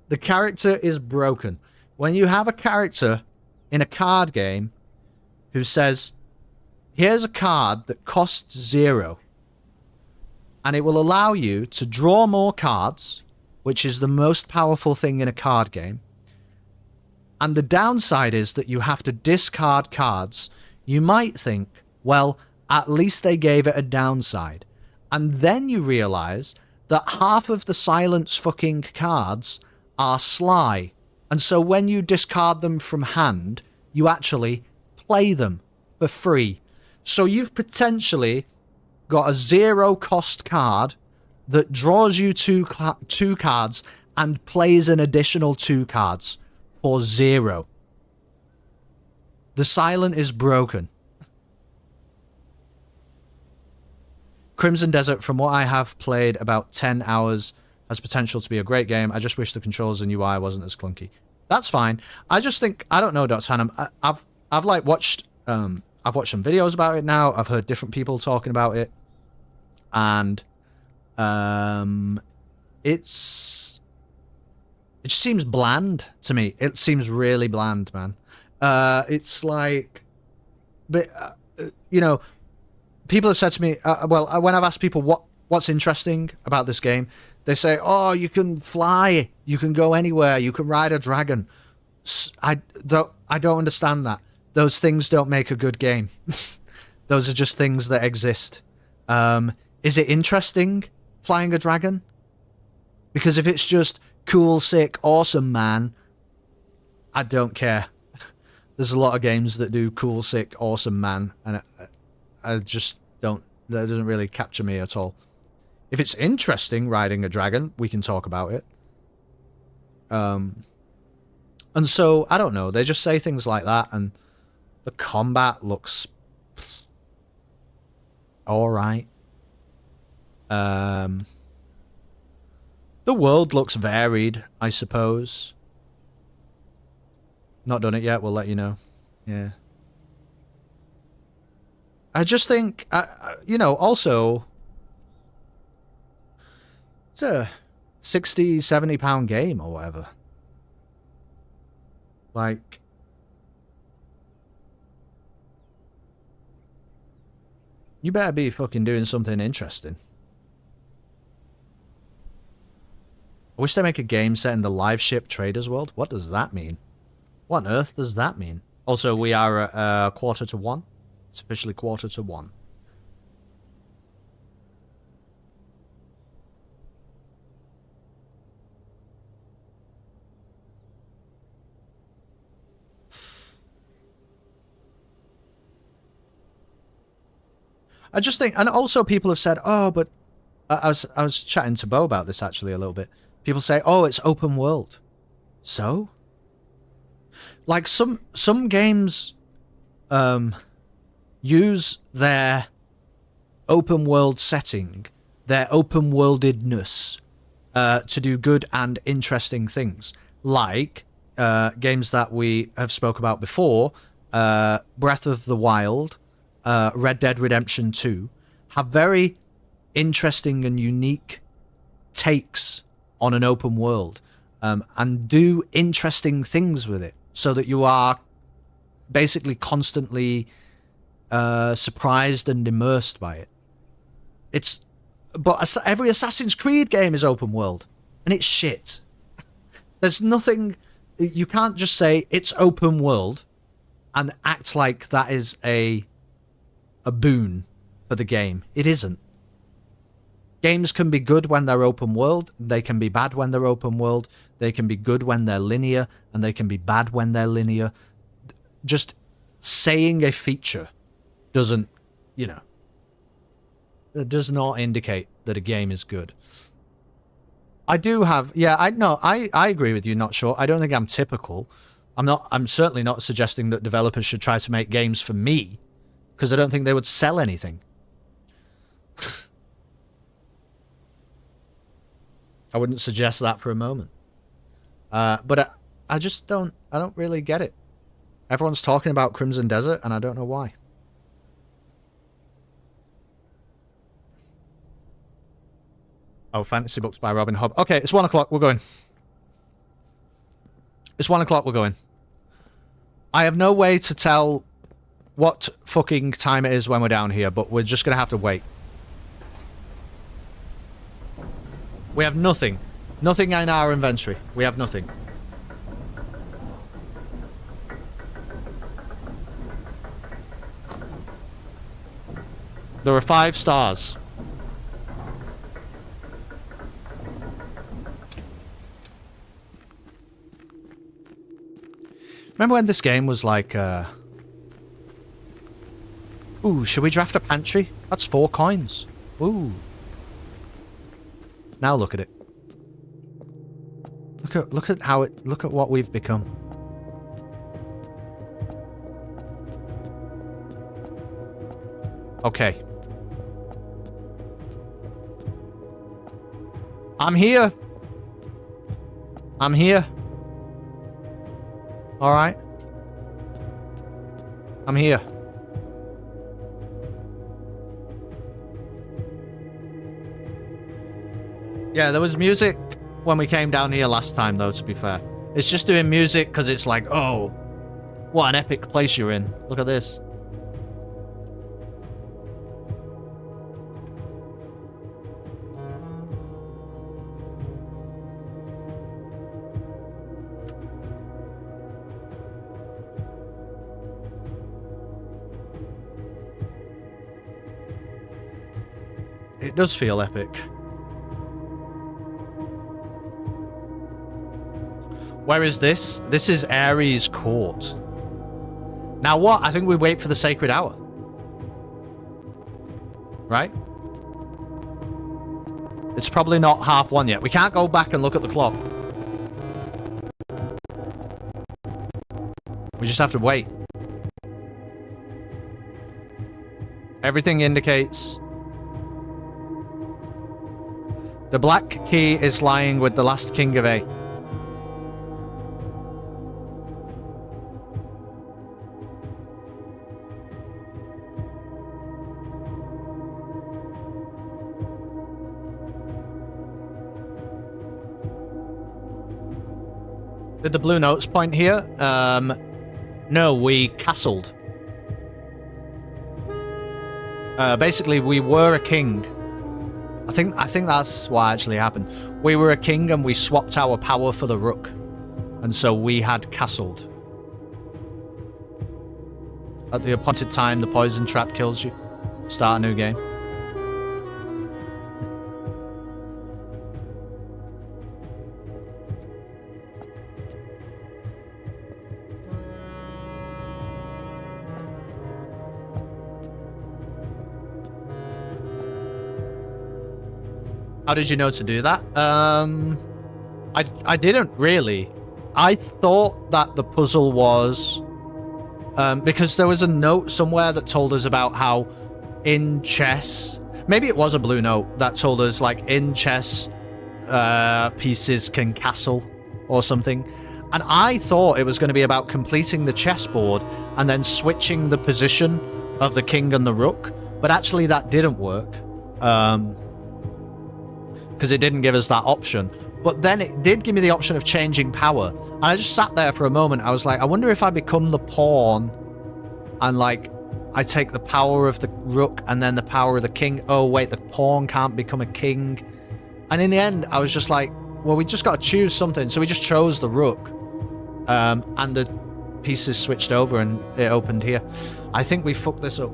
The character is broken. When you have a character in a card game who says, here's a card that costs 0, and it will allow you to draw more cards, which is the most powerful thing in a card game, and the downside is that you have to discard cards, you might think, well, at least they gave it a downside. And then you realise that half of the silence fucking cards are sly. And so when you discard them from hand, you actually play them for free. So you've potentially got a 0 cost card that draws you two cards and plays an additional 2 cards for 0. The silent is broken. Crimson Desert, from what I have played about 10 hours, has potential to be a great game. I just wish the controls and UI wasn't as clunky. That's fine. I just think, I don't know, Dr. Hannum. I've like watched some videos about it now. I've heard different people talking about it, and it just seems bland to me. It seems really bland, man. It's like, but you know, people have said to me, well, when I've asked people what's interesting about this game, they say, oh, you can fly, you can go anywhere, you can ride a dragon. I don't understand that. Those things don't make a good game. Those are just things that exist. Is it interesting, flying a dragon? Because if it's just cool, sick, awesome, man, I don't care. There's a lot of games that do cool, sick, awesome, man, and I just don't, that doesn't really capture me at all. If it's interesting riding a dragon, we can talk about it. And so, I don't know, they just say things like that, and the combat looks alright. The world looks varied, I suppose. Not done it yet, we'll let you know. Yeah. I just think, you know, also, it's a 60, 70 pound game or whatever. Like, you better be fucking doing something interesting. I wish they make a game set in the live ship traders world. What does that mean? What on earth does that mean? Also, we are at 1:45. It's officially 1:45. I just think, and also people have said, oh, but I was chatting to Bo about this actually a little bit. People say, oh, it's open world. So? Like some games use their open world setting, their open worldedness, to do good and interesting things. Like games that we have spoke about before, Breath of the Wild, Red Dead Redemption 2, have very interesting and unique takes on an open world, and do interesting things with it, so that you are basically constantly surprised and immersed by it. But every Assassin's Creed game is open world, and it's shit. There's nothing, you can't just say it's open world and act like that is a boon for the game. It isn't. Games can be good when they're open world, they can be bad when they're open world, they can be good when they're linear, and they can be bad when they're linear. Just saying a feature doesn't, you know, it does not indicate that a game is good. I do have, yeah, I agree with you, Not Sure. I don't think I'm typical. I'm certainly not suggesting that developers should try to make games for me, because I don't think they would sell anything. I wouldn't suggest that for a moment. But I just I don't really get it. Everyone's talking about Crimson Desert, and I don't know why. Oh, fantasy books by Robin Hobb. Okay, it's 1 o'clock. We're going. It's 1 o'clock. We're going. I have no way to tell what fucking time it is when we're down here, but we're just gonna have to wait. We have nothing. Nothing in our inventory. We have nothing. There are 5 stars. Remember when this game was like, ooh, should we draft a pantry? That's 4 coins. Ooh. Now look at it. Look at how it, look at what we've become. Okay. I'm here. I'm here. Alright. I'm here. Yeah, there was music when we came down here last time, though, to be fair. It's just doing music because it's like, oh, what an epic place you're in. Look at this. It does feel epic. Where is this? This is Ares Court. Now what? I think we wait for the sacred hour. Right? It's probably not 1:30 yet. We can't go back and look at the clock. We just have to wait. Everything indicates... The black key is lying with the last king of A. Did the blue notes point here? No, we castled. Basically, we were a king. I think that's what actually happened. We were a king and we swapped our power for the rook. And so we had castled. At the appointed time, the poison trap kills you. Start a new game. How did you know to do that? I didn't really. I thought that the puzzle was... because there was a note somewhere that told us about how in chess... Maybe it was a blue note that told us, like, in chess, pieces can castle or something. And I thought it was going to be about completing the chessboard and then switching the position of the king and the rook. But actually that didn't work. Because it didn't give us that option. But then it did give me the option of changing power. And I just sat there for a moment. I was like, I wonder if I become the pawn and, like, I take the power of the rook and then the power of the king. Oh, wait, the pawn can't become a king. And in the end, I was just like, well, we just got to choose something. So we just chose the rook. And the pieces switched over and it opened here. I think we fucked this up.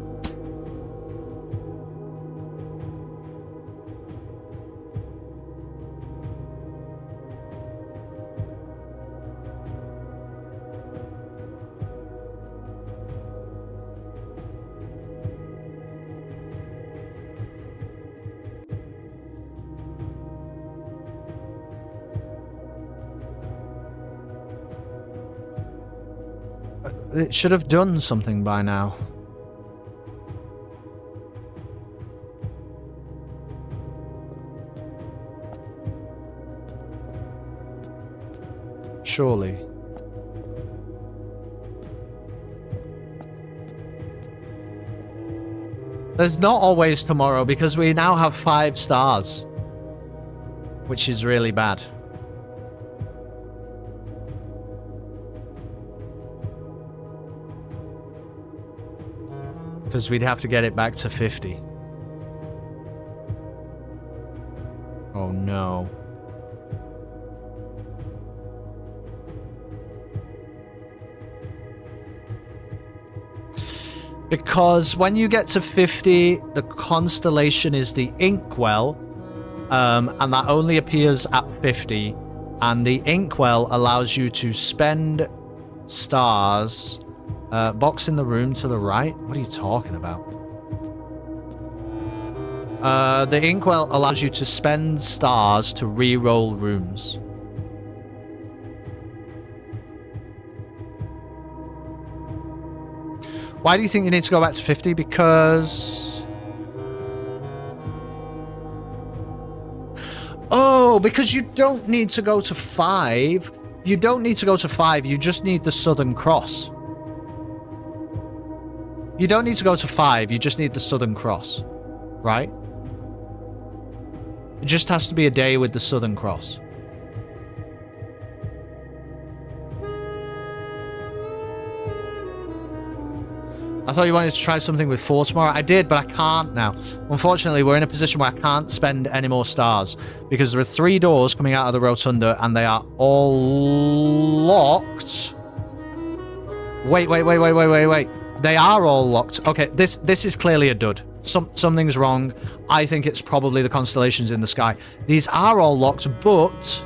It should have done something by now. Surely. There's not always tomorrow because we now have 5 stars. which is really bad. Because we'd have to get it back to 50. Oh no. Because when you get to 50, the constellation is the Inkwell, and that only appears at 50, and the Inkwell allows you to spend stars. Box in the room to the right? What are you talking about? The Inkwell allows you to spend stars to re-roll rooms. Why do you think you need to go back to 50? Because... Oh, because you don't need to go to 5. You don't need to go to 5, you just need the Southern Cross. You don't need to go to 5, you just need the Southern Cross. Right? It just has to be a day with the Southern Cross. I thought you wanted to try something with 4 tomorrow. I did, but I can't now. Unfortunately, we're in a position where I can't spend any more stars. Because there are 3 doors coming out of the rotunda, and they are all locked. Wait. They are all locked. Okay, this is clearly a dud. Something's wrong. I think it's probably the constellations in the sky. These are all locked, but...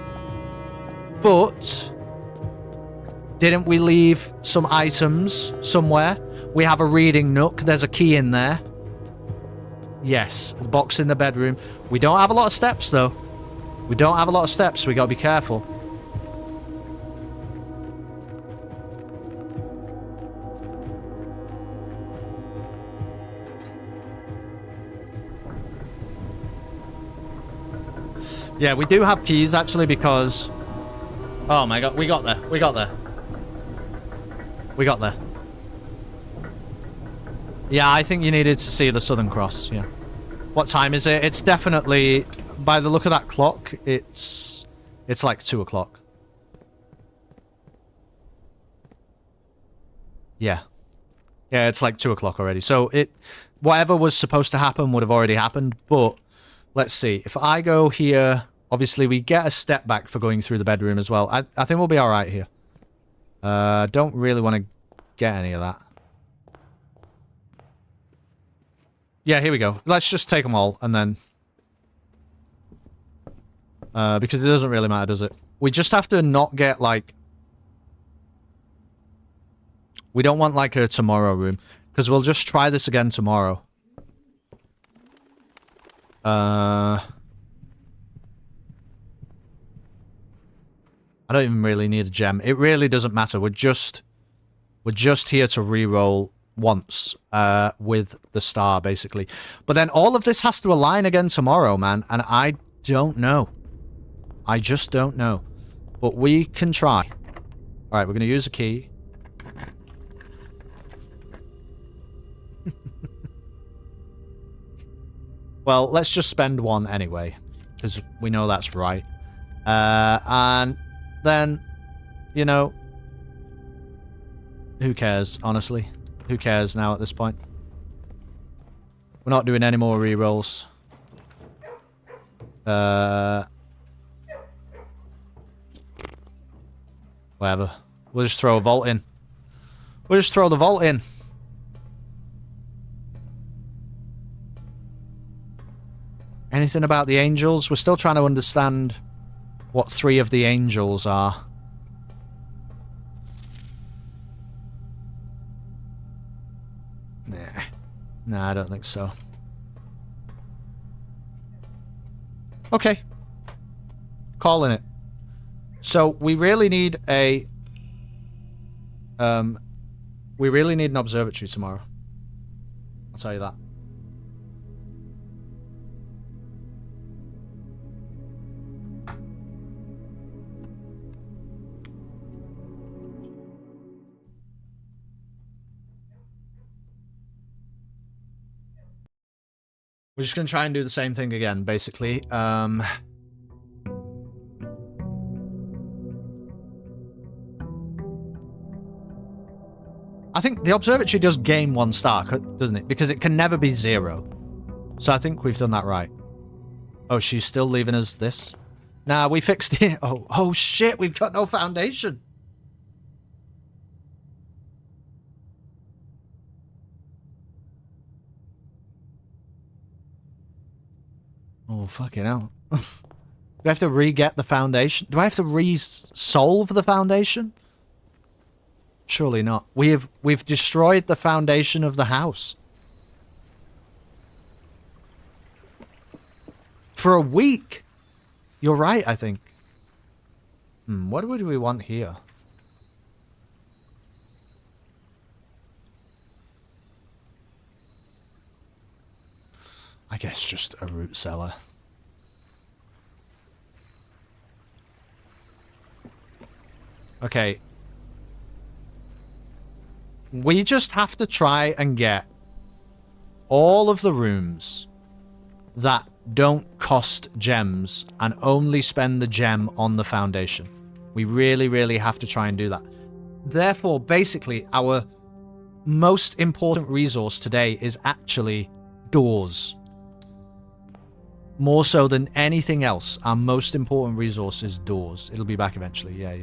Didn't we leave some items somewhere? We have a reading nook. There's a key in there. Yes, the box in the bedroom. We don't have a lot of steps, though. We don't have a lot of steps. We gotta be careful. Yeah, we do have keys, actually, because... Oh my god, we got there. We got there. We got there. Yeah, I think you needed to see the Southern Cross, yeah. What time is it? It's definitely... By the look of that clock, it's like 2 o'clock. Yeah. Yeah, it's like 2 o'clock already. So, whatever was supposed to happen would have already happened, but... Let's see. If I go here... Obviously, we get a step back for going through the bedroom as well. I think we'll be alright here. Don't really want to get any of that. Yeah, here we go. Let's just take them all, and then... because it doesn't really matter, does it? We just have to not get, like... We don't want, like, a tomorrow room. Because we'll just try this again tomorrow. I don't even really need a gem. It really doesn't matter. We're just here to re-roll once with the star, basically. But then all of this has to align again tomorrow, man. And I don't know. I just don't know. But we can try. Alright, we're going to use a key. Well, let's just spend 1 anyway. Because we know that's right. And then, you know... Who cares, honestly? Who cares now at this point? We're not doing any more rerolls. Whatever. We'll just throw a vault in. We'll just throw the vault in. Anything about the angels? We're still trying to understand what 3 of the angels are. Nah, I don't think so. Okay. Calling it. So, we really need a... we really need an observatory tomorrow. I'll tell you that. We're just going to try and do the same thing again, basically. I think the observatory does gain 1 star, doesn't it? Because it can never be 0. So I think we've done that right. Oh, she's still leaving us this? Nah, we fixed it. Oh shit, we've got no foundation. Oh, fucking hell. Do I have to re-get the foundation? Do I have to re-solve the foundation? Surely not. We've destroyed the foundation of the house. For a week. You're right, I think. What would we want here? I guess just a root cellar. Okay. We just have to try and get all of the rooms that don't cost gems and only spend the gem on the foundation. We really, really have to try and do that. Therefore, basically, our most important resource today is actually doors. More so than anything else, our most important resource is doors. It'll be back eventually, yeah.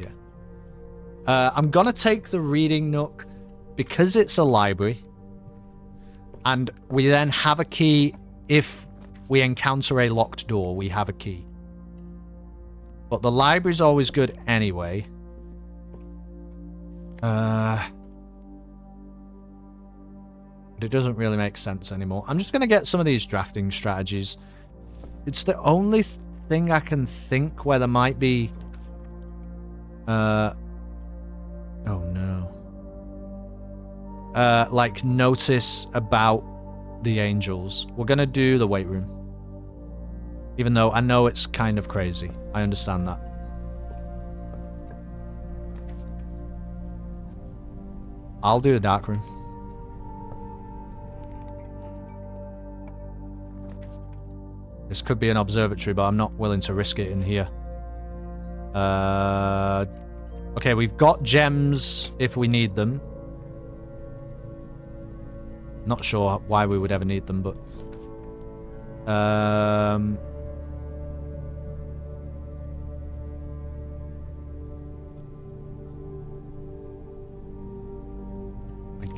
I'm gonna take the reading nook because it's a library. And we then have a key. If we encounter a locked door, we have a key. But the library's always good anyway. But it doesn't really make sense anymore. I'm just gonna get some of these drafting strategies. It's the only thing I can think where there might be... oh no. Like, notice about the angels. We're gonna do the weight room. Even though I know it's kind of crazy. I understand that. I'll do the dark room. This could be an observatory, but I'm not willing to risk it in here. Okay, we've got gems if we need them. Not sure why we would ever need them, but... I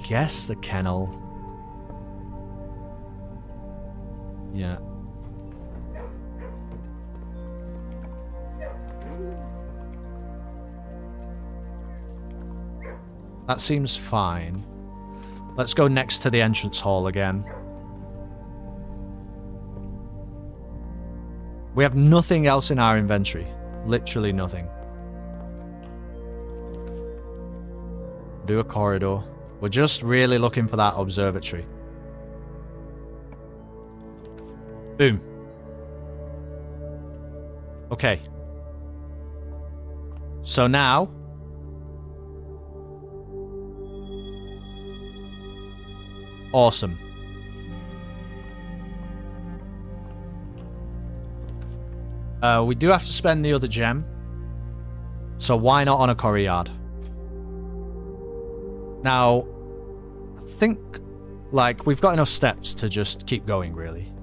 guess the kennel. Yeah. That seems fine. Let's go next to the entrance hall again. We have nothing else in our inventory. Literally nothing. Do a corridor. We're just really looking for that observatory. Boom. Okay. So now... Awesome. We do have to spend the other gem. So why not on a quarry yard? Now, I think, like, we've got enough steps to just keep going, really.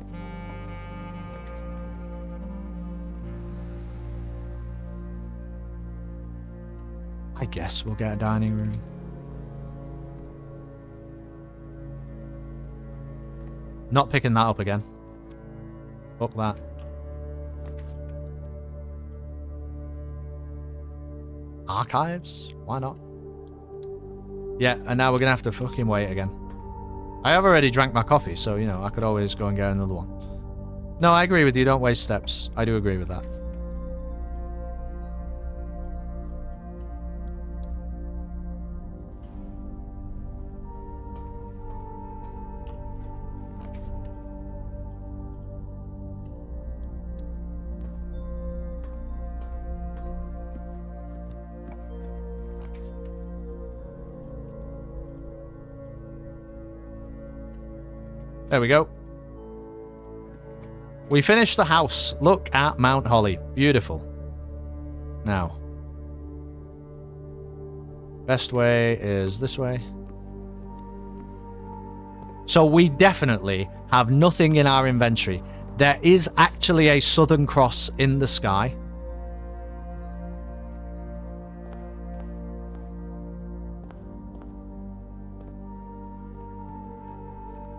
I guess we'll get a dining room. Not picking that up again. Fuck that. Archives? Why not? Yeah, and now we're gonna have to fucking wait again. I have already drank my coffee, so, you know, I could always go and get another one. No, I agree with you. Don't waste steps. I do agree with that. There we go. We finished the house. Look at Mount Holly. Beautiful. Now. Best way is this way. So we definitely have nothing in our inventory. There is actually a Southern Cross in the sky.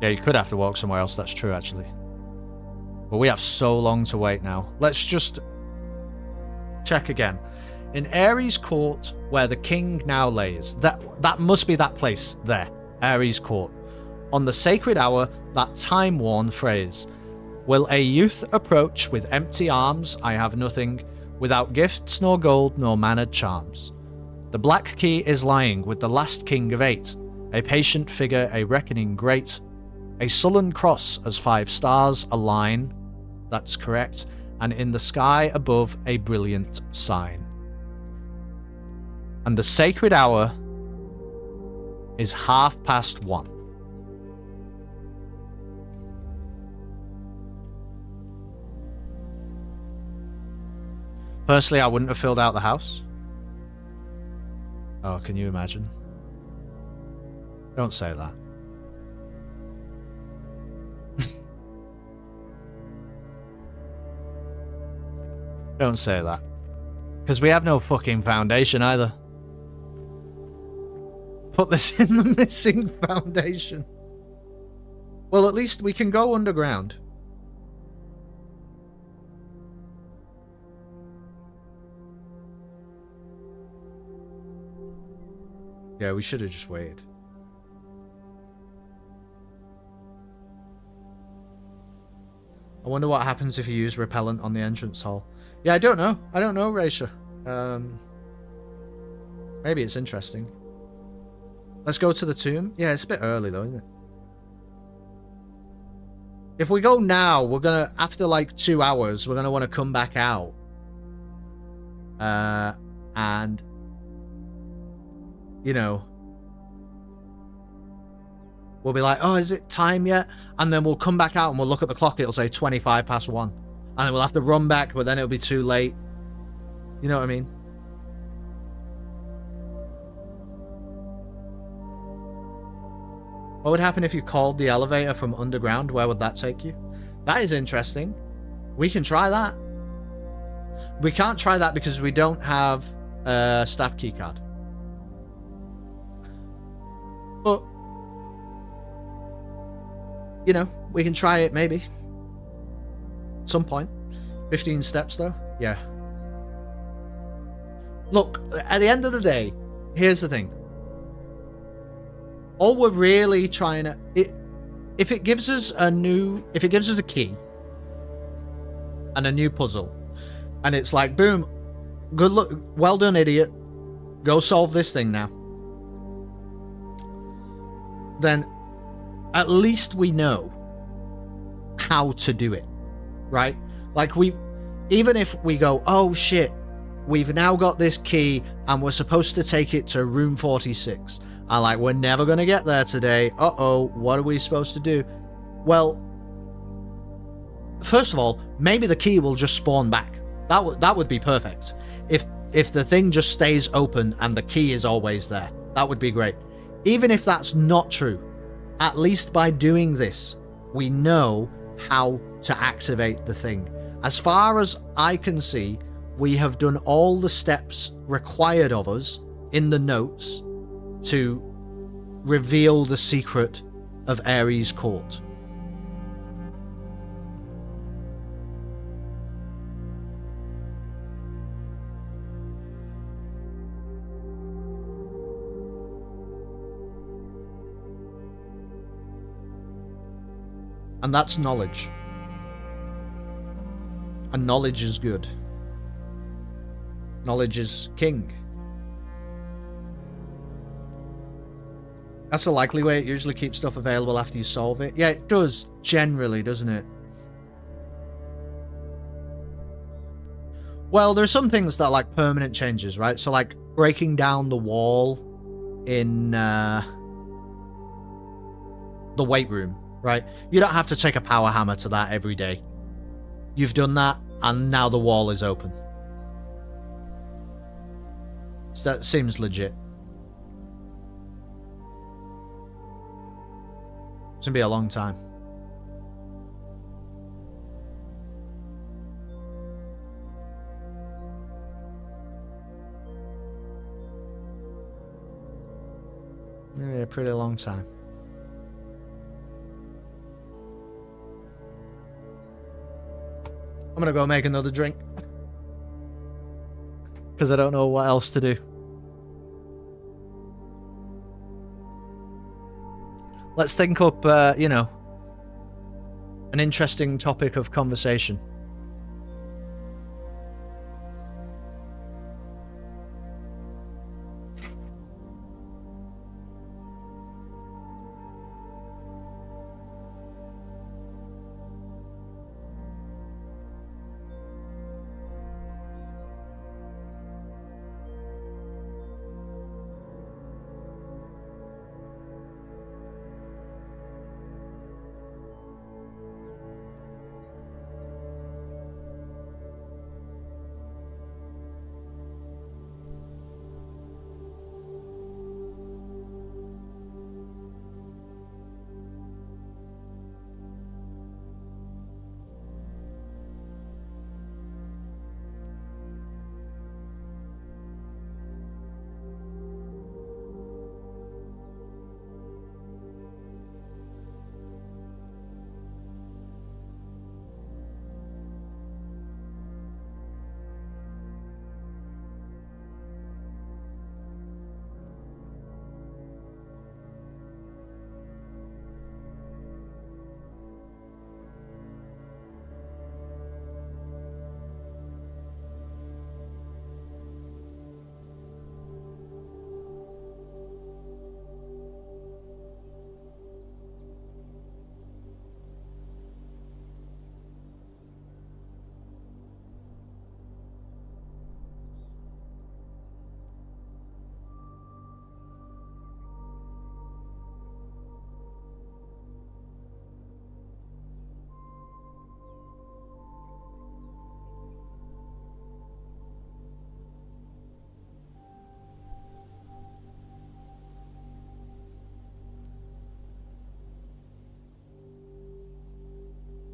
Yeah, you could have to walk somewhere else, that's true actually. But we have so long to wait now. Let's just check again. In Ares Court, where the king now lays, that must be that place there, Ares Court. On the sacred hour, that time-worn phrase, will a youth approach with empty arms, I have nothing, without gifts nor gold nor mannered charms. The black key is lying with the last king of 8, a patient figure, a reckoning great, a sullen cross as 5 stars align, that's correct, and in the sky above a brilliant sign. And the sacred hour is 1:30. Personally, I wouldn't have filled out the house. Oh, can you imagine? Don't say that. Don't say that. Because we have no fucking foundation either. Put this in the missing foundation. Well, at least we can go underground. Yeah, we should have just waited. I wonder what happens if you use repellent on the entrance hall. Yeah, I don't know. I don't know, Raisha. Maybe it's interesting. Let's go to the tomb. Yeah, it's a bit early though, isn't it? If we go now, we're gonna, after like 2 hours, we're gonna want to come back out. And, you know, we'll be like, oh, is it time yet? And then we'll come back out and we'll look at the clock. It'll say 1:25. And then we'll have to run back, but then it'll be too late. You know what I mean? What would happen if you called the elevator from underground? Where would that take you? That is interesting. We can try that. We can't try that because we don't have a staff keycard. But, you know, we can try it maybe. At some point. 15 steps though? Yeah. Look, at the end of the day, here's the thing. All we're really trying to... If it gives us a key and a new puzzle, and it's like, boom, good luck, well done, idiot, go solve this thing now, then at least we know how to do it, right? Like, even if we go, oh shit, we've now got this key and we're supposed to take it to room 46, and like, we're never going to get there today. Uh-oh, what are we supposed to do? Well, first of all, maybe the key will just spawn back. That would be perfect. If the thing just stays open and the key is always there, that would be great. Even if that's not true, at least by doing this, we know how to activate the thing. As far as I can see, we have done all the steps required of us in the notes to reveal the secret of Ares Court. And that's knowledge. And knowledge is good. Knowledge is king. That's the likely way. It usually keeps stuff available after you solve it. Yeah, it does, generally, doesn't it? Well, there's some things that are like permanent changes, right? So like breaking down the wall in the weight room, right? You don't have to take a power hammer to that every day. You've done that, and now the wall is open. So that seems legit. It's gonna be a long time. Maybe a pretty long time. I'm gonna go make another drink. Because I don't know what else to do. Let's think up, you know, an interesting topic of conversation.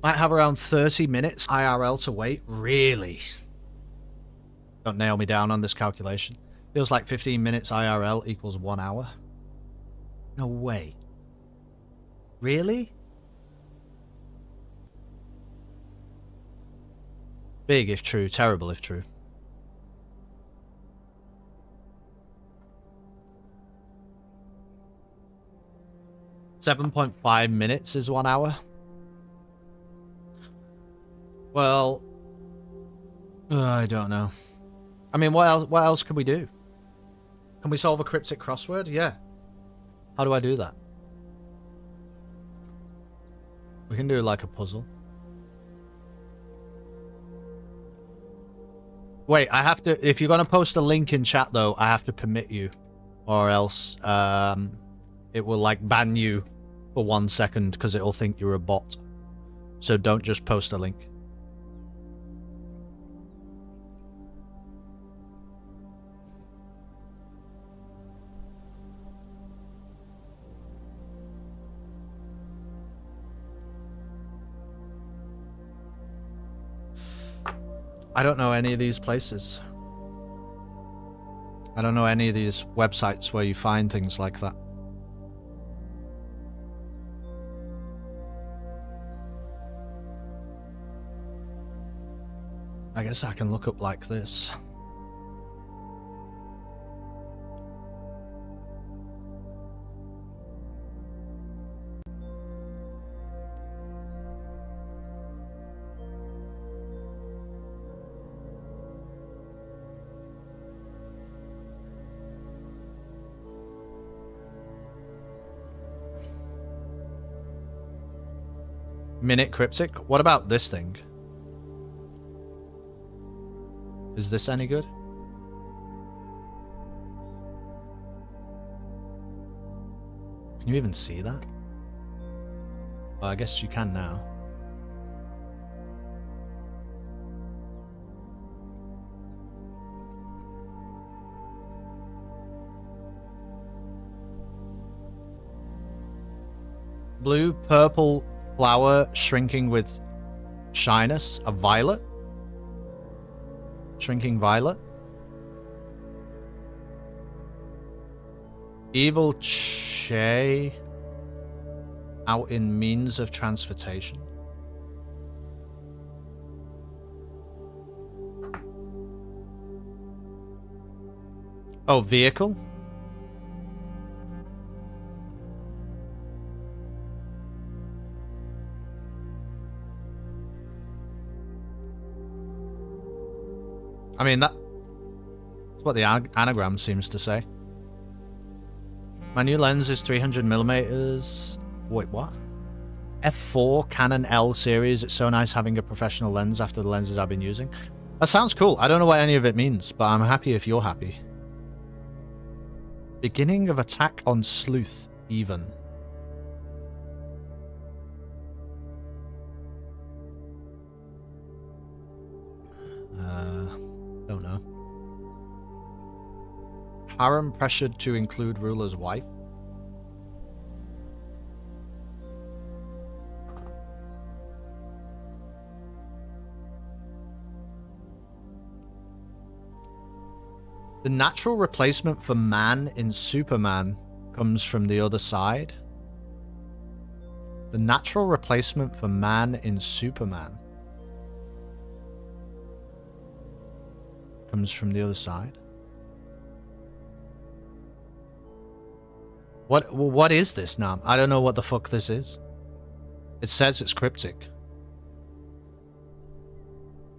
Might have around 30 minutes IRL to wait. Really? Don't nail me down on this calculation. Feels like 15 minutes IRL equals 1 hour. No way. Really? Big if true, terrible if true. $7.5 is 1 hour. Well, I don't know. I mean, what else can we do? Can we solve a cryptic crossword? Yeah. How do I do that? We can do like a puzzle. Wait, I have to... If you're going to post a link in chat, though, I have to permit you. Or else it will, like, ban you for 1 second because it'll think you're a bot. So don't just post a link. I don't know any of these places. I don't know any of these websites where you find things like that. I guess I can look up like this. Minute cryptic? What about this thing? Is this any good? Can you even see that? Well, I guess you can now. Blue, purple flower shrinking with shyness. A violet. Shrinking violet. Evil Che out in means of transportation. Oh, vehicle? I mean, that's what the anagram seems to say. My new lens is 300 millimeters. Wait, what? F4 Canon L series. It's so nice having a professional lens after the lenses I've been using. That sounds cool. I don't know what any of it means, but I'm happy if you're happy. Beginning of attack on sleuth, even. Don't know. Harem pressured to include ruler's wife. The natural replacement for man in Superman comes from the other side. The natural replacement for man in Superman comes from the other side. What is this, Nam? I don't know what the fuck this is. It says it's cryptic.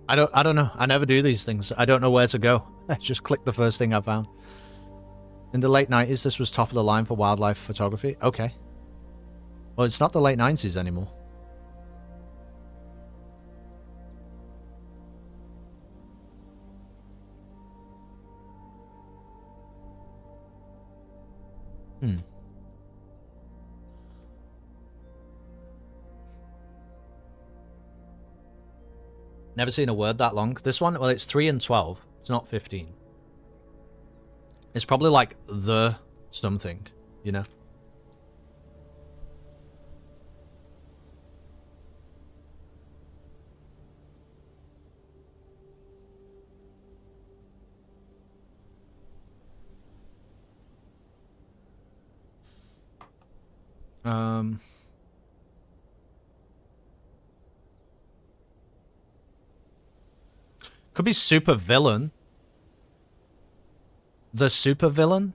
I don't know. I never do these things. I don't know where to go. I just click the first thing I found. In the late 90s, this was top of the line for wildlife photography. Okay. Well, it's not the late 90s anymore. Never seen a word that long. This one, well, it's 3 and 12. It's not 15. It's probably like the something, you know? Could be super villain. The super villain?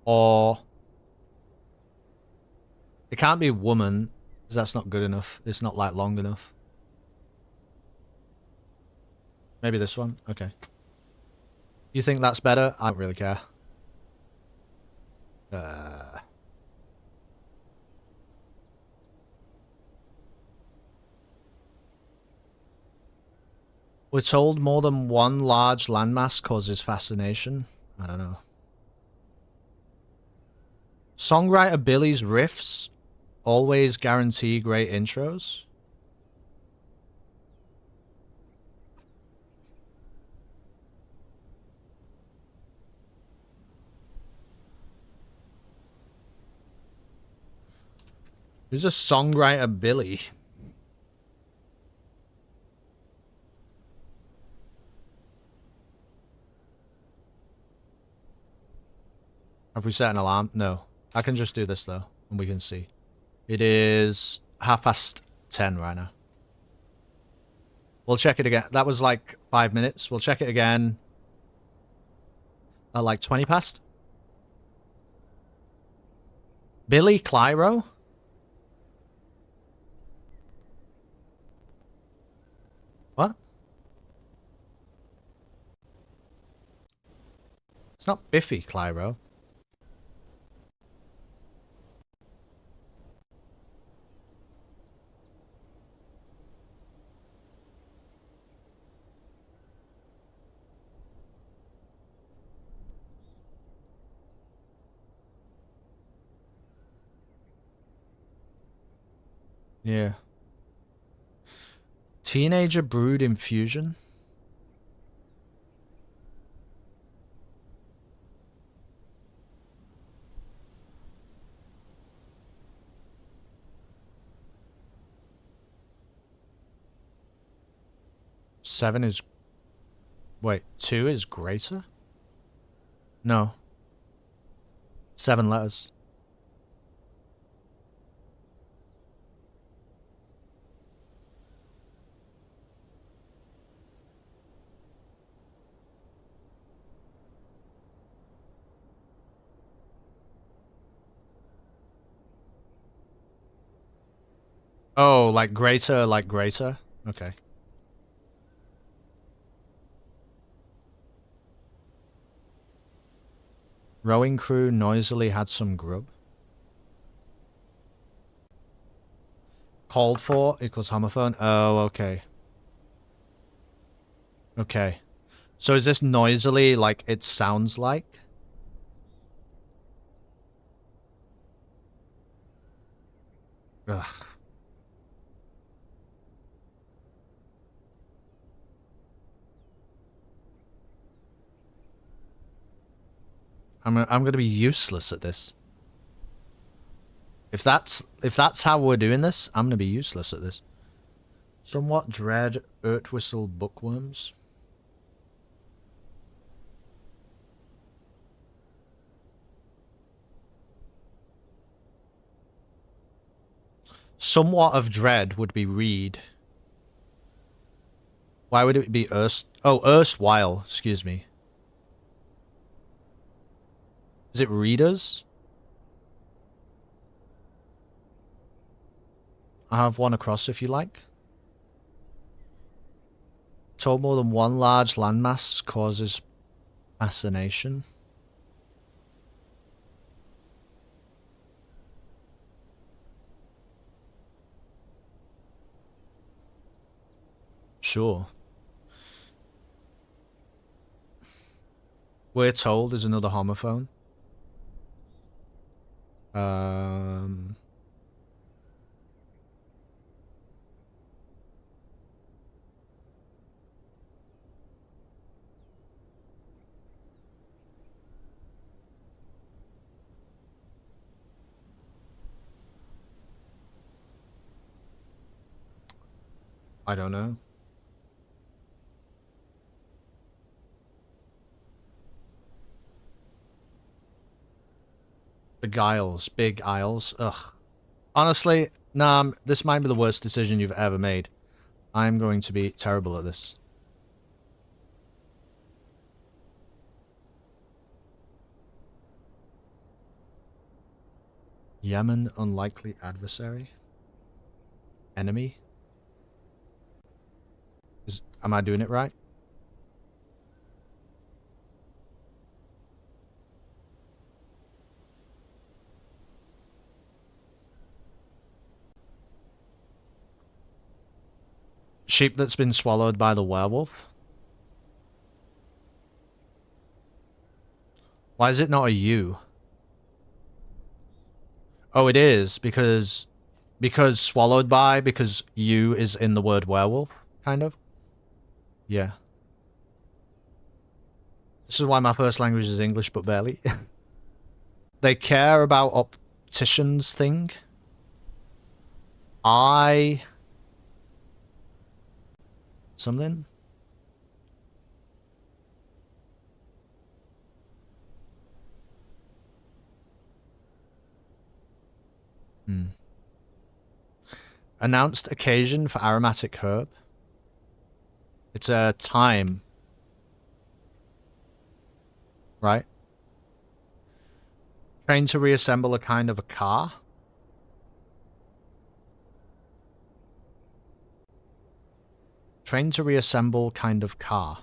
Or it can't be woman, because that's not good enough. It's not like long enough. Maybe this one? Okay. You think that's better? I don't really care. We're told more than one large landmass causes fascination. I don't know. Songwriter Billy's riffs always guarantee great intros. Who's a songwriter Billy? Have we set an alarm? No. I can just do this though, and we can see. It is 10:30 right now. We'll check it again. That was like 5 minutes. We'll check it again at like 20 past. Billy Clyro? What? It's not Biffy Clyro. Yeah. Teenager brewed infusion. 7 is... Wait, 2 is greater? No. 7 letters. Oh, like greater, like greater? Okay. Rowing crew noisily had some grub. Called for equals homophone. Oh, okay. Okay. So is this noisily like it sounds like? Ugh. I'm gonna be useless at this. If that's how we're doing this, I'm gonna be useless at this. Somewhat dread earth whistle bookworms. Somewhat of dread would be read. Why would it be erstwhile, excuse me. Is it readers? I have one across if you like. Told more than one large landmass causes fascination. Sure. We're told is another homophone. I don't know. Beguiles, big aisles. Ugh. Honestly, nah, this might be the worst decision you've ever made. I'm going to be terrible at this. Yemen, unlikely adversary. Enemy. Am I doing it right? Sheep that's been swallowed by the werewolf. Why is it not a U? Oh, it is because swallowed by, because U is in the word werewolf, kind of. Yeah. This is why my first language is English, but barely. They care about opticians thing. Something? Announced occasion for aromatic herb. It's a time. Right? Trained to reassemble a kind of a car. Trained to reassemble kind of car.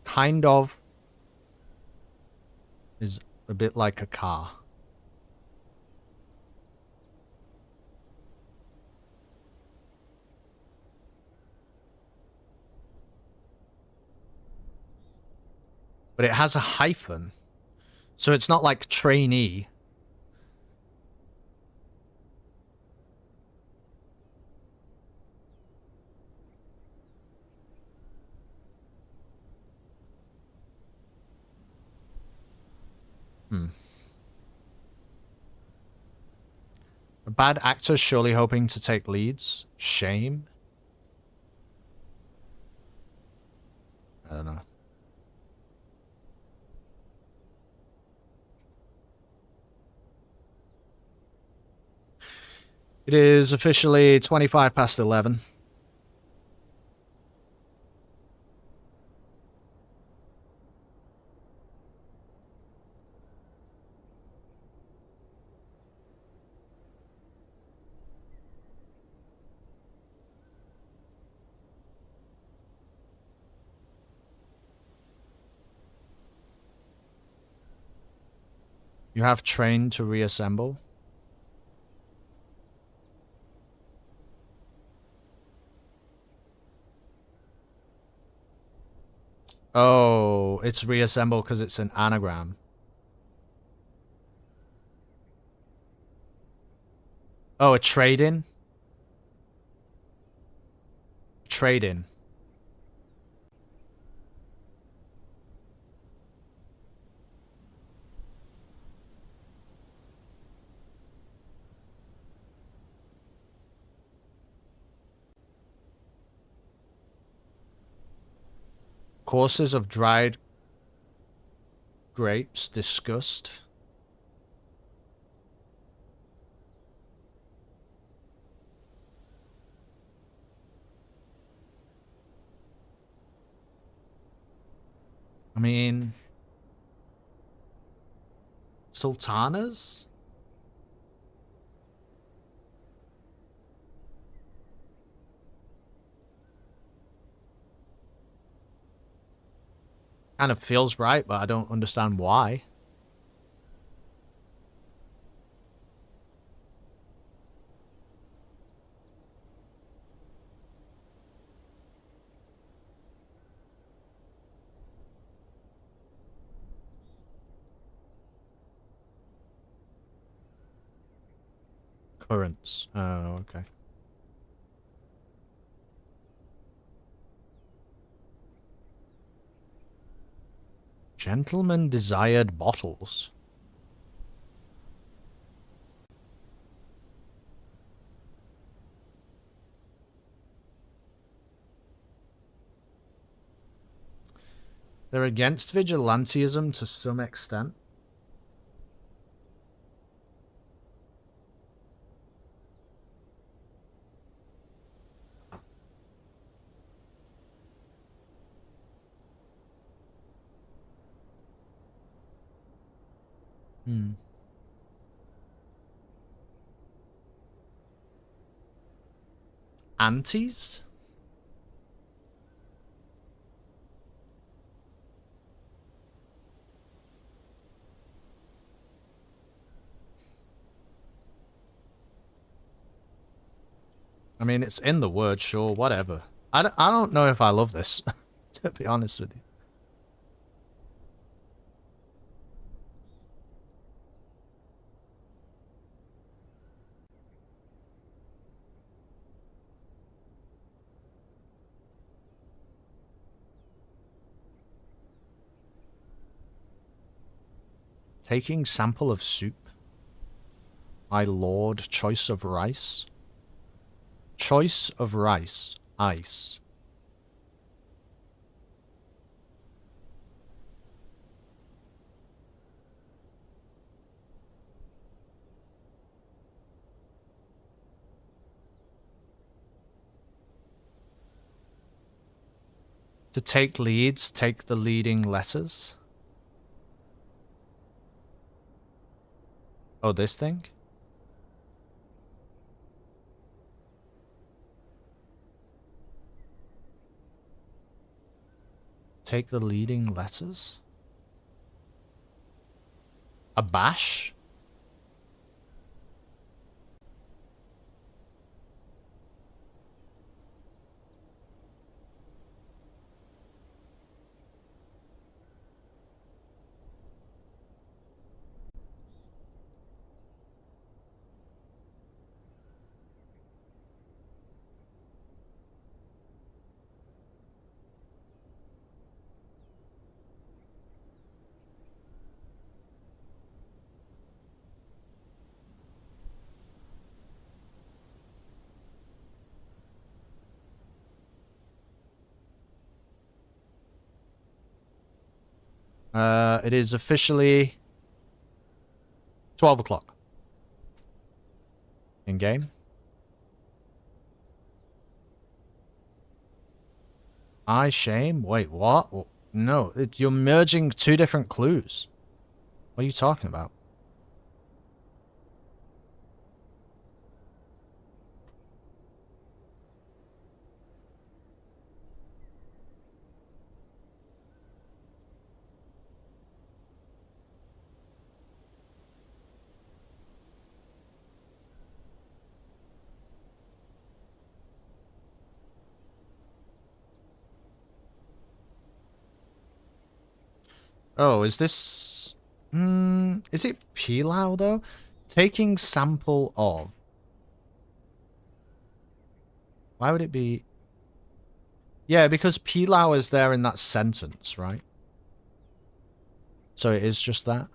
Kind of is a bit like a car. But it has a hyphen. So it's not like trainee. A bad actor surely hoping to take leads. Shame. I don't know. It is officially 25 past 11. You have trained to reassemble. Oh, it's reassemble because it's an anagram. Oh, a trade-in? Trade-in. Courses of dried grapes discussed. I mean, sultanas? Kind of feels right, but I don't understand why. Currents. Oh, okay. Gentlemen desired bottles. They're against vigilantism to some extent. Hmm. Antis? I mean, it's in the word, sure, whatever. I don't know if I love this, to be honest with you. Taking sample of soup. My lord, choice of rice. Choice of rice. Ice. To take leads, take the leading letters. Oh, this thing? Take the leading letters? A bash? It is officially 12 o'clock. In game. I shame? Wait, what? No, you're merging two different clues. What are you talking about? Oh, is this... is it Pilau, though? Taking sample of... Why would it be... Yeah, because Pilau is there in that sentence, right? So it is just that.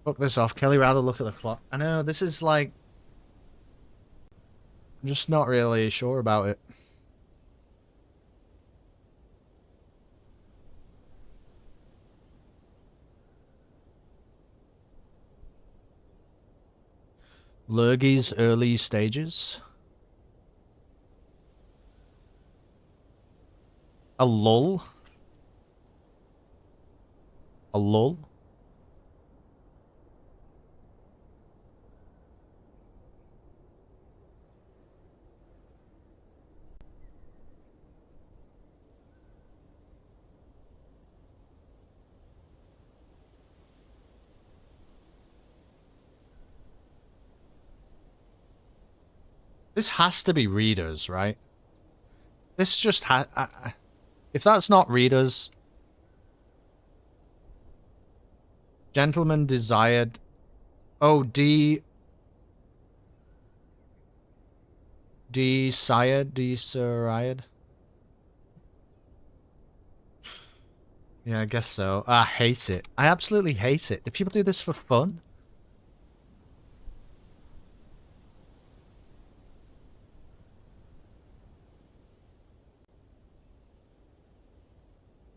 Fuck this off. Kelly, rather look at the clock. I know, this is like... I'm just not really sure about it. Lurgy's early stages. A lull? A lull? This has to be readers, right? This just if that's not readers... Gentleman desired... Oh, desired? Yeah, I guess so. I hate it. I absolutely hate it. Do people do this for fun?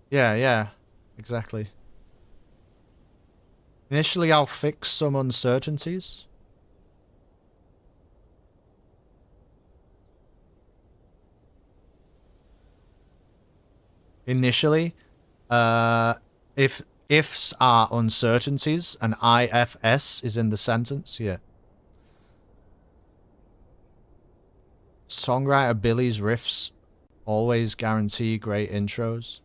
Yeah, exactly. Initially, I'll fix some uncertainties. Initially, if ifs are uncertainties and IFS is in the sentence, yeah. Songwriter Billy's riffs always guarantee great intros.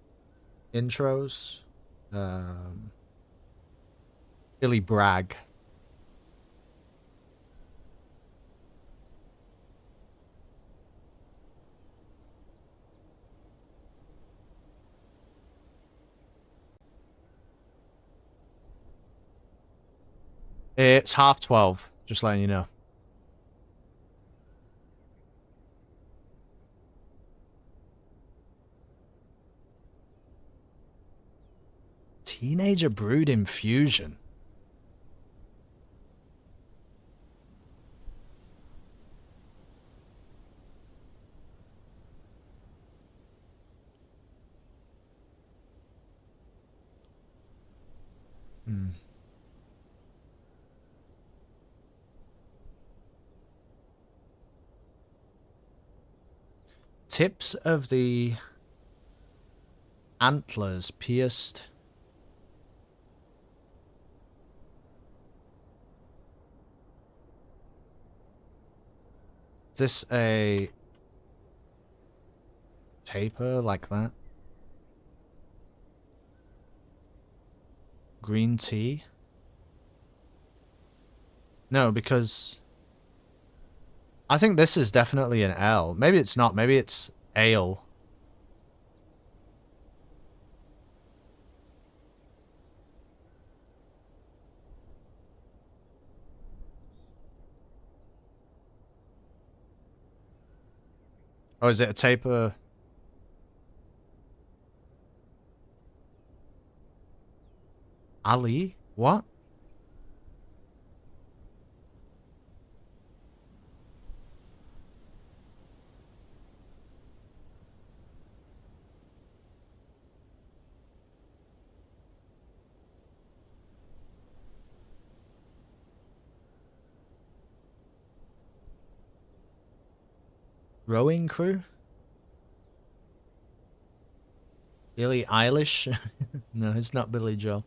Billy Bragg. It's 12:30, just letting you know. Teenager Brood Infusion. Tips of the antlers pierced. Is this a taper like that? Green tea? No, because I think this is definitely an L. Maybe it's not. Maybe it's ale. Oh, is it a taper? Ali? What? Rowing crew? Billie Eilish? No, it's not Billy Joel.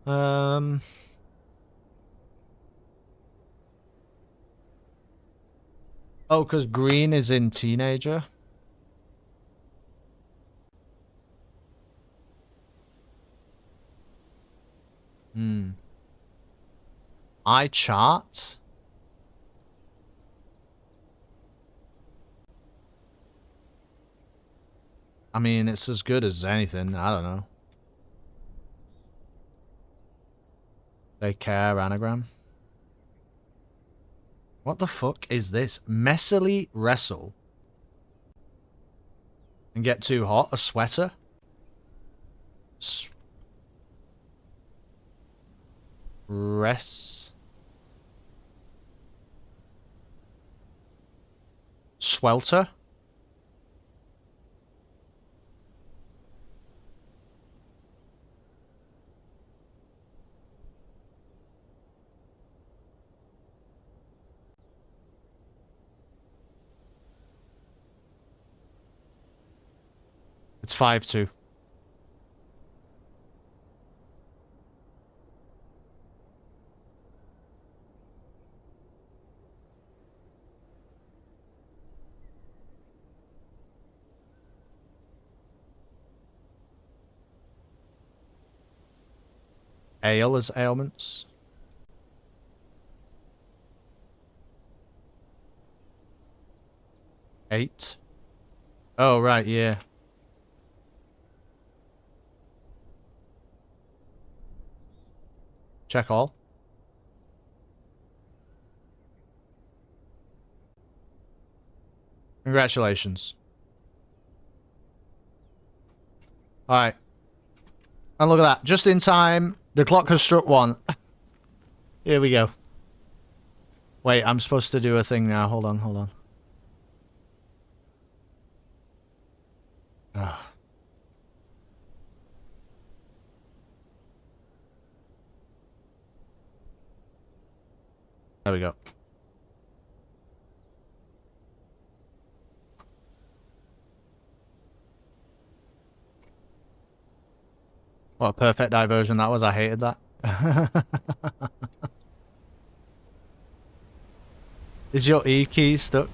Oh, because Green is in Teenager. I chart. I mean, it's as good as anything. I don't know. They care anagram. What the fuck is this? Messily wrestle. And get too hot? A sweater? Swelter? It's 5-2. Ale as ailments. Eight. Oh, right, yeah. Check all. Congratulations. Alright. And look at that. Just in time, the clock has struck 1. Here we go. Wait, I'm supposed to do a thing now. Hold on, hold on. Ugh. There we go. What a perfect diversion that was. I hated that. Is your E key stuck?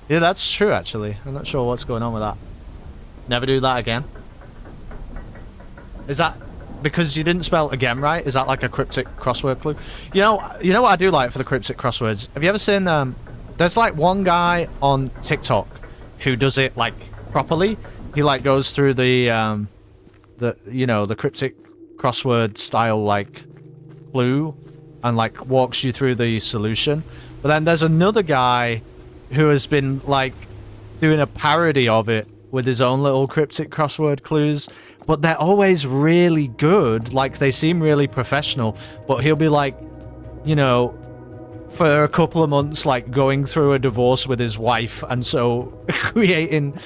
Yeah, that's true, actually. I'm not sure what's going on with that. Never do that again. Is that because you didn't spell again right? Is that like a cryptic crossword clue? You know what I do like for the cryptic crosswords? Have you ever seen, there's like one guy on TikTok who does it like properly. He like goes through the cryptic crossword style like clue and like walks you through the solution. But then there's another guy who has been like doing a parody of it with his own little cryptic crossword clues, but they're always really good. Like they seem really professional, but he'll be like, you know, for a couple of months like going through a divorce with his wife and so creating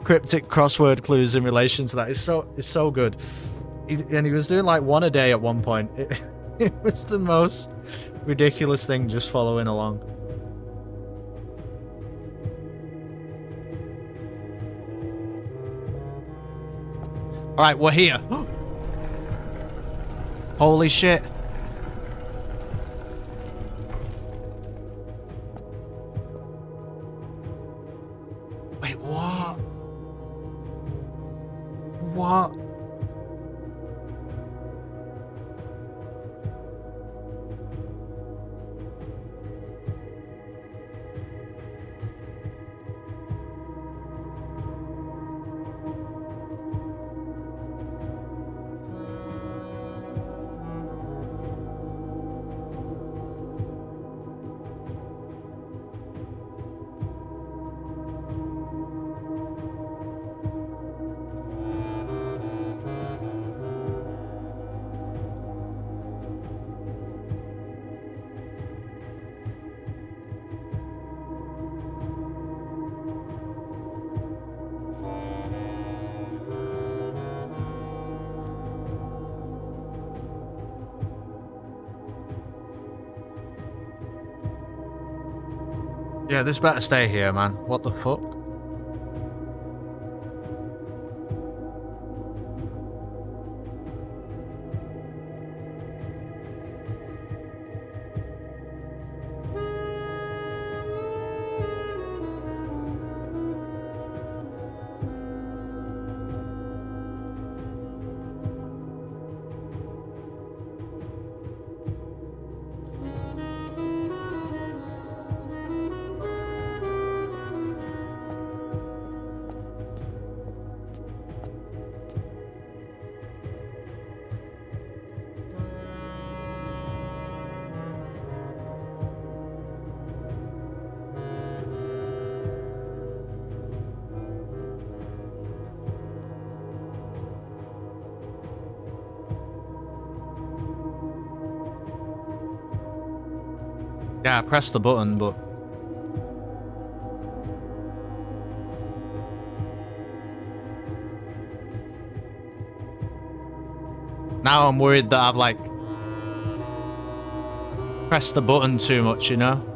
cryptic crossword clues in relation to that. It's so good. And he was doing like one a day at one point. It was the most ridiculous thing, just following along. All right, we're here. Holy shit. Wait, what? What? Yeah, this better stay here, man. What the fuck? Yeah, I pressed the button, but... Now I'm worried that I've, like... pressed the button too much, you know?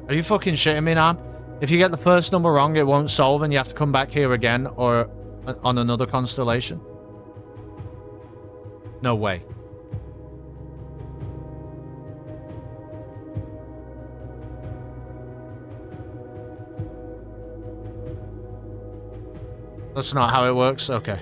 Are you fucking shitting me now? If you get the first number wrong, it won't solve and you have to come back here again or on another constellation? No way. That's not how it works? Okay.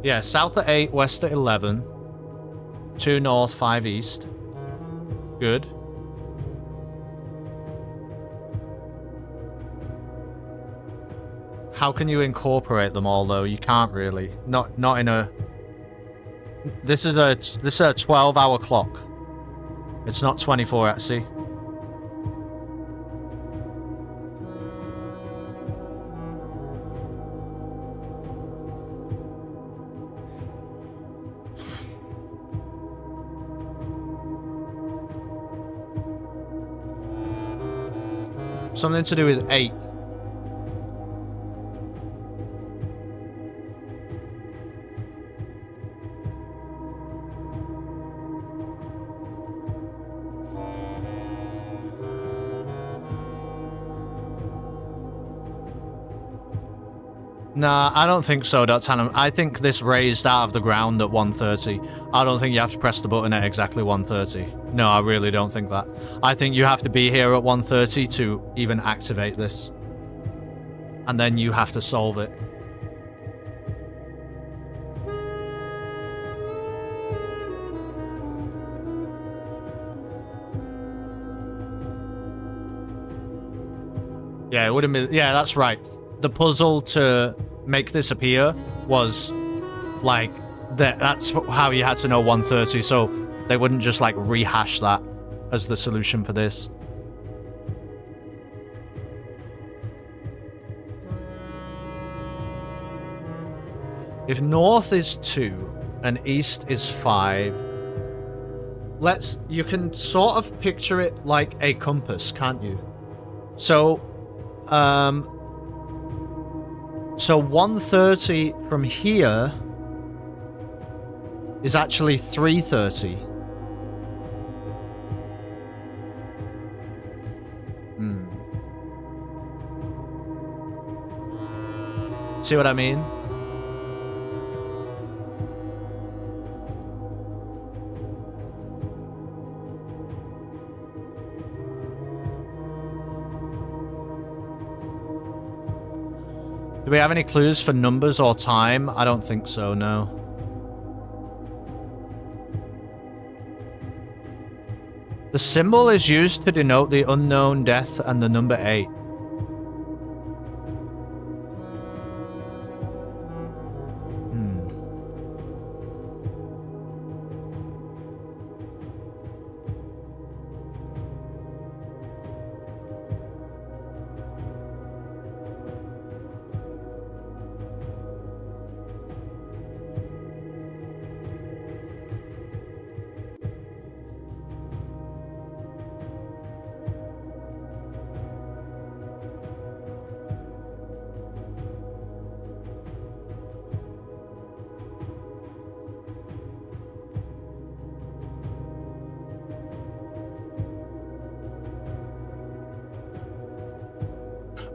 Yeah, south at 8, west at 11. 2 north, 5 east. Good. How can you incorporate them all though? You can't really. Not in a... This is a 12-hour clock. It's not 24 at sea. Something to do with 8. Nah, I don't think so, Dottanum. I think this raised out of the ground at 1:30. I don't think you have to press the button at exactly 1:30. No, I really don't think that. I think you have to be here at 1:30 to even activate this. And then you have to solve it. Yeah, it wouldn't be... Yeah, that's right. The puzzle to make this appear was like that's how you had to know 1:30, so they wouldn't just like rehash that as the solution for this. If north is 2 and east is 5, you can sort of picture it like a compass, can't you? So 1:30 from here is actually 3:30. See what I mean? Do we have any clues for numbers or time? I don't think so, no. The symbol is used to denote the unknown death and the number 8.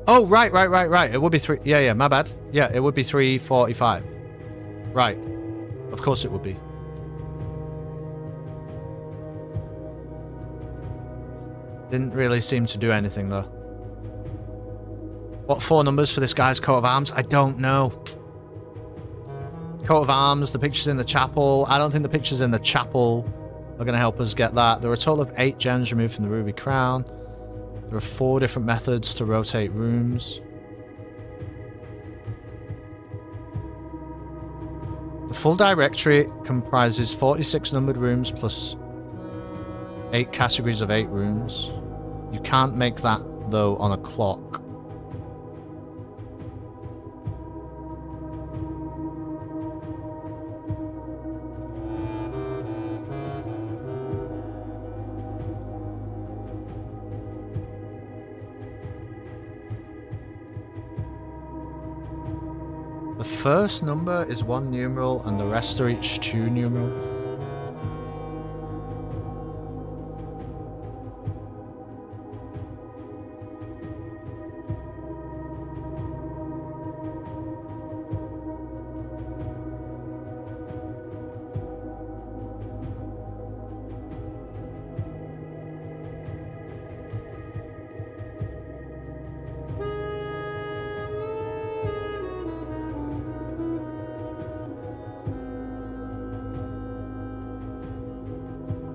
Oh, right. It would be 3... Yeah, my bad. Yeah, it would be 3:45. Right. Of course it would be. Didn't really seem to do anything, though. What 4 numbers for this guy's coat of arms? I don't know. Coat of arms, the pictures in the chapel. I don't think the pictures in the chapel are going to help us get that. There are a total of 8 gems removed from the ruby crown. There are 4 different methods to rotate rooms. The full directory comprises 46 numbered rooms plus 8 categories of 8 rooms. You can't make that, though, on a clock. The first number is 1 numeral and the rest are each 2 numerals.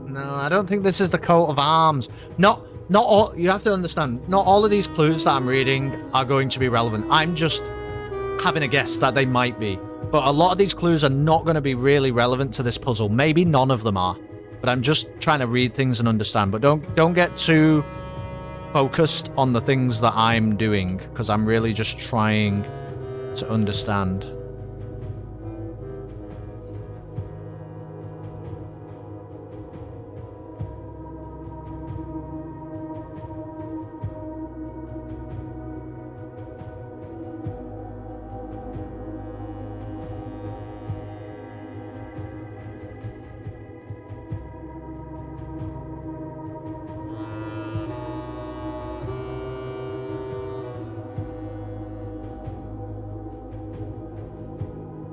No, I don't think this is the coat of arms. Not all. You have to understand, not all of these clues that I'm reading are going to be relevant. I'm just having a guess that they might be. But a lot of these clues are not going to be really relevant to this puzzle. Maybe none of them are. But I'm just trying to read things and understand. But don't get too focused on the things that I'm doing, because I'm really just trying to understand.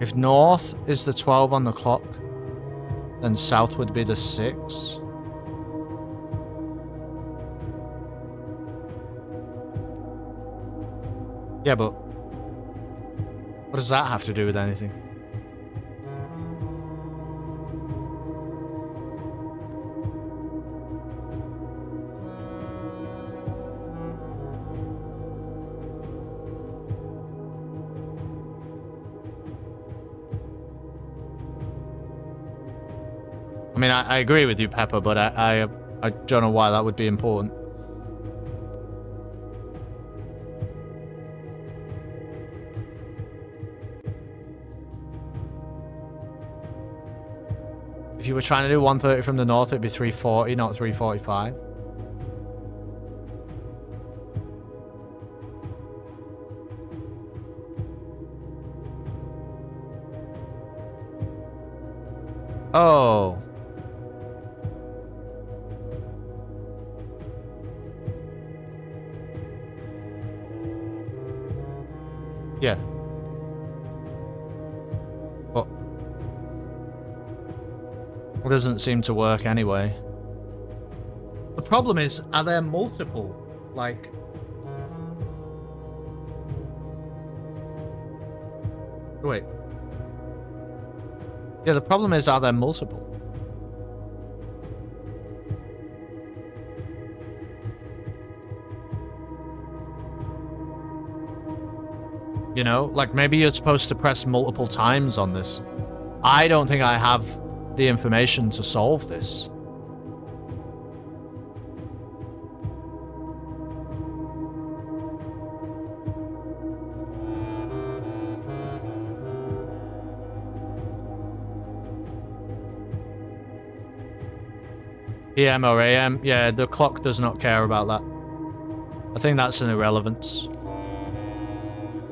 If north is the 12 on the clock, then south would be the 6. Yeah, but what does that have to do with anything? I mean, I agree with you, Pepper, but I don't know why that would be important. If you were trying to do 130 from the north, it'd be 340, not 345. Oh. Yeah. But it doesn't seem to work anyway. The problem is, are there multiple? Like, Wait. Yeah, the problem is, are there multiple? You know, like maybe you're supposed to press multiple times on this. I don't think I have the information to solve this. PM or AM? Yeah, the clock does not care about that. I think that's an irrelevance.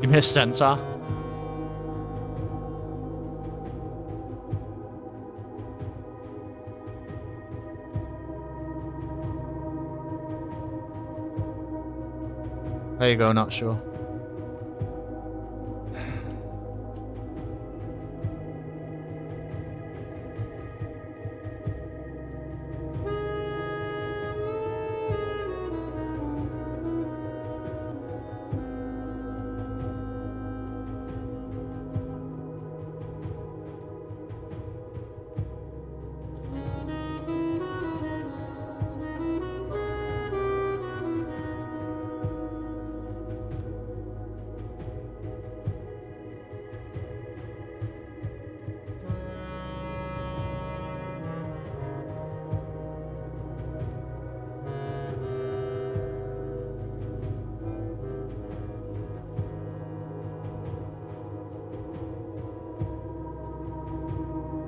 You missed sensor. There you go, not sure.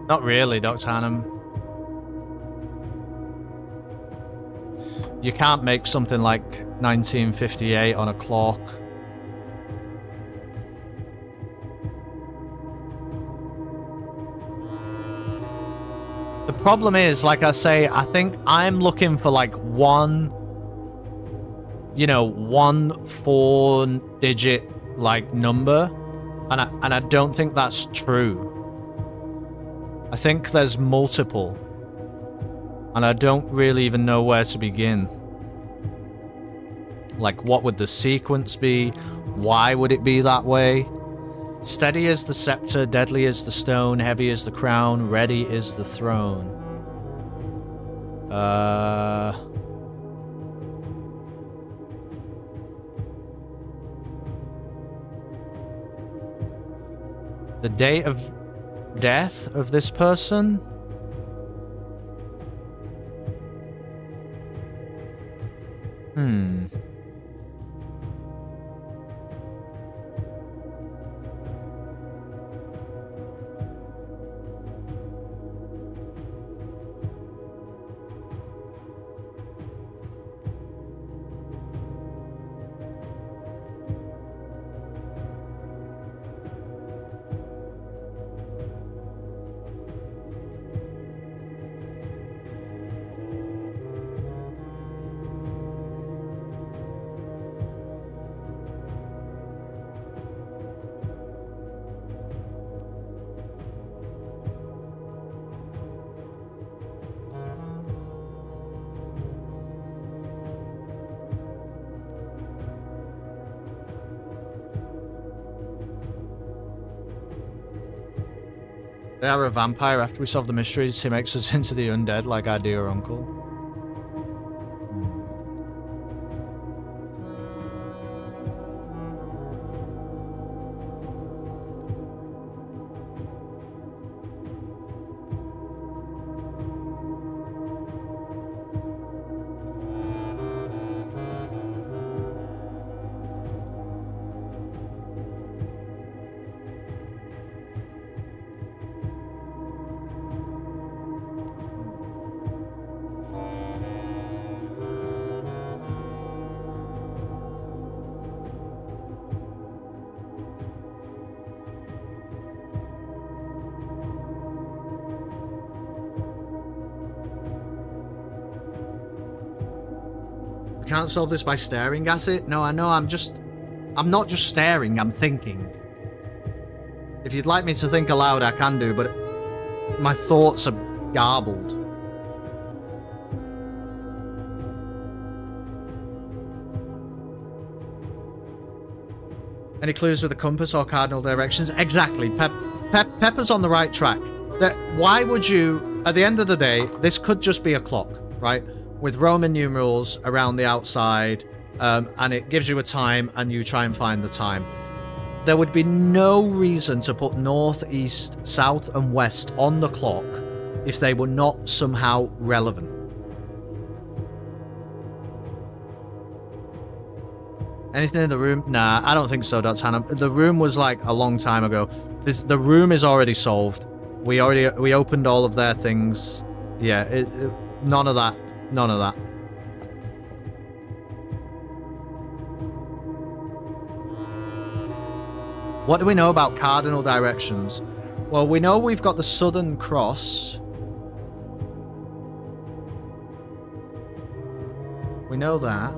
Not really, Dr. Hannum. You can't make something like 1958 on a clock. The problem is, like I say, I think I'm looking for like one 4-digit like number, and I don't think that's true. I think there's multiple, and I don't really even know where to begin. Like, what would the sequence be? Why would it be that way? Steady is the scepter, deadly is the stone, heavy is the crown, ready is the throne. The date of death of this person? They are a vampire. After we solve the mysteries, he makes us into the undead like our dear uncle. Can't solve this by staring at it? No, I know, I'm not just staring, I'm thinking. If you'd like me to think aloud, I can do, but my thoughts are garbled. Any clues with the compass or cardinal directions? Exactly. Pepper's on the right track. Why would you... At the end of the day, this could just be a clock, right? With Roman numerals around the outside, and it gives you a time, and you try and find the time. There would be no reason to put north, east, south, and west on the clock if they were not somehow relevant. Anything in the room? Nah, I don't think so, Dots Hannah. The room was like a long time ago. The room is already solved. We opened all of their things. Yeah, none of that. None of that. What do we know about cardinal directions? Well, we know we've got the Southern Cross. We know that.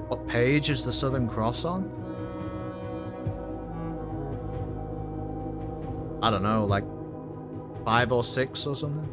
What page is the Southern Cross on? I don't know, like 5 or 6 or something?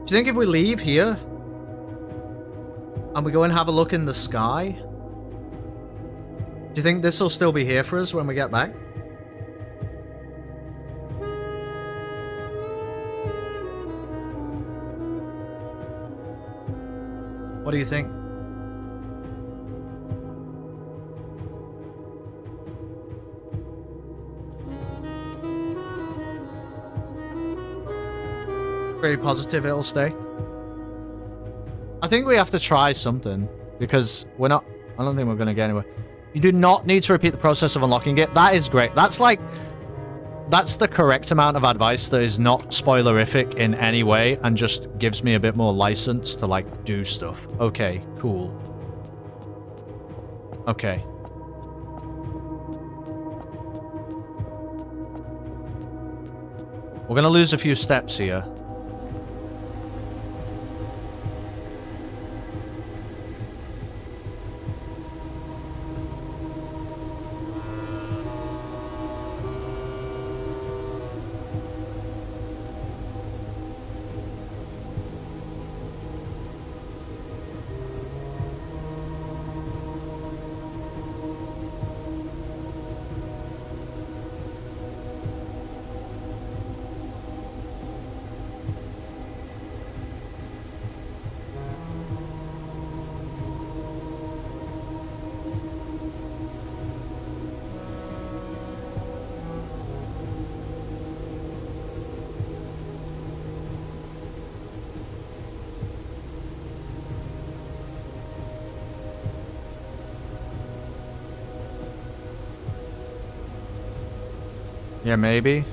Do you think if we leave here and we go and have a look in the sky, do you think this will still be here for us when we get back? What do you think? Pretty positive it'll stay. I think we have to try something because we're not... I don't think we're going to get anywhere. You do not need to repeat the process of unlocking it. That is great. That's like... That's the correct amount of advice that is not spoilerific in any way and just gives me a bit more license to, like, do stuff. Okay, cool. Okay. We're going to lose a few steps here. Yeah, maybe.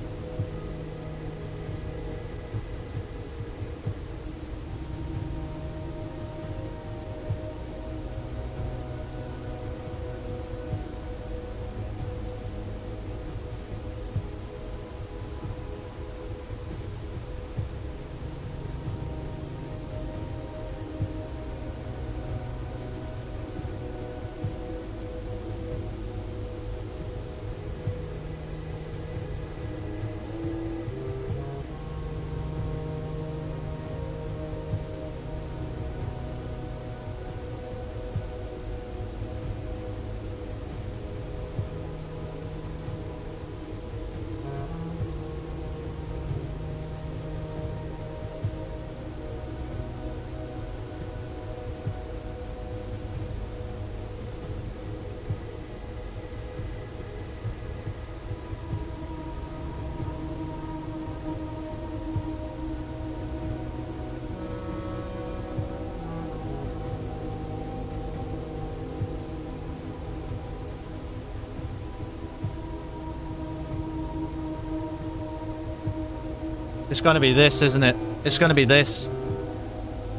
It's gonna be this, isn't it? It's gonna be this.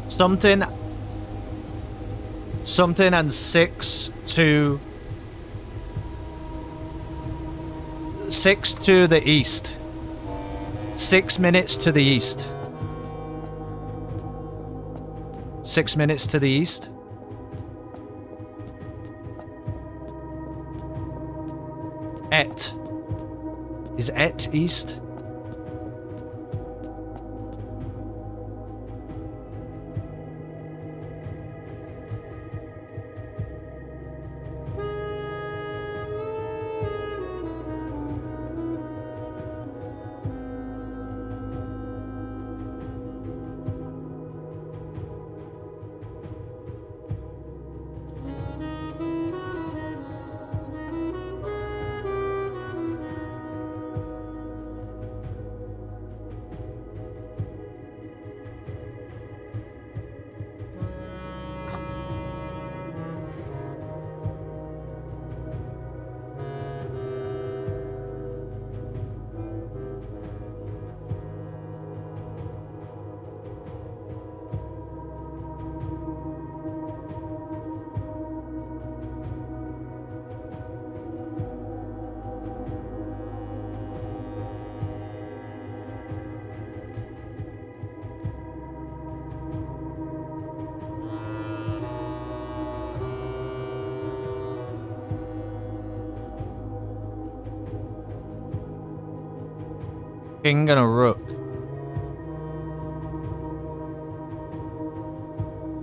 Something and 6 to the east. 6 minutes to the east. 6 minutes to the east. Et. Is Et east? King and a rook.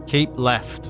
Keep left.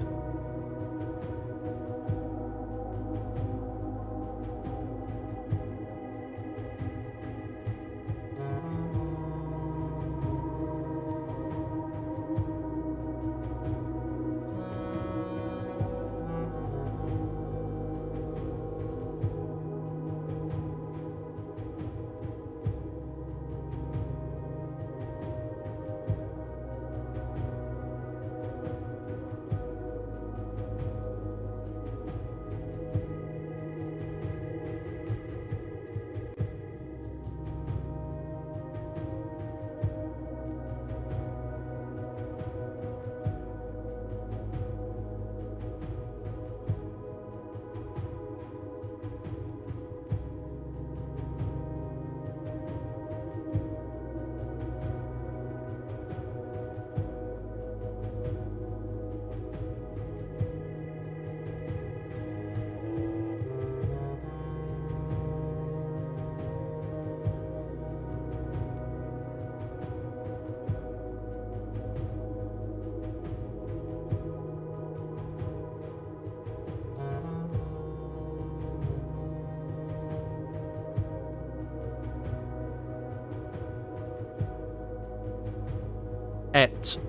Et.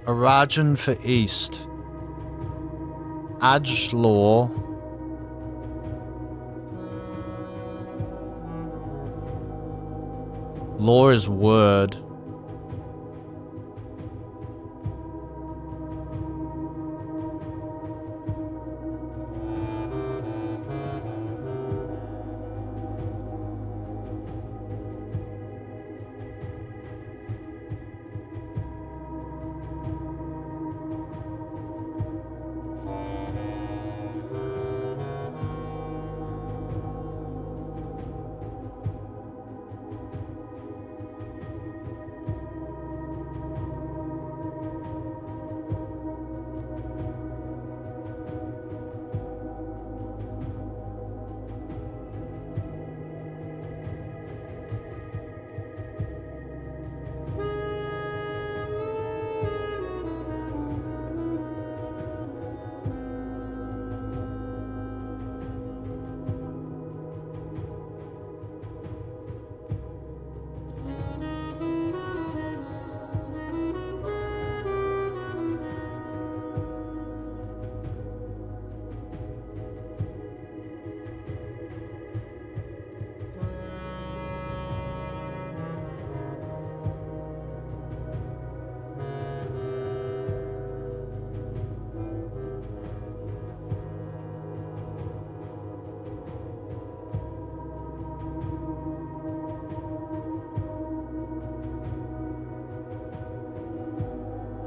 Arajan for east. Aj law. Law is word.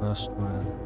First one.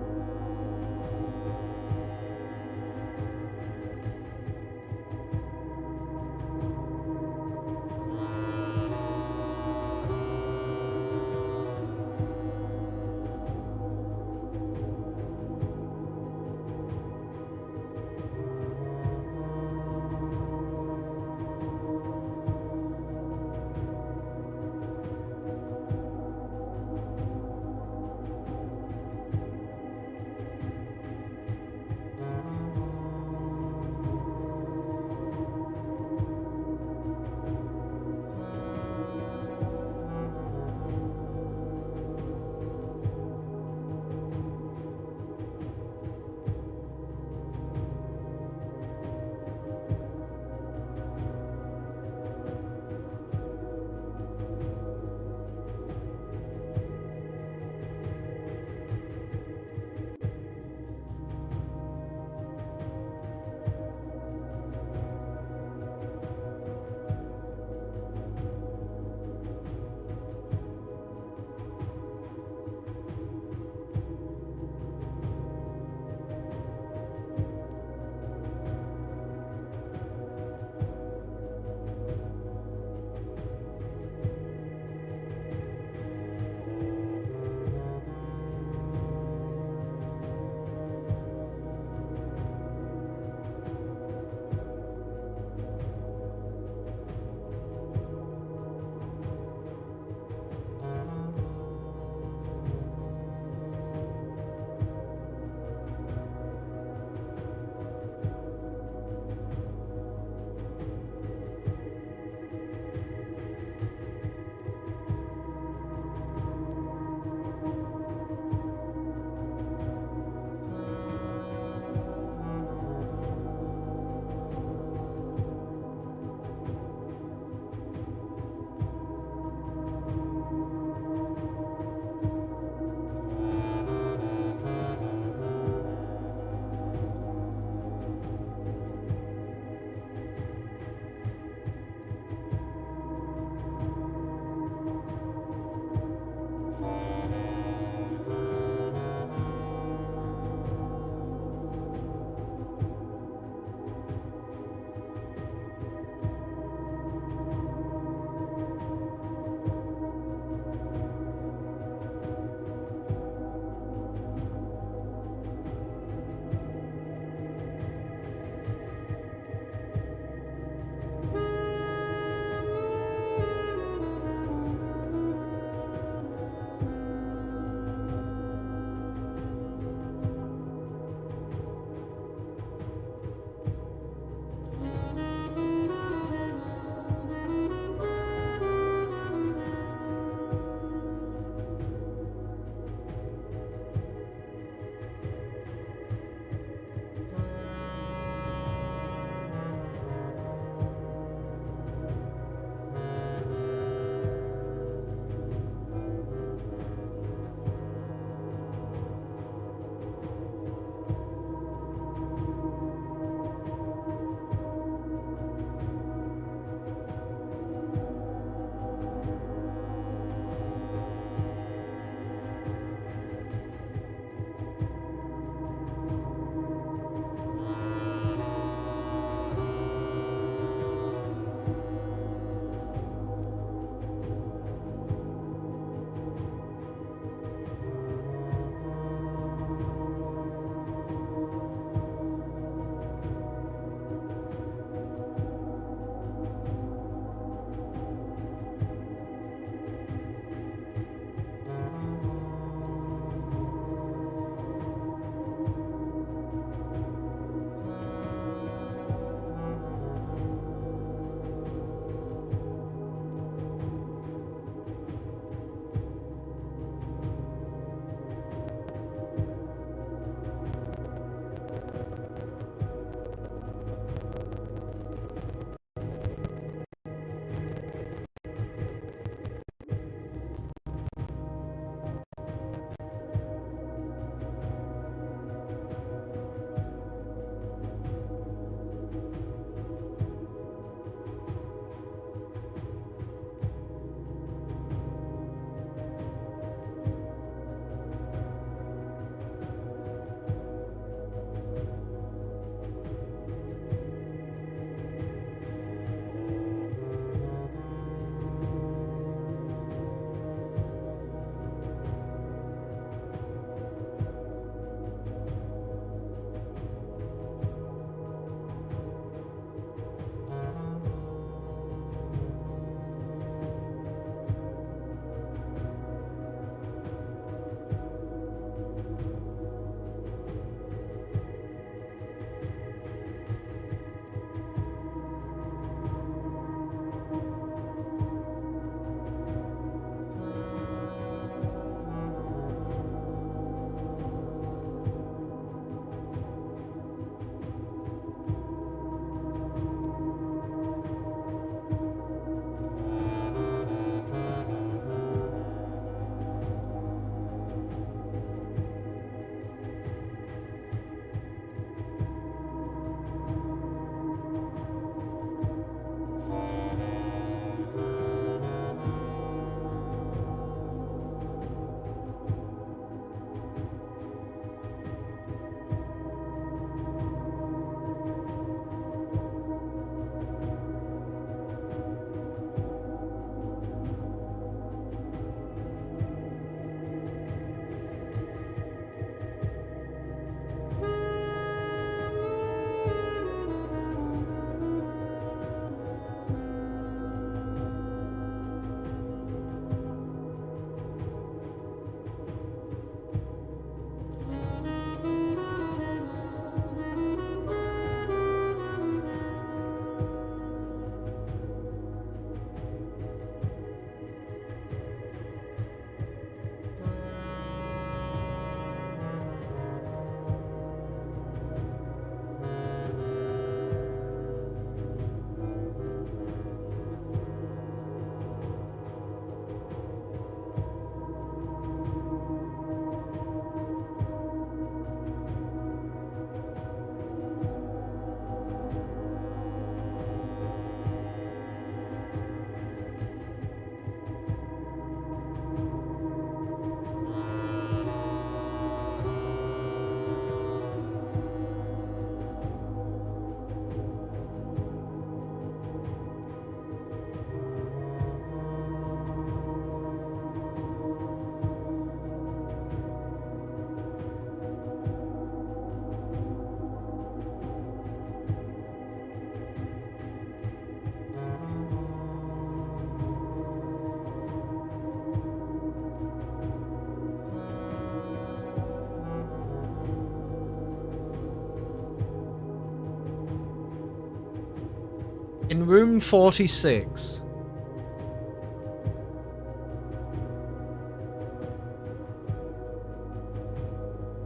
In room 46.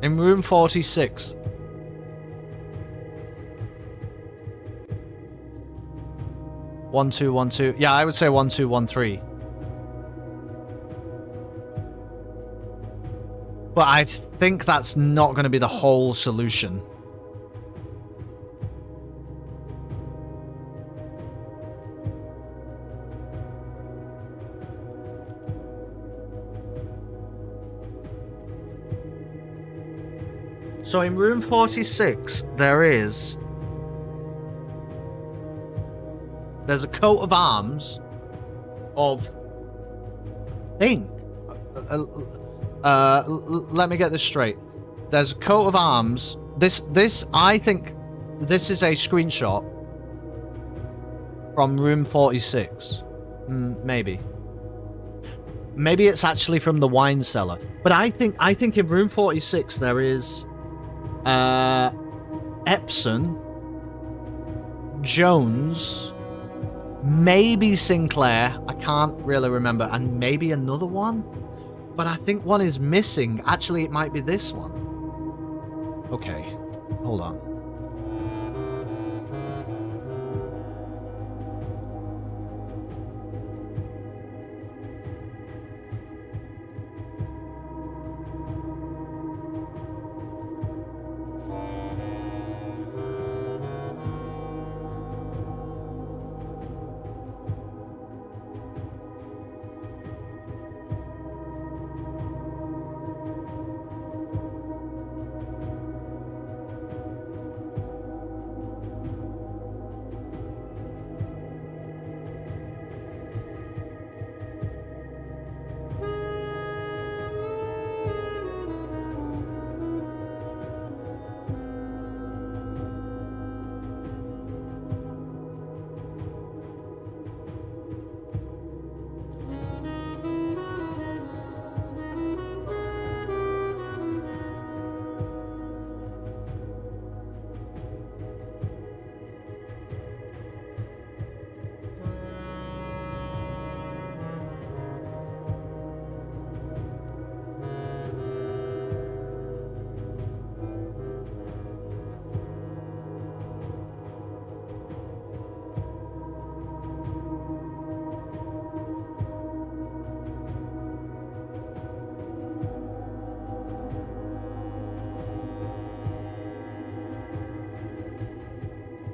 In room 46. One, two, 1, 2. Yeah, I would say 1, 2, 1, 3. But I think that's not going to be the whole solution. So in room 46, there's a coat of arms of thing. Let me get this straight. There's a coat of arms. I think this is a screenshot from room 46. Maybe. Maybe it's actually from the wine cellar. But I think in room 46 there is Epson, Jones, maybe Sinclair, I can't really remember, and maybe another one? But I think one is missing. Actually, it might be this one. Okay, hold on.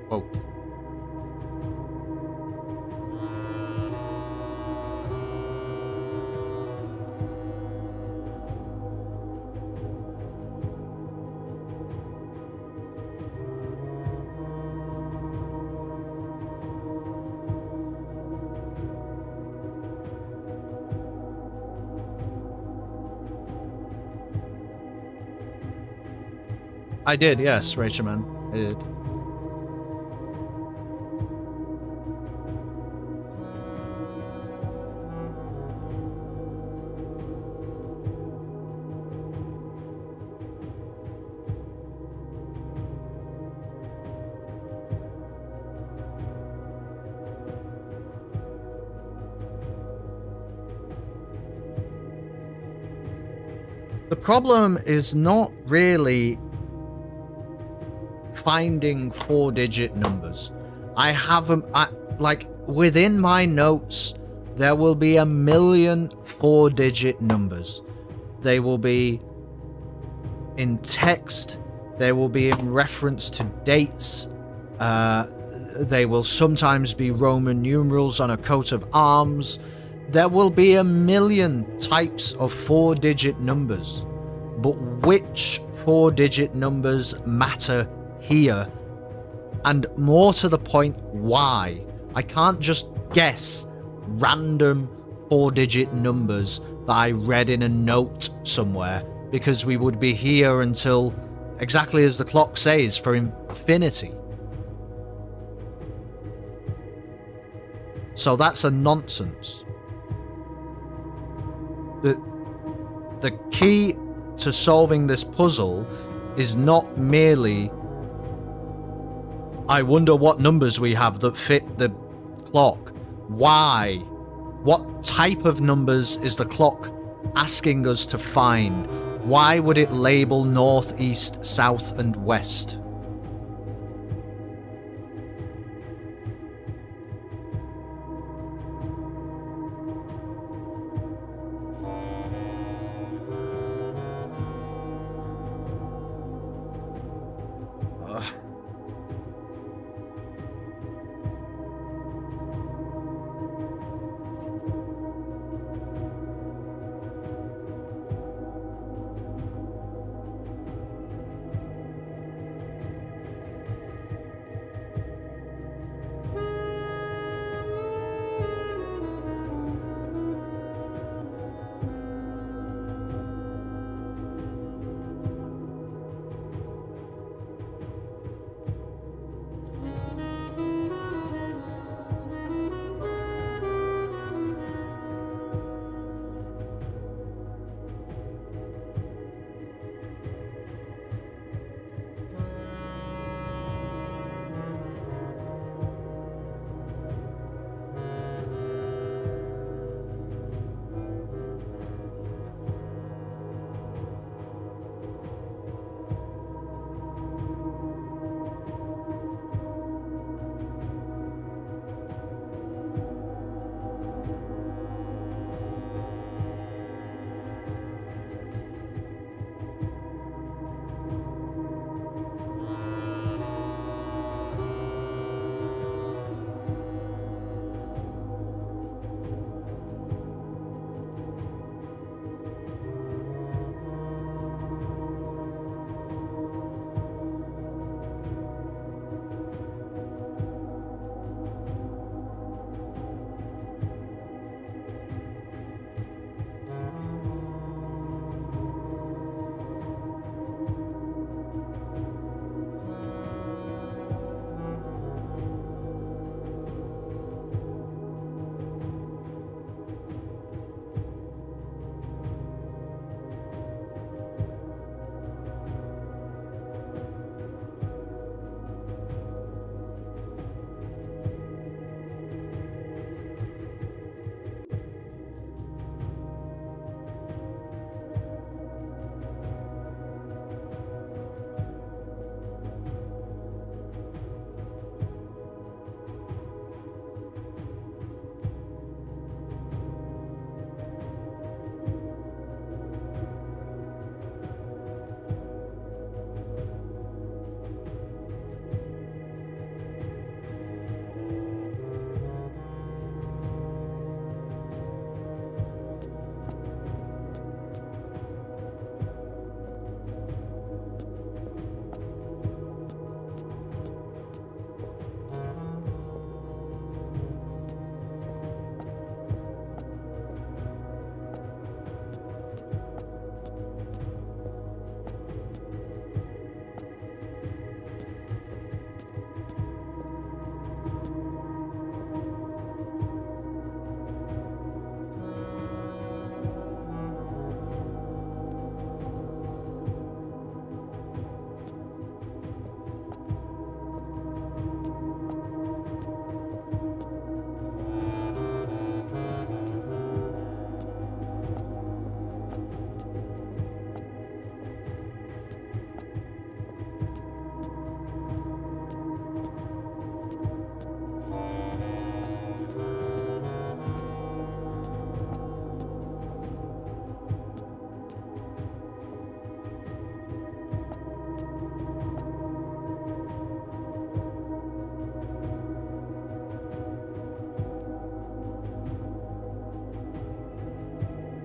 Whoa. I did, yes, Rachel Man. I did. The problem is not really finding 4-digit numbers. I have them, like, within my notes, there will be a million 4-digit numbers. They will be in text, they will be in reference to dates, they will sometimes be Roman numerals on a coat of arms. There will be a million types of 4-digit numbers, but which 4-digit numbers matter here? And more to the point, why? I can't just guess random 4-digit numbers that I read in a note somewhere, because we would be here until, exactly as the clock says, for infinity. So that's a nonsense. The key to solving this puzzle is not merely I wonder what numbers we have that fit the clock. Why? What type of numbers is the clock asking us to find? Why would it label north, east, south, and west?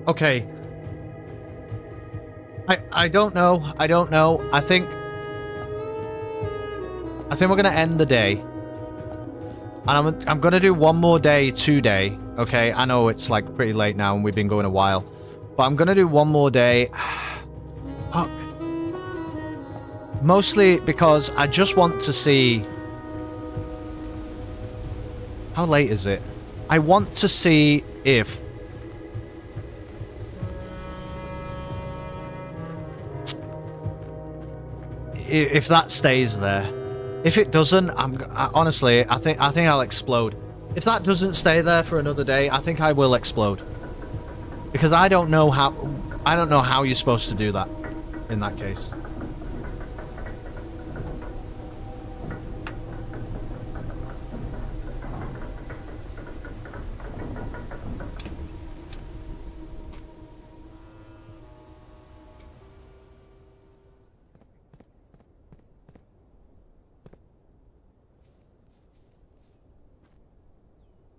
Okay. I don't know. I don't know. I think we're gonna end the day. And I'm gonna do one more day today. Okay, I know it's like pretty late now and we've been going a while. But I'm gonna do one more day. Fuck. Mostly because I just want to see... How late is it? I want to see if... If that stays there. If it doesn't, honestly, I think I'll explode. If that doesn't stay there for another day, I think I will explode. Because I don't know how you're supposed to do that in that case.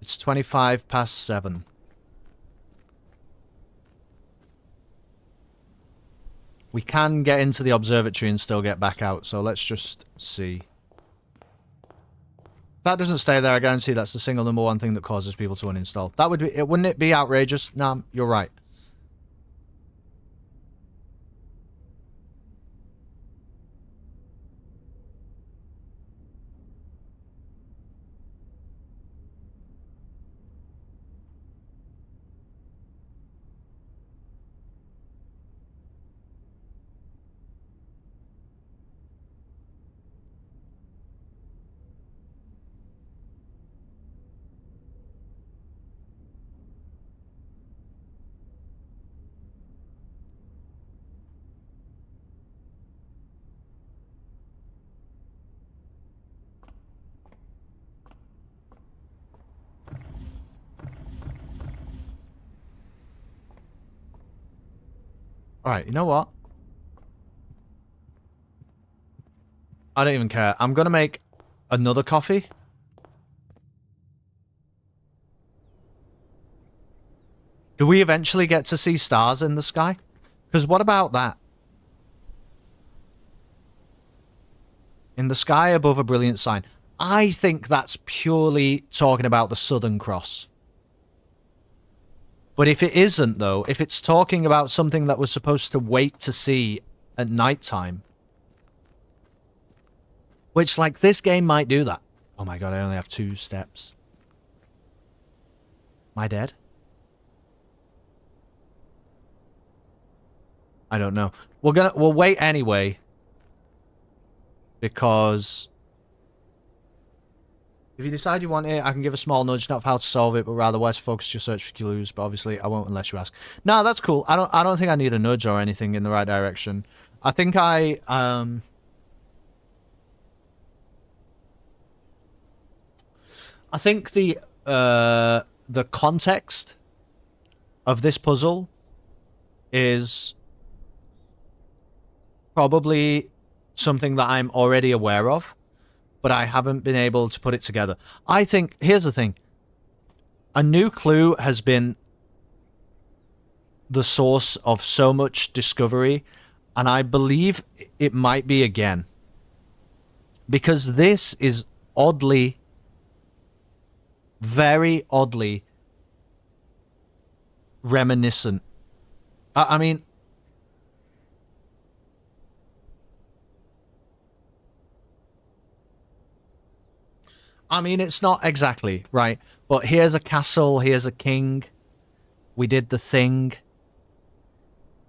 It's 25 past 7. We can get into the observatory and still get back out, so let's just see. If that doesn't stay there, I guarantee that's the single number one thing that causes people to uninstall. That would be, wouldn't it be outrageous? Nah, you're right. Alright, you know what? I don't even care. I'm gonna make another coffee. Do we eventually get to see stars in the sky? Because what about that? In the sky above a brilliant sign. I think that's purely talking about the Southern Cross. But if it isn't, though, if it's talking about something that we're supposed to wait to see at nighttime, which, like, this game might do that. Oh my god, I only have 2 steps. Am I dead? I don't know. We'll wait anyway. Because if you decide you want it, I can give a small nudge, not of how to solve it, but rather where to focus your search for clues. But obviously, I won't unless you ask. No, that's cool. I don't think I need a nudge or anything in the right direction. I think I think the context of this puzzle is probably something that I'm already aware of, but I haven't been able to put it together. I think, here's the thing. A new clue has been the source of so much discovery, and I believe it might be again. Because this is oddly, very oddly reminiscent. I mean, it's not exactly, right? But here's a castle, here's a king. We did the thing.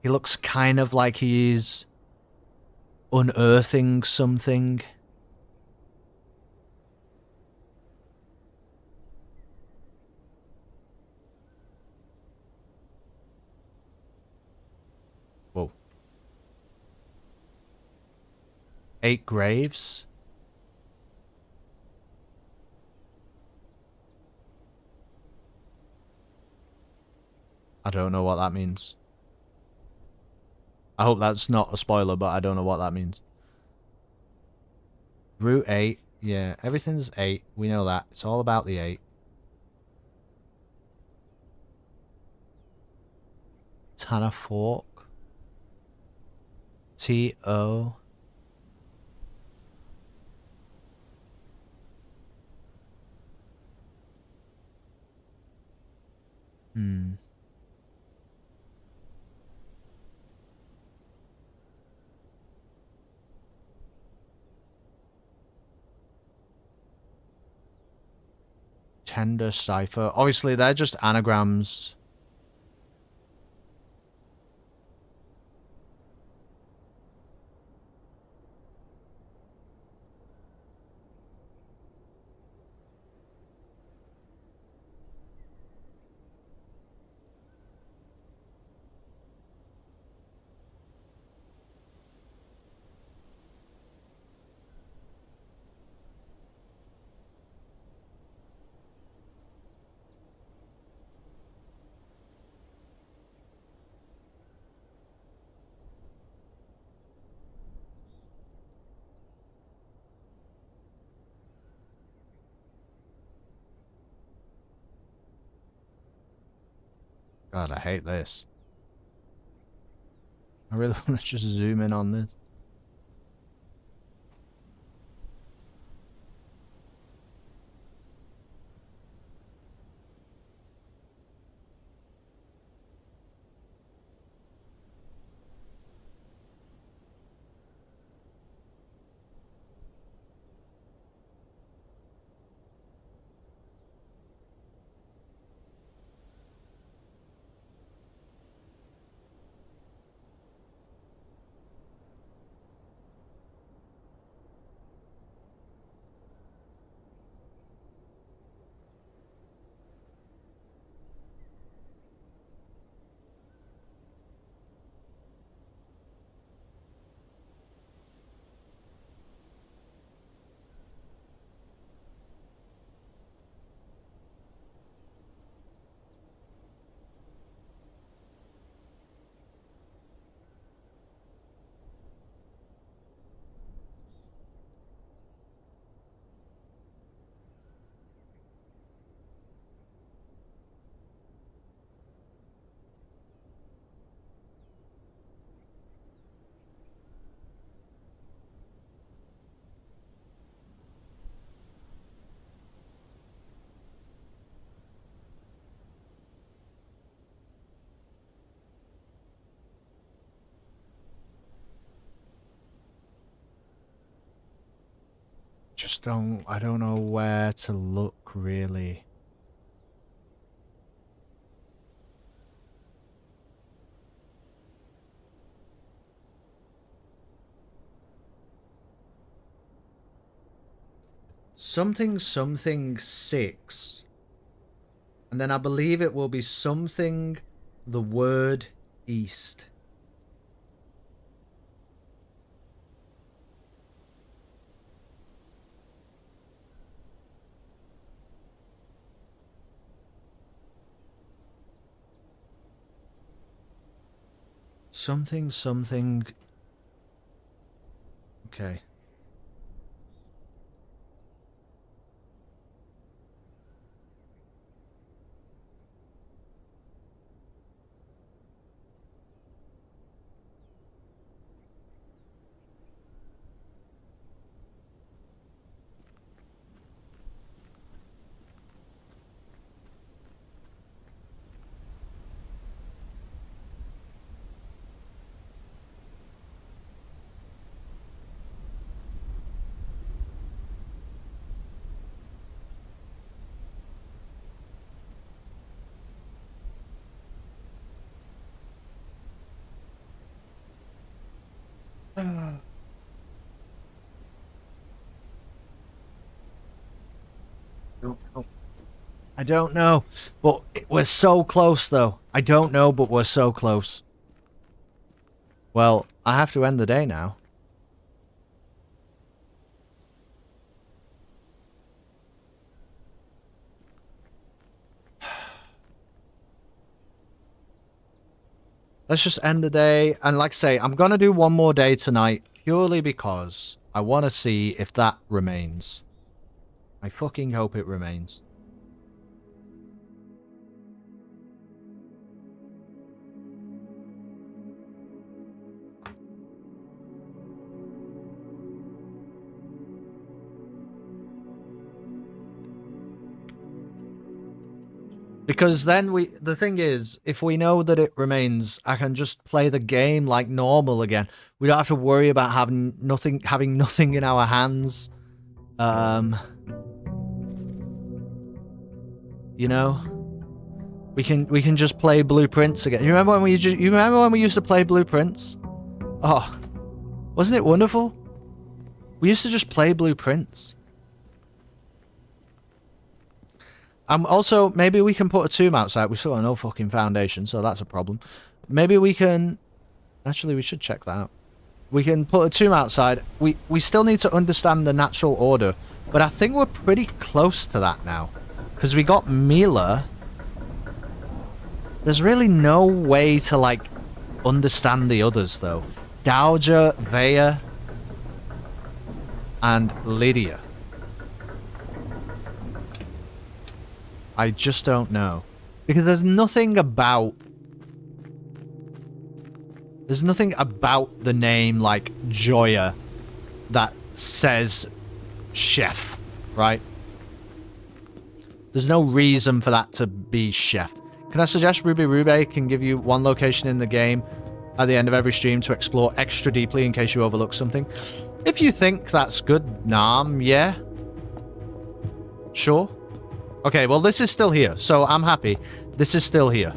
He looks kind of like he's unearthing something. Whoa. 8 graves? I don't know what that means. I hope that's not a spoiler, but I don't know what that means. Route 8. Yeah, everything's 8. We know that. It's all about the 8. Tanner Fork. T.O. Tender cipher. Obviously, they're just anagrams. God, I hate this. I really want to just zoom in on this. I don't know where to look, really. Something 6. And then I believe it will be something the word east. Something. Okay. I don't know, but we're so close, though. I don't know, but we're so close. Well, I have to end the day now. Let's just end the day. And like I say, I'm going to do one more day tonight, purely because I want to see if that remains. I fucking hope it remains. Because then the thing is, if we know that it remains, I can just play the game like normal again. We don't have to worry about having nothing in our hands. You know, we can just play Blueprints again. You remember when we used to play Blueprints? Oh, wasn't it wonderful? We used to just play Blueprints. Also, maybe we can put a tomb outside. We still got no fucking foundation, so that's a problem. Maybe we can... Actually, we should check that out. We can put a tomb outside. We still need to understand the natural order, but I think we're pretty close to that now. Because we got Mila. There's really no way to, like, understand the others, though. Dowager, Vea, and Lydia. I just don't know. Because there's nothing about There's nothing about the name like Joya that says chef, right? There's no reason for that to be chef. Can I suggest Ruby Rube can give you one location in the game at the end of every stream to explore extra deeply in case you overlook something? If you think that's good, Nam, yeah. Sure. Okay, well, this is still here, so I'm happy. This is still here.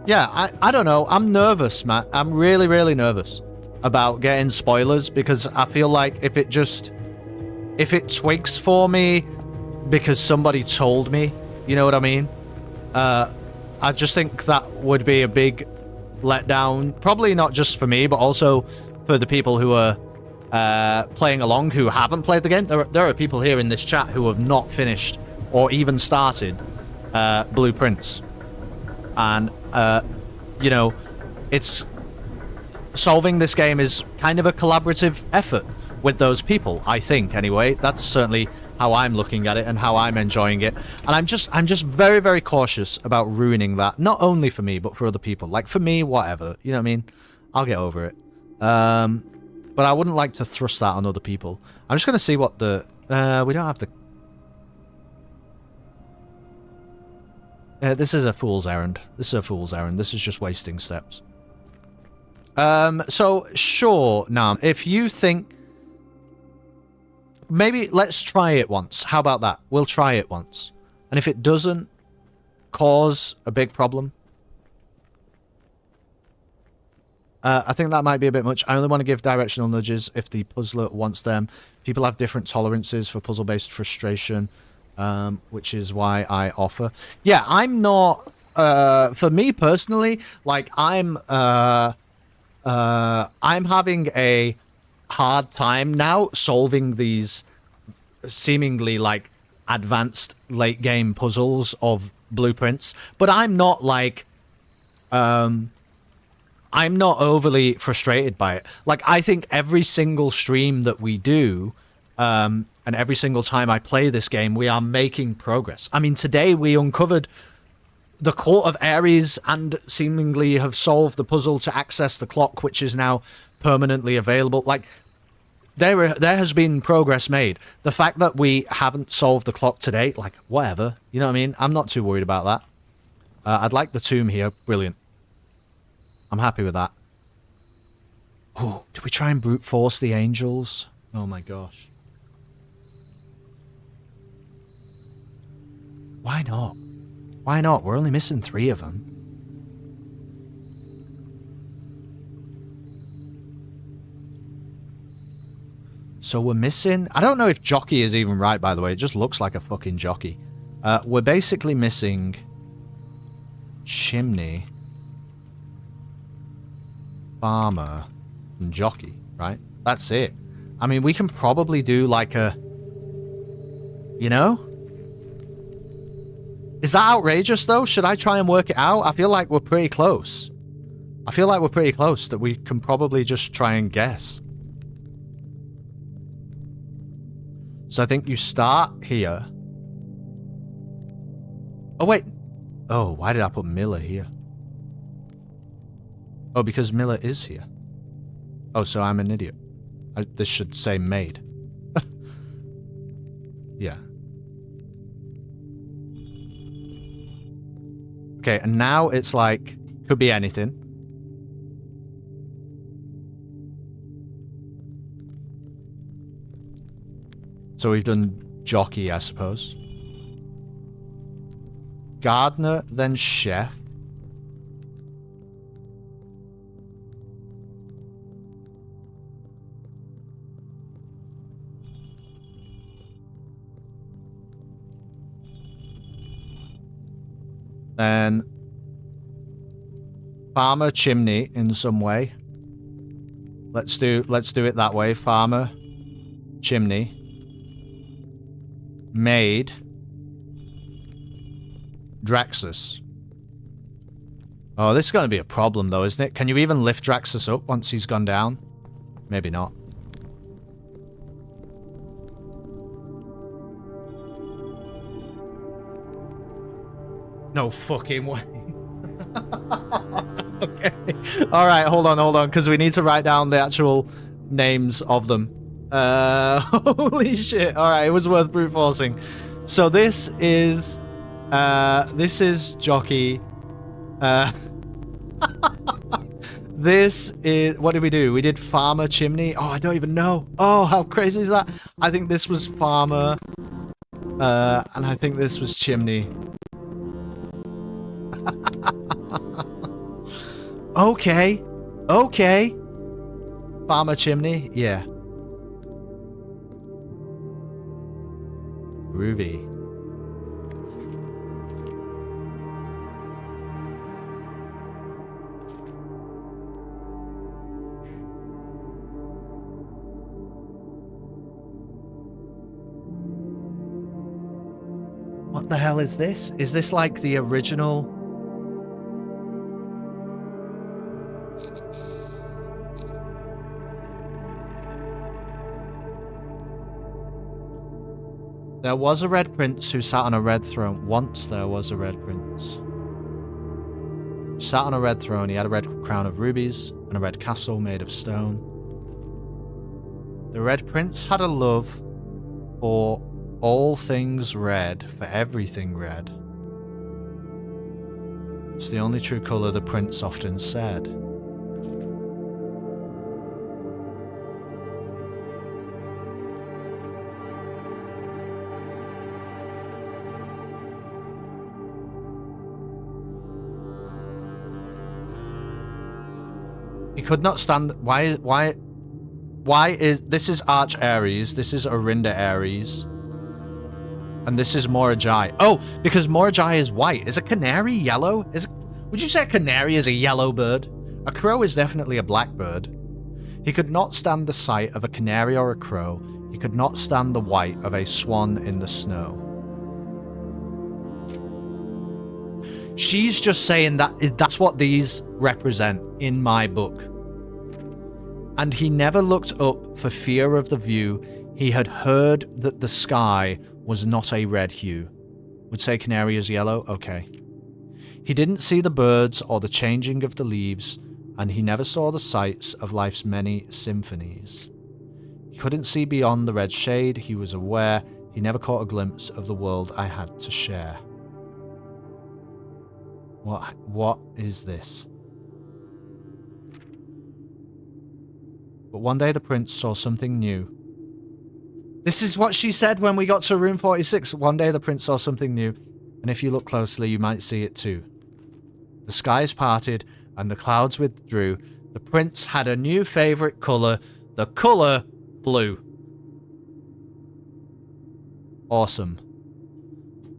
Yeah, I don't know. I'm nervous, Matt. I'm really, really nervous about getting spoilers because I feel like if it twigs for me because somebody told me, you know what I mean? I just think that would be a big letdown. Probably not just for me, but also for the people who are playing along who haven't played the game. There are people here in this chat who have not finished or even started Blueprints. And, you know, it's... Solving this game is kind of a collaborative effort with those people, I think, anyway. That's certainly how I'm looking at it and how I'm enjoying it. And I'm just very, very cautious about ruining that. Not only for me, but for other people. Like, for me, whatever. You know what I mean? I'll get over it. But I wouldn't like to thrust that on other people. I'm just going to see what the... we don't have the... this is a fool's errand. This is a fool's errand. This is just wasting steps. So, sure, Nam, if you think... Maybe let's try it once. How about that? We'll try it once. And if it doesn't cause a big problem... I think that might be a bit much. I only want to give directional nudges if the puzzler wants them. People have different tolerances for puzzle-based frustration, which is why I offer. Yeah, I'm not... for me personally, like, I'm having a hard time now solving these seemingly, like, advanced late-game puzzles of Blueprints. But I'm not, like... I'm not overly frustrated by it. Like, I think every single stream that we do, and every single time I play this game, we are making progress. I mean, today we uncovered the Court of Ares and seemingly have solved the puzzle to access the clock, which is now permanently available. Like, there has been progress made. The fact that we haven't solved the clock today, like, whatever. You know what I mean? I'm not too worried about that. I'd like the tomb here. Brilliant. I'm happy with that. Oh, do we try and brute force the angels? Oh my gosh. Why not? Why not? We're only missing 3 of them. So we're missing... I don't know if jockey is even right, by the way. It just looks like a fucking jockey. We're basically missing... chimney... farmer and jockey, right? That's it. I mean, we can probably do like a... You know? Is that outrageous, though? Should I try and work it out? I feel like we're pretty close. I feel like we're pretty close that we can probably just try and guess. So I think you start here. Oh, wait. Oh, why did I put Miller here? Oh, because Miller is here. Oh, so I'm an idiot. This should say maid. Yeah. Okay, and now it's like, could be anything. So we've done jockey, I suppose. Gardener, then chef. Then farmer, chimney in some way. Let's do it that way. Farmer, chimney, maid, Draxus. Oh, this is going to be a problem though, isn't it? Can you even lift Draxus up once he's gone down? Maybe not. No fucking way. Okay. All right, hold on, because we need to write down the actual names of them. Holy shit. All right, it was worth brute forcing. So this is Jockey. This is, what did we do? We did Farmer Chimney. Oh, I don't even know. Oh, how crazy is that? I think this was Farmer. And I think this was Chimney. Okay. Okay. Farmer Chimney. Yeah. Groovy. What the hell is this? Is this like the original? There was a red prince who sat on a red throne. Once there was a red prince. Sat on a red throne. He had a red crown of rubies and a red castle made of stone. The red prince had a love for all things red, for everything red. It's the only true colour, the prince often said. He could not stand. Why is this is Arch Ares, this is Orinda Ares, and this is Morajai. Oh, because Morajai is white. Is a canary yellow? Would you say a canary is a yellow bird? A crow is definitely a black bird. He could not stand the sight of a canary or a crow. He could not stand the white of a swan in the snow. She's just saying that's what these represent in my book. And he never looked up for fear of the view. He had heard that the sky was not a red hue. Would say canary is yellow? Okay. He didn't see the birds or the changing of the leaves, and he never saw the sights of life's many symphonies. He couldn't see beyond the red shade. He was aware he never caught a glimpse of the world I had to share. What is this? But one day the prince saw something new. This is what she said when we got to room 46. One day the prince saw something new, and if you look closely, you might see it too. The skies parted, and the clouds withdrew. The prince had a new favorite color, the color blue. Awesome.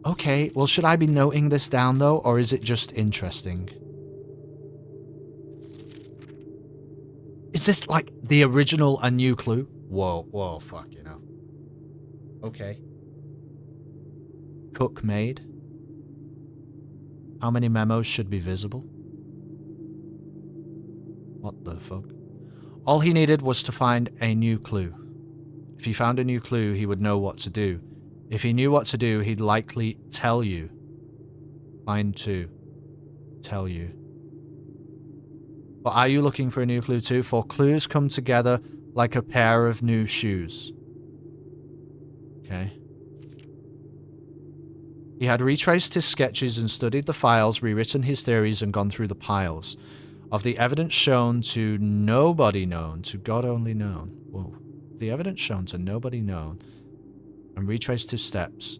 Okay, well, should I be noting this down, though, or is it just interesting? Is this, like, the original A New Clue? Whoa, fuck, you know. Okay. Cook made. How many memos should be visible? What the fuck? All he needed was to find a new clue. If he found a new clue, he would know what to do. If he knew what to do, he'd likely tell you. Find two. Tell you. But are you looking for a new clue too? For clues come together like a pair of new shoes. Okay. He had retraced his sketches and studied the files, rewritten his theories, and gone through the piles of the evidence shown to nobody known, to God only known. Whoa. The evidence shown to nobody known, and retraced his steps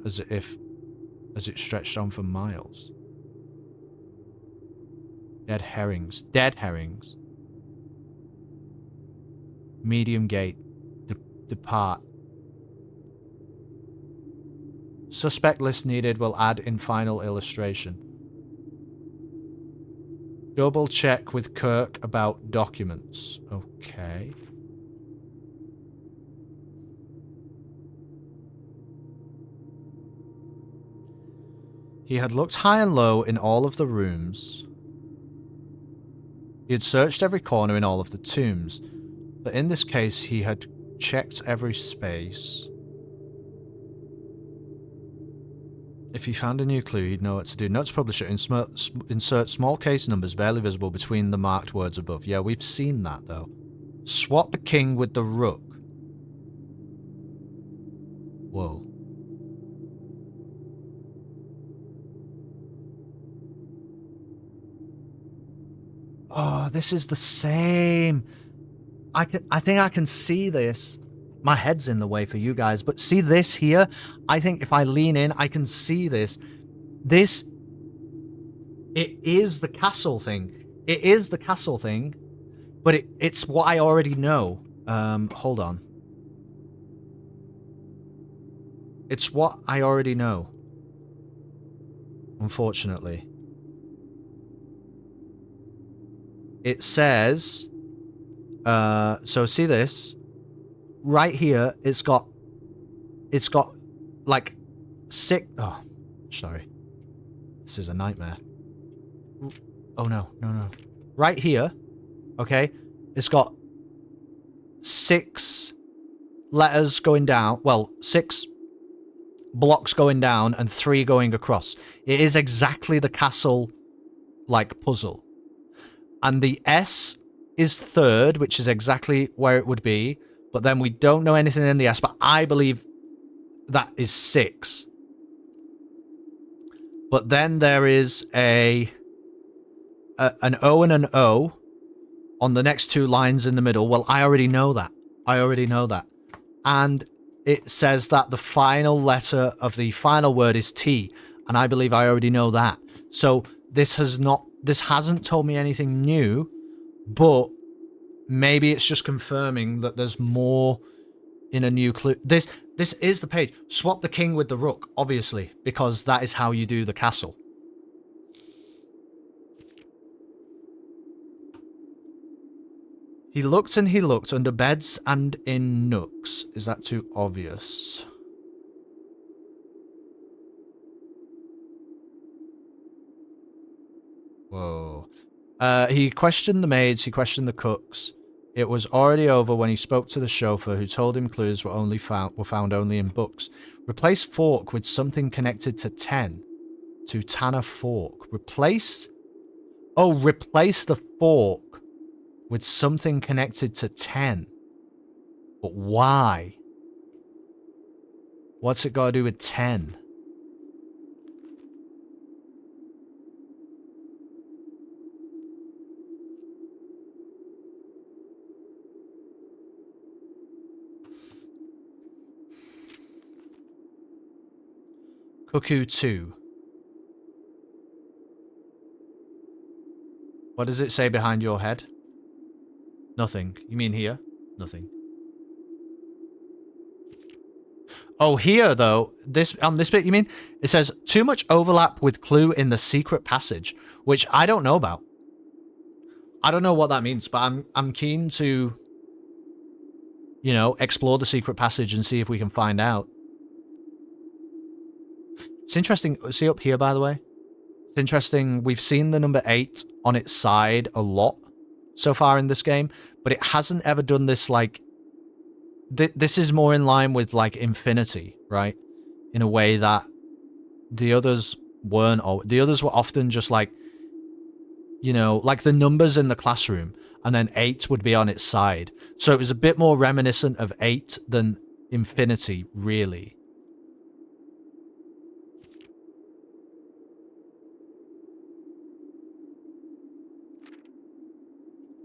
as it stretched on for miles. Dead herrings. Dead herrings. Medium gate. Depart. Suspect list needed, will add in final illustration. Double check with Kirk about documents. Okay. He had looked high and low in all of the rooms. He had searched every corner in all of the tombs, but in this case he had checked every space. If you found a new clue, you'd know what to do. Note to publisher, insert small case numbers barely visible between the marked words above. Yeah, we've seen that, though. Swap the king with the rook. Whoa. Oh, this is the same. I think I can see this. My head's in the way for you guys, but see this here? I think if I lean in, I can see this. This, it is the castle thing. It is the castle thing, but it's what I already know. Hold on. It's what I already know. Unfortunately. It says, so see this? Right here, it's got like six. Oh, sorry. This is a nightmare. Oh no. Right here, okay, it's got 6 letters going down. Well, 6 blocks going down and 3 going across. It is exactly the castle like puzzle. And the S is 3rd, which is exactly where it would be. But then we don't know anything in the S, but I believe that is 6. But then there is an O and an O on the next 2 lines in the middle. Well, I already know that. And it says that the final letter of the final word is T. And I believe I already know that. So this hasn't told me anything new, but maybe it's just confirming that there's more in a new clue. This is the page. Swap the king with the rook, obviously, because that is how you do the castle. He looked and he looked under beds and in nooks. Is that too obvious? Whoa. He questioned the maids, he questioned the cooks. It was already over when he spoke to the chauffeur, who told him clues were found only in books. Replace fork with something connected to 10. To Tanner fork. Replace the fork with something connected to 10. But why? What's it got to do with 10? Cuckoo 2. What does it say behind your head? Nothing. You mean here? Nothing. Oh, here though. On this bit, you mean? It says too much overlap with clue in the secret passage, which I don't know about. I don't know what that means, but I'm keen to, you know, explore the secret passage and see if we can find out. It's interesting. See up here, by the way? It's interesting. We've seen the number 8 on its side a lot so far in this game, but it hasn't ever done this, like... This is more in line with, like, infinity, right? In a way that the others weren't. The others were often just, like, you know, like the numbers in the classroom, and then 8 would be on its side. So it was a bit more reminiscent of 8 than infinity, really.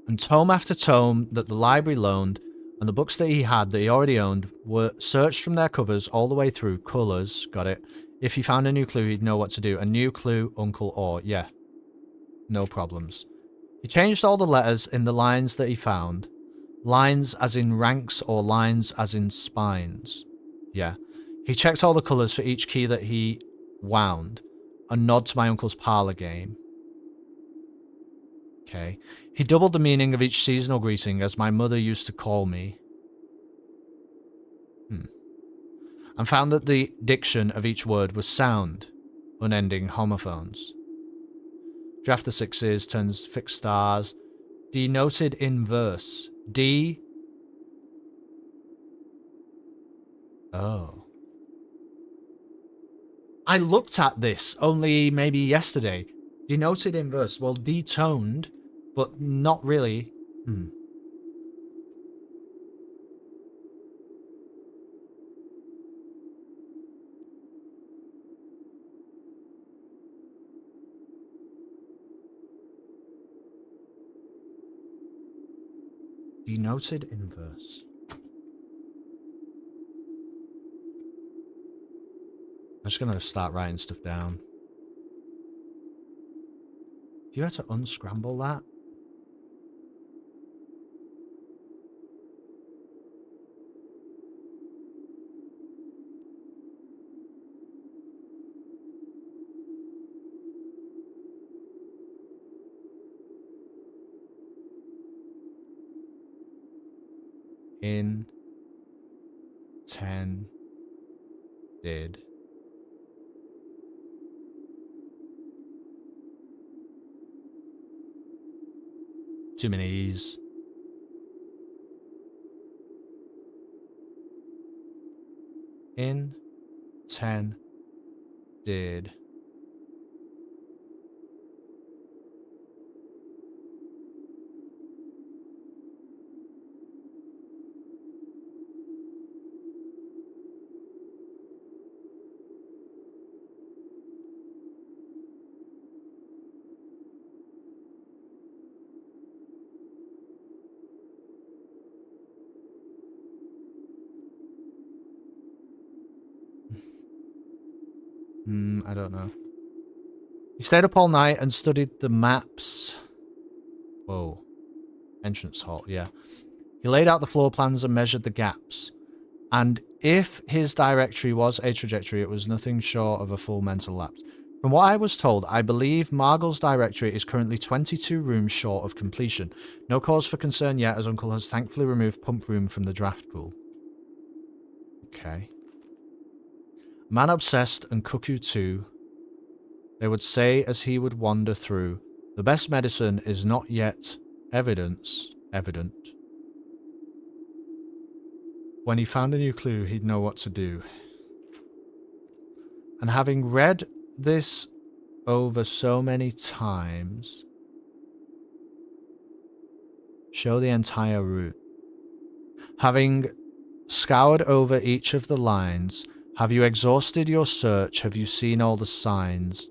And tome after tome that the library loaned, and the books that he had that he already owned, were searched from their covers all the way through. Colours, got it. If he found a new clue, he'd know what to do. A new clue, Uncle Or. Yeah. No problems. He changed all the letters in the lines that he found. Lines as in ranks or lines as in spines. Yeah. He checked all the colours for each key that he wound. A nod to my uncle's parlour game. Okay. He doubled the meaning of each seasonal greeting, as my mother used to call me. And found that the diction of each word was sound, unending homophones. Draft the 6s, turns fixed stars. Denoted in verse. D. Oh. I looked at this only maybe yesterday. Denoted inverse. Well, detoned, but not really. Denoted inverse. I'm just gonna start writing stuff down. Do you have to unscramble that? In 10 did too many E's. In 10 did I don't know. He stayed up all night and studied the maps. Whoa. Entrance hall, yeah. He laid out the floor plans and measured the gaps. And if his directory was a trajectory, it was nothing short of a full mental lapse. From what I was told, I believe Margle's directory is currently 22 rooms short of completion. No cause for concern yet, as Uncle has thankfully removed Pump Room from the draft pool. Okay. Man obsessed and cuckoo too. They would say as he would wander through, the best medicine is not yet evident. When he found a new clue, he'd know what to do. And having read this over so many times, show the entire route. Having scoured over each of the lines, have you exhausted your search? Have you seen all the signs?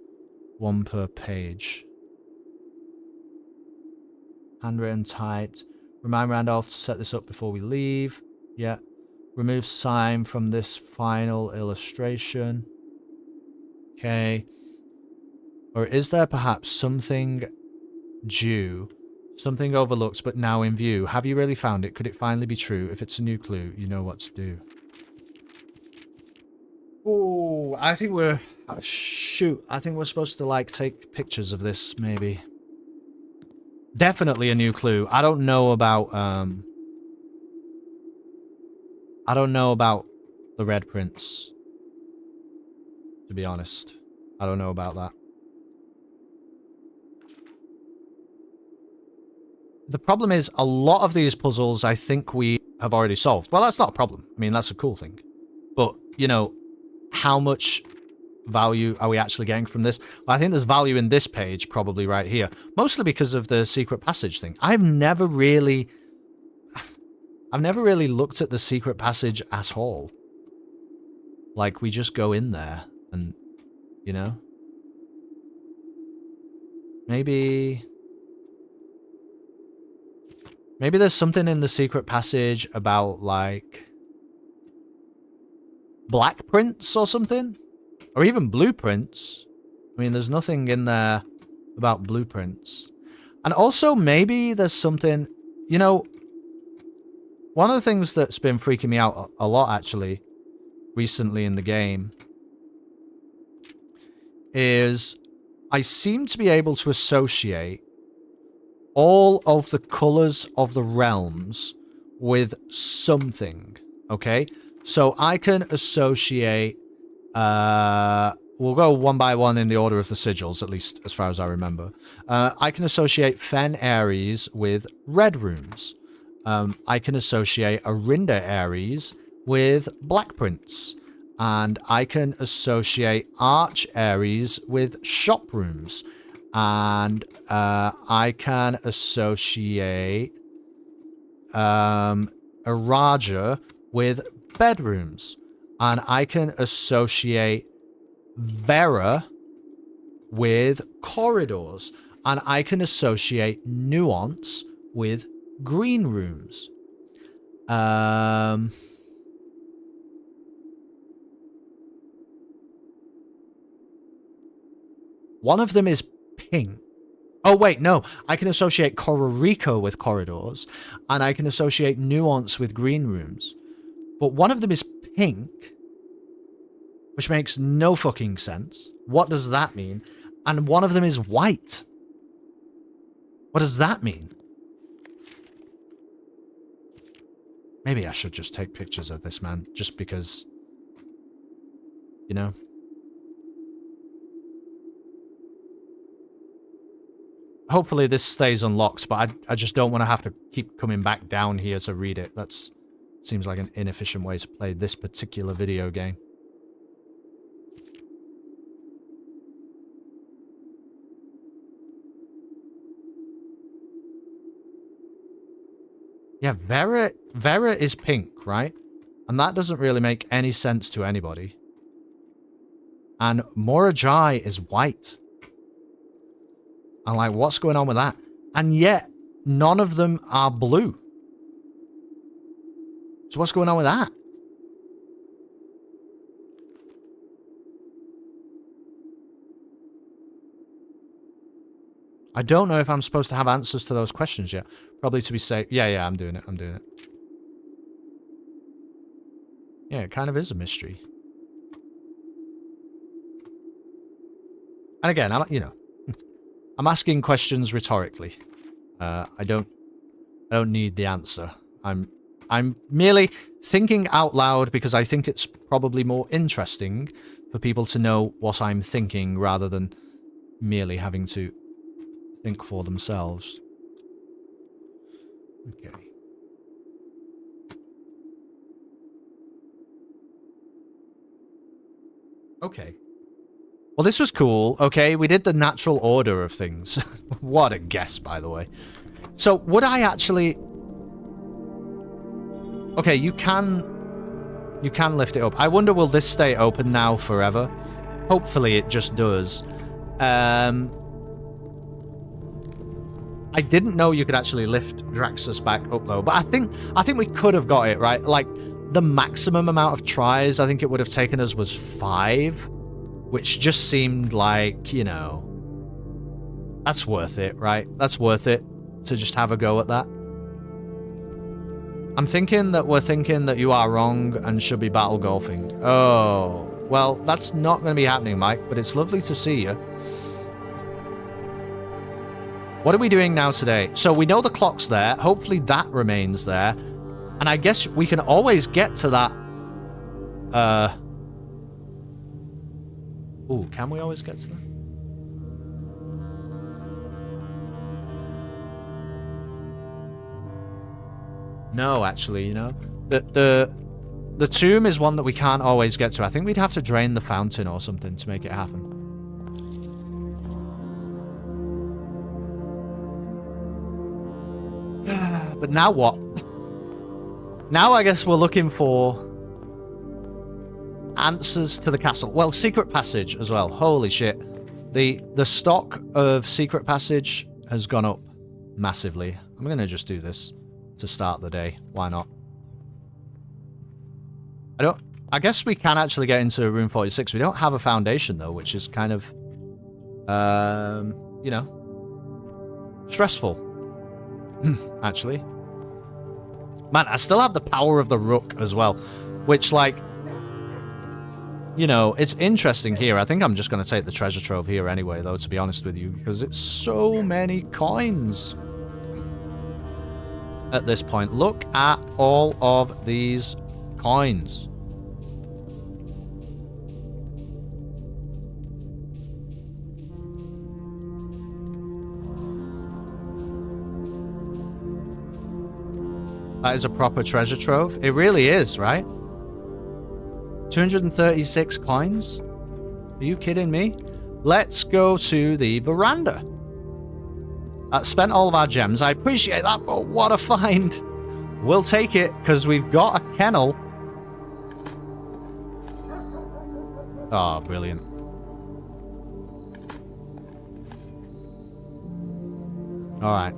One per page. Handwritten, typed. Remind Randolph to set this up before we leave. Yeah. Remove sign from this final illustration. Okay. Or is there perhaps something due, something overlooked but now in view? Have you really found it? Could it finally be true? If it's a new clue, you know what to do. Oh, I think we're... shoot, I think we're supposed to, like, take pictures of this, maybe. Definitely a new clue. I don't know about, I don't know about the Red Prince. To be honest. I don't know about that. The problem is, a lot of these puzzles I think we have already solved. Well, that's not a problem. I mean, that's a cool thing. But, you know, how much value are we actually getting from this? Well, I think there's value in this page, probably right here. Mostly because of the secret passage thing. I've never really looked at the secret passage at all. Like, we just go in there and, you know? Maybe there's something in the secret passage about, like, black prints or something? Or even blueprints. I mean, there's nothing in there about blueprints. And also, maybe there's something... You know, one of the things that's been freaking me out a lot, actually, recently in the game, is I seem to be able to associate all of the colors of the realms with something, okay? So I can associate, we'll go one by one in the order of the sigils, at least as far as I remember. I can associate Fen Ares with red rooms. I can associate Arinda Ares with black prints. And I can associate arch areas with shop rooms. And I can associate Araja with bedrooms. And I can associate Vera with corridors. And I can associate nuance with green rooms. One of them is pink. Oh, wait, no. I can associate Cororico with corridors, and I can associate nuance with green rooms. But one of them is pink, which makes no fucking sense. What does that mean? And one of them is white. What does that mean? Maybe I should just take pictures of this, man, just because, you know. Hopefully this stays unlocked, but I just don't want to have to keep coming back down here to read it. That's seems like an inefficient way to play this particular video game. Yeah, Vera is pink, right? And that doesn't really make any sense to anybody. And Morajai is white. I'm like, what's going on with that? And yet, none of them are blue. So what's going on with that? I don't know if I'm supposed to have answers to those questions yet. Probably to be safe. Yeah, I'm doing it. I'm doing it. Yeah, it kind of is a mystery. And again, I'm asking questions rhetorically. I don't need the answer. I'm merely thinking out loud because I think it's probably more interesting for people to know what I'm thinking rather than merely having to think for themselves. Okay. Okay. Well, this was cool. Okay, we did the natural order of things. What a guess, by the way. So, would I actually... Okay, you can lift it up. I wonder, will this stay open now forever? Hopefully it just does. I didn't know you could actually lift Draxus back up, though. But I think we could have got it, right? Like, the maximum amount of tries I think it would have taken us was 5. Which just seemed like, you know... That's worth it, right? That's worth it to just have a go at that. I'm thinking that we're thinking that you are wrong and should be battle golfing. Oh, well, that's not going to be happening, Mike, but it's lovely to see you. What are we doing now today? So we know the clock's there. Hopefully that remains there. And I guess we can always get to that... Ooh, can we always get to that? No, actually, you know. The tomb is one that we can't always get to. I think we'd have to drain the fountain or something to make it happen. But now what? Now I guess we're looking for answers to the castle. Well, secret passage as well. Holy shit. The stock of secret passage has gone up massively. I'm going to just do this to start the day. Why not? I guess we can actually get into room 46. We don't have a foundation though, which is kind of you know, stressful. Actually. Man, I still have the power of the rook as well, which, like, you know, it's interesting here. I think I'm just going to take the treasure trove here anyway, though, to be honest with you, because it's so many coins at this point. Look at all of these coins. That is a proper treasure trove. It really is, right? 236 coins? Are you kidding me? Let's go to the veranda. Spent all of our gems. I appreciate that, but what a find. We'll take it, because we've got a kennel. Oh, brilliant. Alright.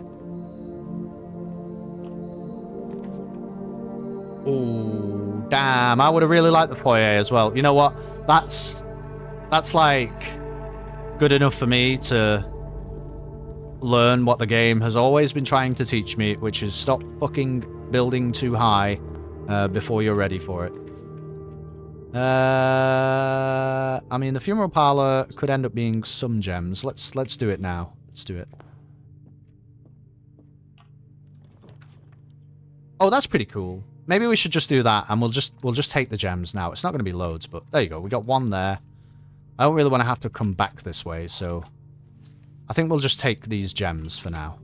Oh, damn. I would have really liked the foyer as well. You know what? That's like good enough for me to learn what the game has always been trying to teach me, which is stop fucking building too high before you're ready for it. I mean, the funeral parlor could end up being some gems. Let's do it now. Let's do it. Oh, that's pretty cool. Maybe we should just do that, and we'll just take the gems now. It's not going to be loads, but there you go. We got one there. I don't really want to have to come back this way, so I think we'll just take these gems for now.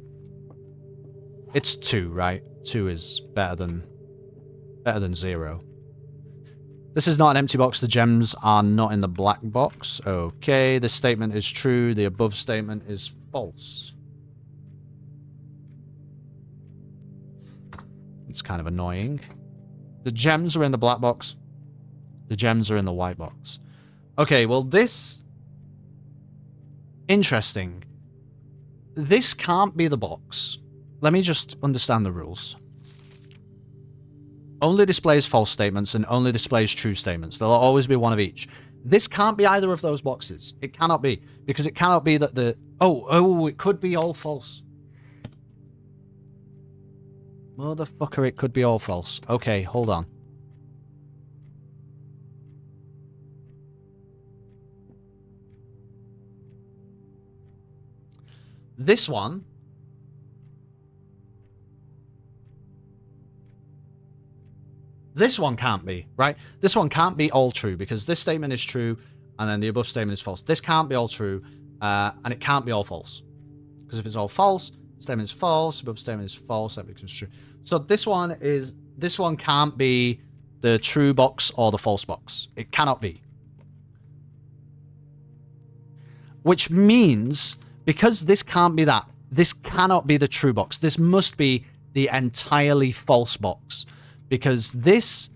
It's 2, right? 2 is better than 0. This is not an empty box. The gems are not in the black box. Okay, this statement is true. The above statement is false. It's kind of annoying. The gems are in the black box. The gems are in the white box. Okay, well this... Interesting. This can't be the box. Let me just understand the rules. Only displays false statements and only displays true statements. There'll always be one of each. This can't be either of those boxes. It cannot be. Because it cannot be that the... Oh, it could be all false. Motherfucker, it could be all false. Okay, hold on. This one... This one can't be, right? This one can't be all true, because this statement is true, and then the above statement is false. This can't be all true, and it can't be all false. Because if it's all false, statement is false, above statement is false, that becomes true. So this one can't be the true box or the false box. It cannot be. Which means, because this can't be that, this cannot be the true box. This must be the entirely false box. Because this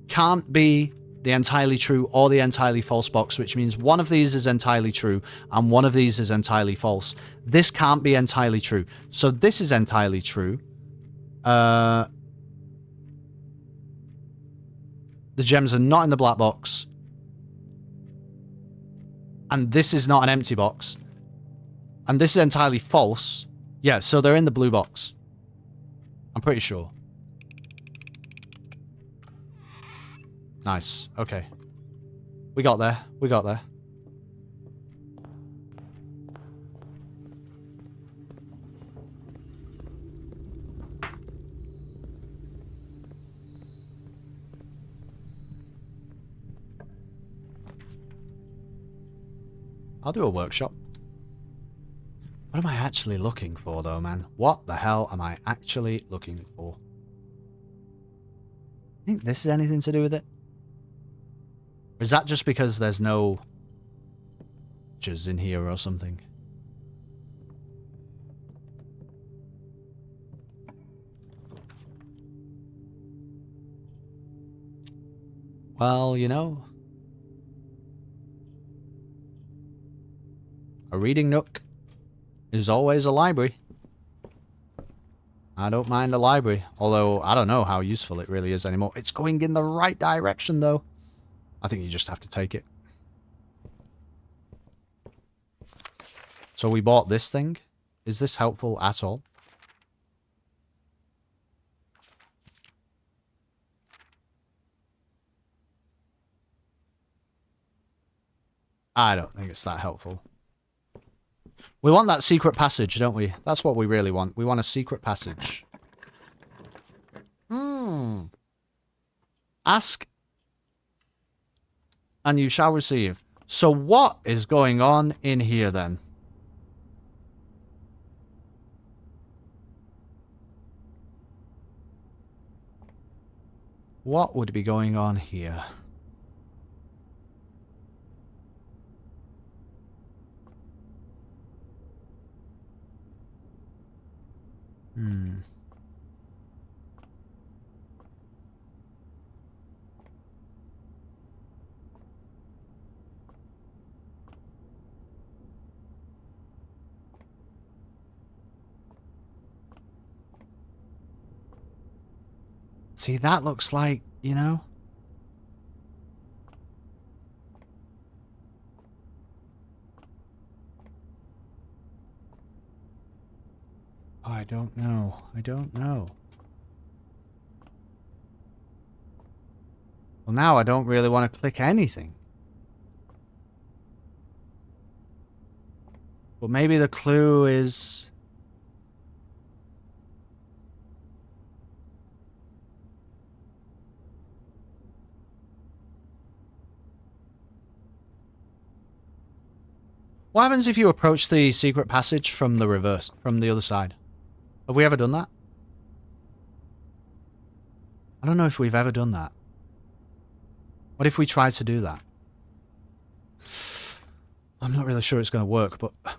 can't be the entirely true or the entirely false box, which means one of these is entirely true and one of these is entirely false. This can't be entirely true. So this is entirely true. The gems are not in the black box. And this is not an empty box. And this is entirely false. Yeah, so they're in the blue box. I'm pretty sure. Nice. Okay. We got there. We got there. I'll do a workshop. What am I actually looking for, though, man? What the hell am I actually looking for? Think this has anything to do with it? Or is that just because there's no pictures in here or something? Well, you know, a reading nook is always a library. I don't mind a library, although I don't know how useful it really is anymore. It's going in the right direction, though. I think you just have to take it. So we bought this thing. Is this helpful at all? I don't think it's that helpful. We want that secret passage, don't we? That's what we really want. We want a secret passage. Ask and you shall receive. So what is going on in here then? What would be going on here? Hmm. See, that looks like, you know? I don't know. I don't know. Well, now I don't really want to click anything. But maybe the clue is... What happens if you approach the secret passage from the reverse, from the other side? Have we ever done that? I don't know if we've ever done that. What if we tried to do that? I'm not really sure it's going to work, but... I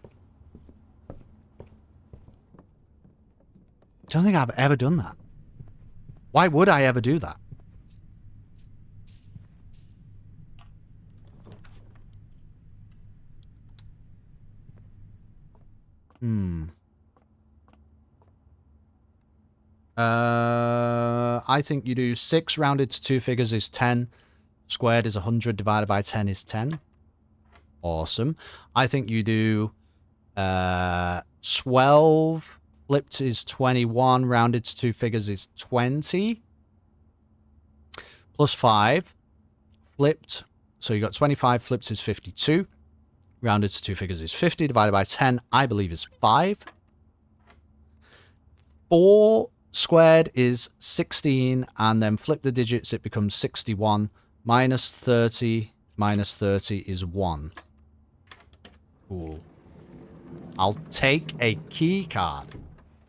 don't think I've ever done that. Why would I ever do that? I think you do 6 rounded to 2 figures is 10. Squared is 100 divided by 10 is 10. Awesome. I think you do 12 flipped is 21. Rounded to 2 figures is 20. Plus 5. Flipped. So you got 25 flipped is 52. Rounded to 2 figures is 50. Divided by 10, I believe, is 5. 4 squared is 16. And then flip the digits, it becomes 61. Minus 30. Minus 30 is 1. Cool. I'll take a key card.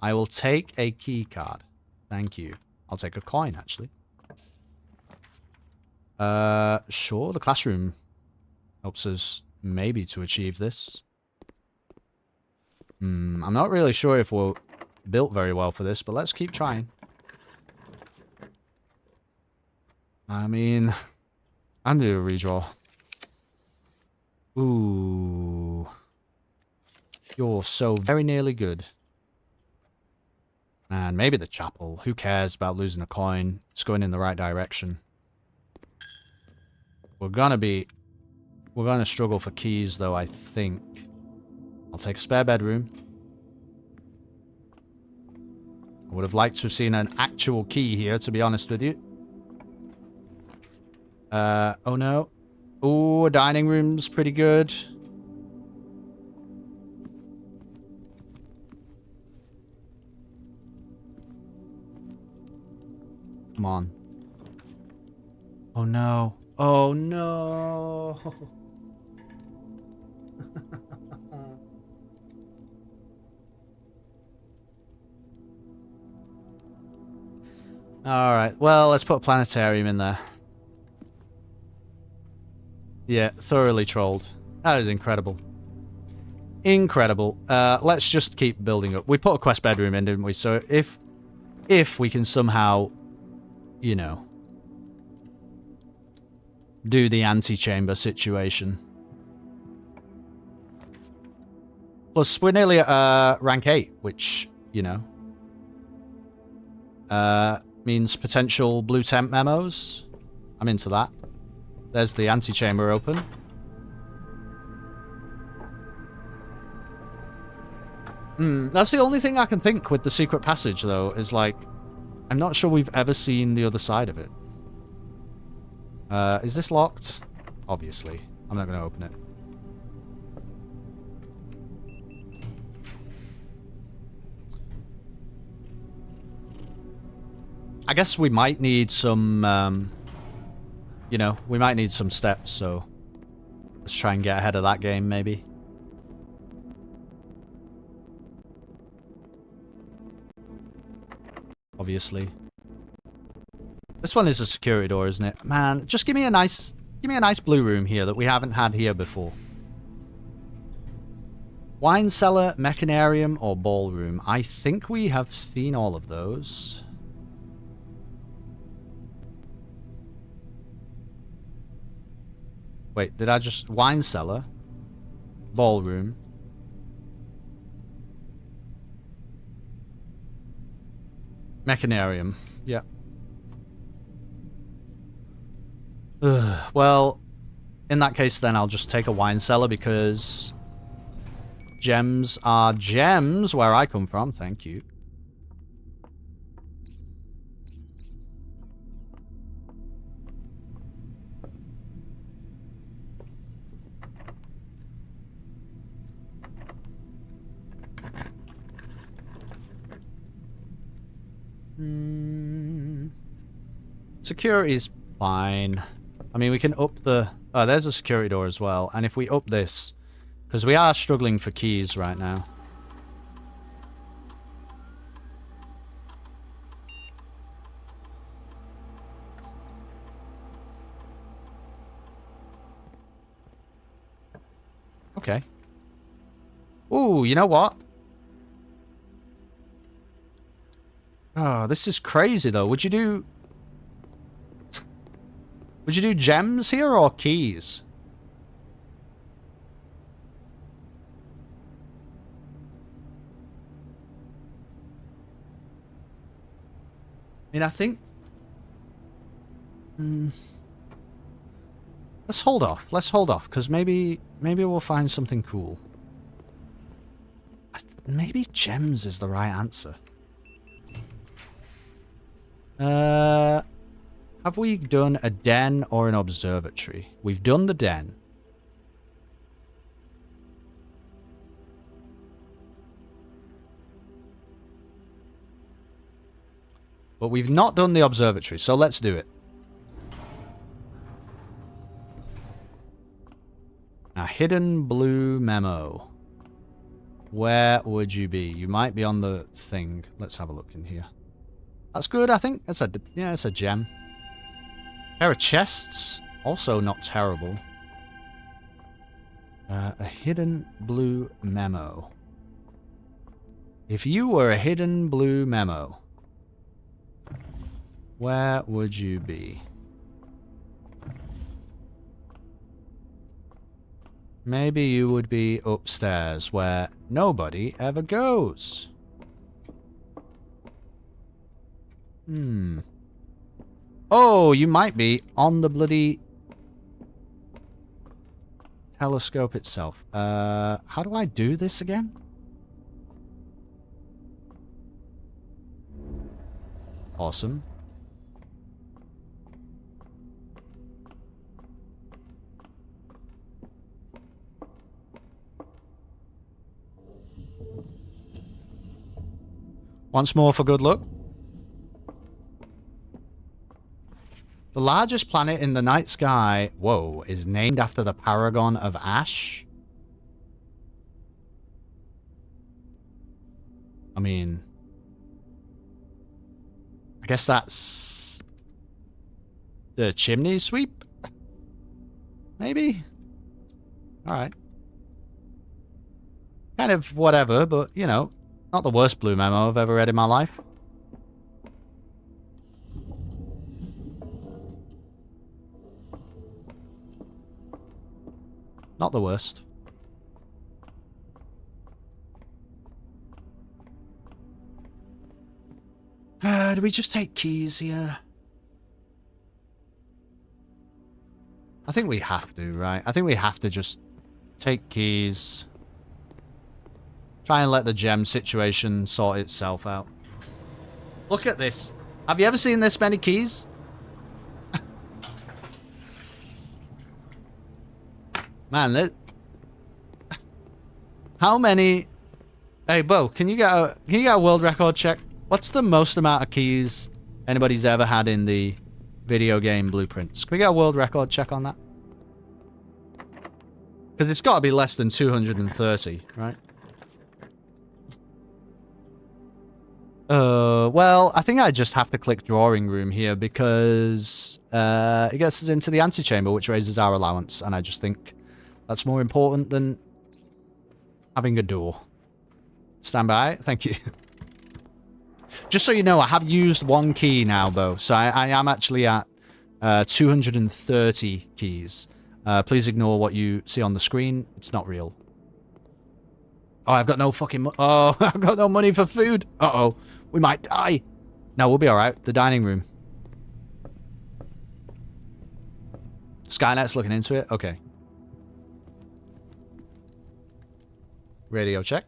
I will take a key card. Thank you. I'll take a coin, actually. Sure. The classroom helps us maybe to achieve this. I'm not really sure if we're built very well for this, but let's keep trying. I mean, I'm going to do a redraw. Ooh. You're so very nearly good. And maybe the chapel. Who cares about losing a coin? It's going in the right direction. We're going to struggle for keys, though, I think. I'll take a spare bedroom. I would have liked to have seen an actual key here, to be honest with you. Oh no. Oh, a dining room's pretty good. Come on. Oh no. Oh no. Alright, well, let's put a planetarium in there. Yeah, thoroughly trolled. That is incredible. Incredible. Let's just keep building up. We put a quest bedroom in, didn't we? So if we can somehow, you know, do the antechamber situation. Plus, we're nearly at rank 8, which, you know, means potential blue temp memos. I'm into that. There's the antechamber open. That's the only thing I can think with the secret passage, though, is like, I'm not sure we've ever seen the other side of it. Is this locked? Obviously. I'm not going to open it. I guess we might need some, you know, we might need some steps, so let's try and get ahead of that game, maybe. Obviously. This one is a security door, isn't it? Man, just give me a nice blue room here that we haven't had here before. Wine cellar, mechanarium, or ballroom. I think we have seen all of those. Wait, did I just... Wine cellar, ballroom. Mechanarium. Yeah. Well, in that case then I'll just take a wine cellar because gems are gems where I come from. Thank you. Security is fine. I mean, we can up the... Oh, there's a security door as well. And if we up this... Because we are struggling for keys right now. Okay. Ooh, you know what? Oh, this is crazy though. Would you do... Would you do gems here or keys? I mean, I think... Let's hold off. Let's hold off, because maybe we'll find something cool. Maybe gems is the right answer. Have we done a den or an observatory? We've done the den. But we've not done the observatory, so let's do it. A hidden blue memo. Where would you be? You might be on the thing. Let's have a look in here. That's good, I think. That's a, yeah, it's a gem. Pair of chests. Also not terrible. A hidden blue memo. If you were a hidden blue memo, where would you be? Maybe you would be upstairs where nobody ever goes. Oh, you might be on the bloody telescope itself. How do I do this again? Awesome. Once more for good luck. The largest planet in the night sky, whoa, is named after the Paragon of Ash. I mean, I guess that's the chimney sweep? Maybe? Alright. Kind of whatever, but, you know, not the worst blue memo I've ever read in my life. Not the worst. Do we just take keys here? I think we have to, right? I think we have to just take keys. Try and let the gem situation sort itself out. Look at this. Have you ever seen this many keys? Man, how many... Hey, Bo, can you get a world record check? What's the most amount of keys anybody's ever had in the video game blueprints? Can we get a world record check on that? Because it's got to be less than 230, right? Well, I think I just have to click drawing room here because it gets us into the antechamber, which raises our allowance, and I just think that's more important than having a door. Stand by. Thank you. Just so you know, I have used 1 key now, though. So I am actually at 230 keys. Please ignore what you see on the screen. It's not real. Oh, I've got no fucking... Oh, I've got no money for food. Uh-oh. We might die. No, we'll be alright. The dining room. Skynet's looking into it. Okay. Radio check.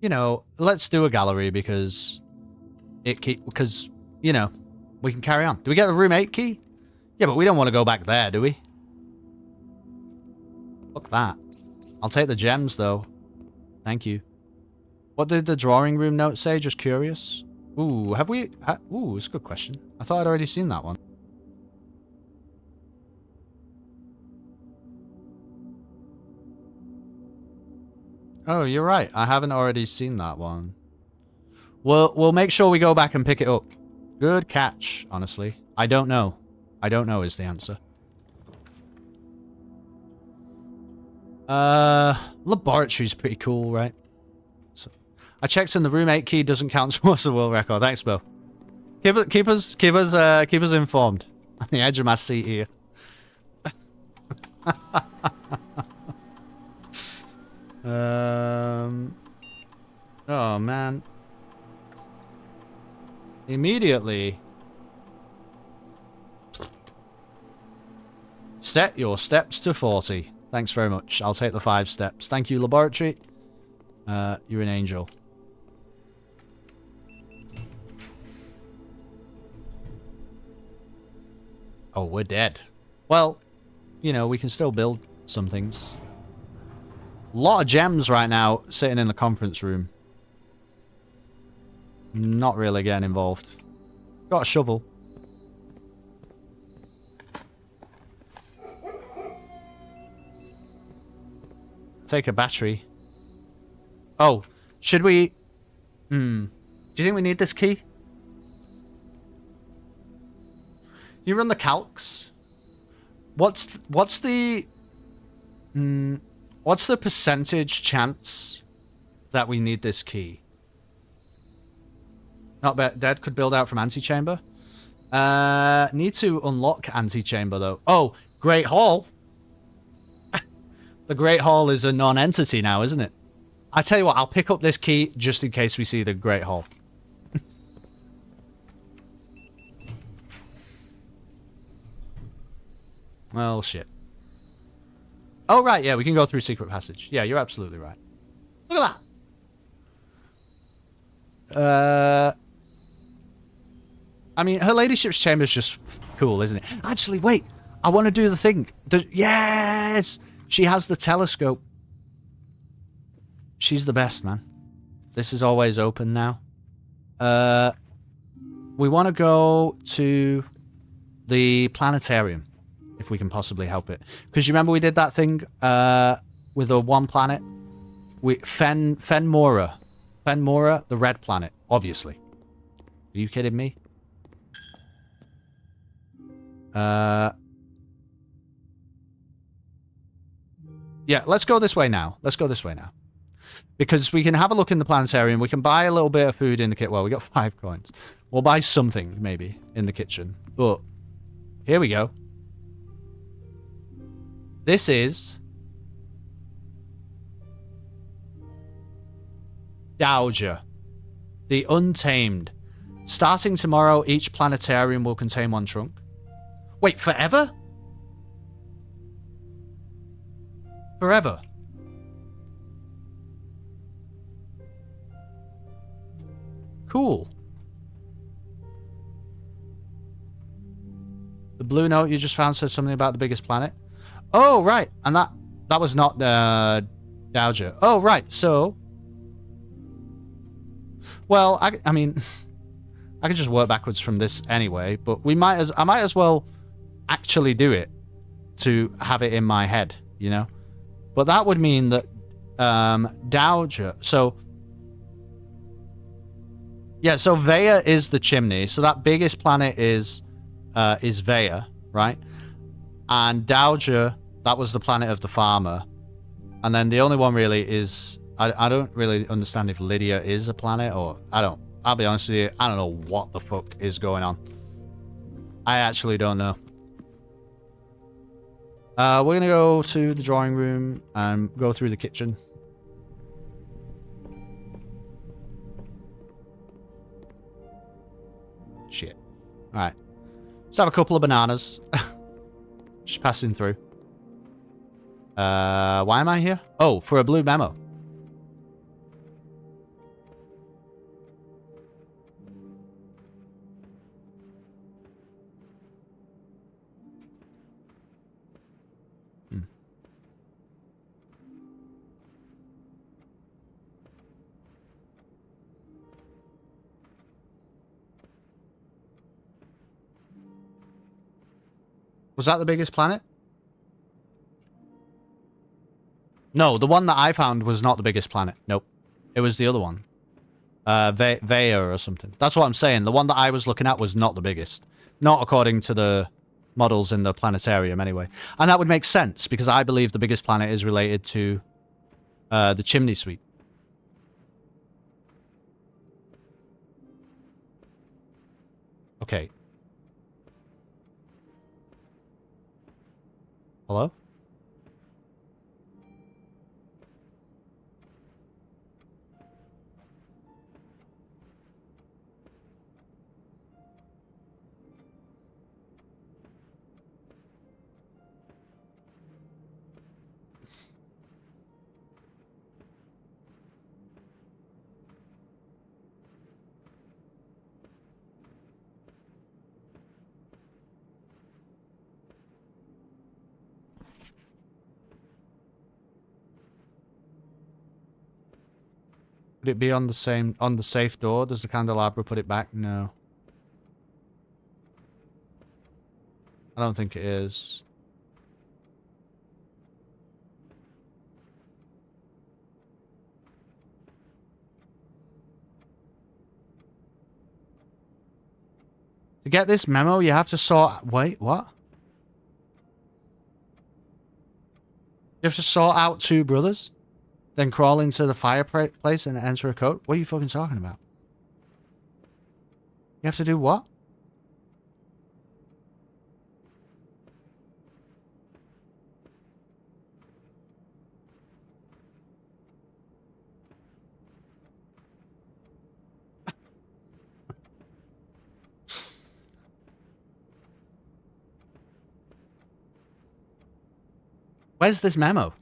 You know, let's do a gallery because you know, we can carry on. Do we get the room 8 key? Yeah, but we don't want to go back there, do we? Fuck that. I'll take the gems, though. Thank you. What did the drawing room note say? Just curious. Ooh, have we... Ooh, it's a good question. I thought I'd already seen that one. Oh, you're right. I haven't already seen that one. We'll make sure we go back and pick it up. Good catch, honestly. I don't know. I don't know is the answer. Laboratory's pretty cool, right? So, I checked in the room 8 key doesn't count towards the world record. Thanks, Bo. Keep us informed. On the edge of my seat here. Oh man. Immediately. Set your steps to 40. Thanks very much. I'll take the 5 steps. Thank you, laboratory. You're an angel. Oh, we're dead. Well, you know, we can still build some things. A lot of gems right now sitting in the conference room. Not really getting involved. Got a shovel. Take a battery. Oh, should we... Do you think we need this key? You run the calcs. What's the percentage chance that we need this key? Not bad. Dead could build out from antechamber. Need to unlock antechamber though. Oh, Great Hall. The Great Hall is a non-entity now, isn't it? I tell you what, I'll pick up this key just in case we see the Great Hall. Well, shit. Oh, right, yeah, we can go through secret passage. Yeah, you're absolutely right. Look at that! I mean, her ladyship's chamber is just cool, isn't it? Actually, wait! I want to do the thing. Yes! She has the telescope. She's the best, man. This is always open now. We want to go to the planetarium. If we can possibly help it. Because you remember we did that thing with the one planet? Fenmora. Fenmora, the red planet, obviously. Are you kidding me? Yeah, let's go this way now. Let's go this way now. Because we can have a look in the planetarium. We can buy a little bit of food in the kitchen. Well, we got 5 coins. We'll buy something, maybe, in the kitchen. But, here we go. This is... Dowager. The Untamed. Starting tomorrow, each planetarium will contain 1 trunk. Wait, forever? Forever. Cool. The blue note you just found says something about the biggest planet. Oh, right. And that was not Dowager. Oh, right. So... Well, I mean... I could just work backwards from this anyway, but I might as well actually do it to have it in my head, you know? But that would mean that Dowager, so yeah, so Vea is the chimney, so that biggest planet is Vea, right? And Dowager, that was the planet of the farmer. And then the only one really is, I don't really understand if Lydia is a planet or, I'll be honest with you, I don't know what the fuck is going on. I actually don't know. We're going to go to the drawing room and go through the kitchen. Shit. Alright. Let's have a couple of bananas. Just passing through. Why am I here? Oh, for a blue memo. Was that the biggest planet? No, the one that I found was not the biggest planet. Nope. It was the other one. Vea or something. That's what I'm saying. The one that I was looking at was not the biggest. Not according to the models in the planetarium anyway. And that would make sense because I believe the biggest planet is related to the chimney sweep. Okay. Hello? Would it be on the safe door? Does the candelabra put it back? No. I don't think it is. To get this memo, you have to sort... Wait, what? You have to sort out two brothers? Then crawl into the fireplace and enter a code? What are you fucking talking about? You have to do what? Where's this memo?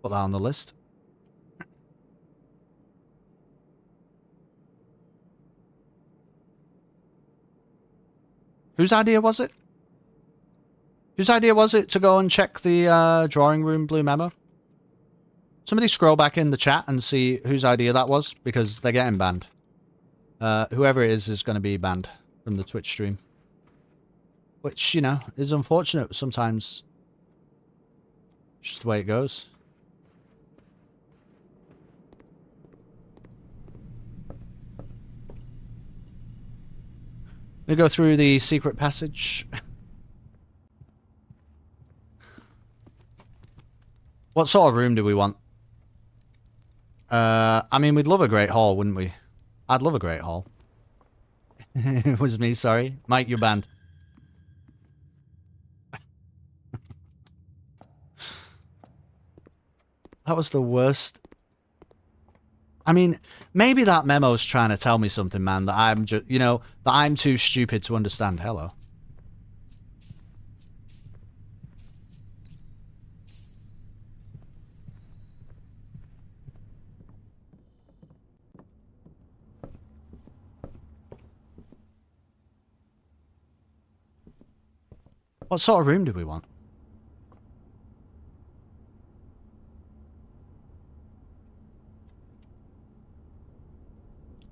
Put that on the list. Whose idea was it? Whose idea was it to go and check the drawing room blue memo? Somebody scroll back in the chat and see whose idea that was, because they're getting banned. Whoever it is going to be banned from the Twitch stream. Which, you know, is unfortunate sometimes. Just the way it goes. We go through the secret passage. What sort of room do we want? I mean, we'd love a great hall, wouldn't we? I'd love a great hall. It was me, sorry. Mike, you're banned. That was the worst. I mean, maybe that memo's trying to tell me something, man, that I'm just, you know, that I'm too stupid to understand. Hello. What sort of room do we want?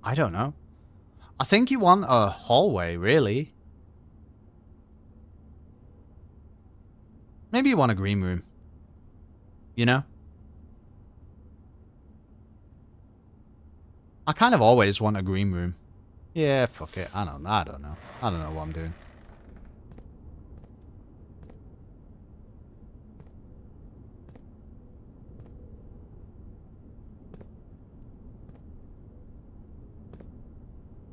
I don't know. I think you want a hallway, really. Maybe you want a green room. You know? I kind of always want a green room. Yeah, fuck it. I don't know. I don't know what I'm doing.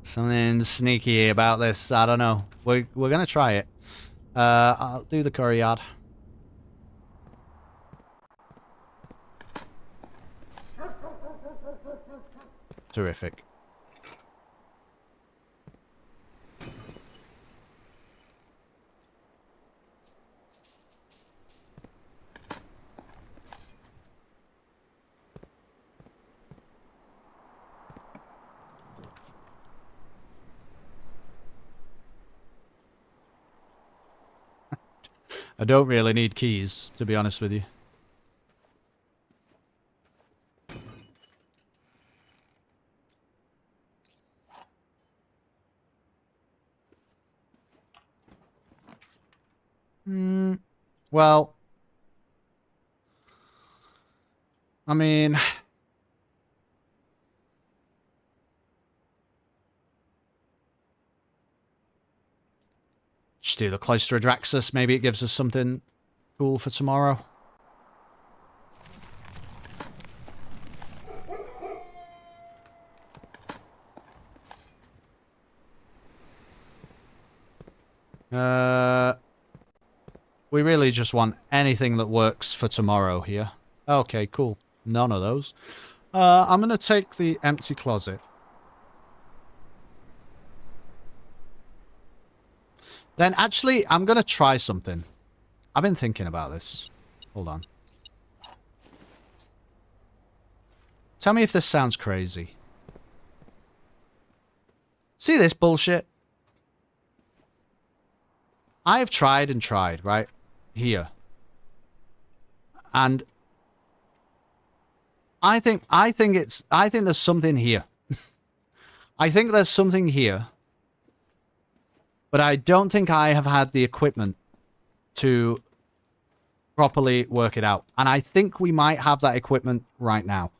Something sneaky about this. I don't know. We're gonna try it. I'll do the courtyard. Terrific. I don't really need keys, to be honest with you. Well, I mean, just do the Cloister Maybe it gives us something cool for tomorrow. We really just want anything that works for tomorrow here. Okay, cool. None of those. I'm going to take the empty closet. Then, actually, I'm going to try something. I've been thinking about this. Hold on. Tell me if this sounds crazy. See this bullshit? I have tried and tried, right? Here. And I think there's something here. I think there's something here. But I don't think I have had the equipment to properly work it out. And I think we might have that equipment right now.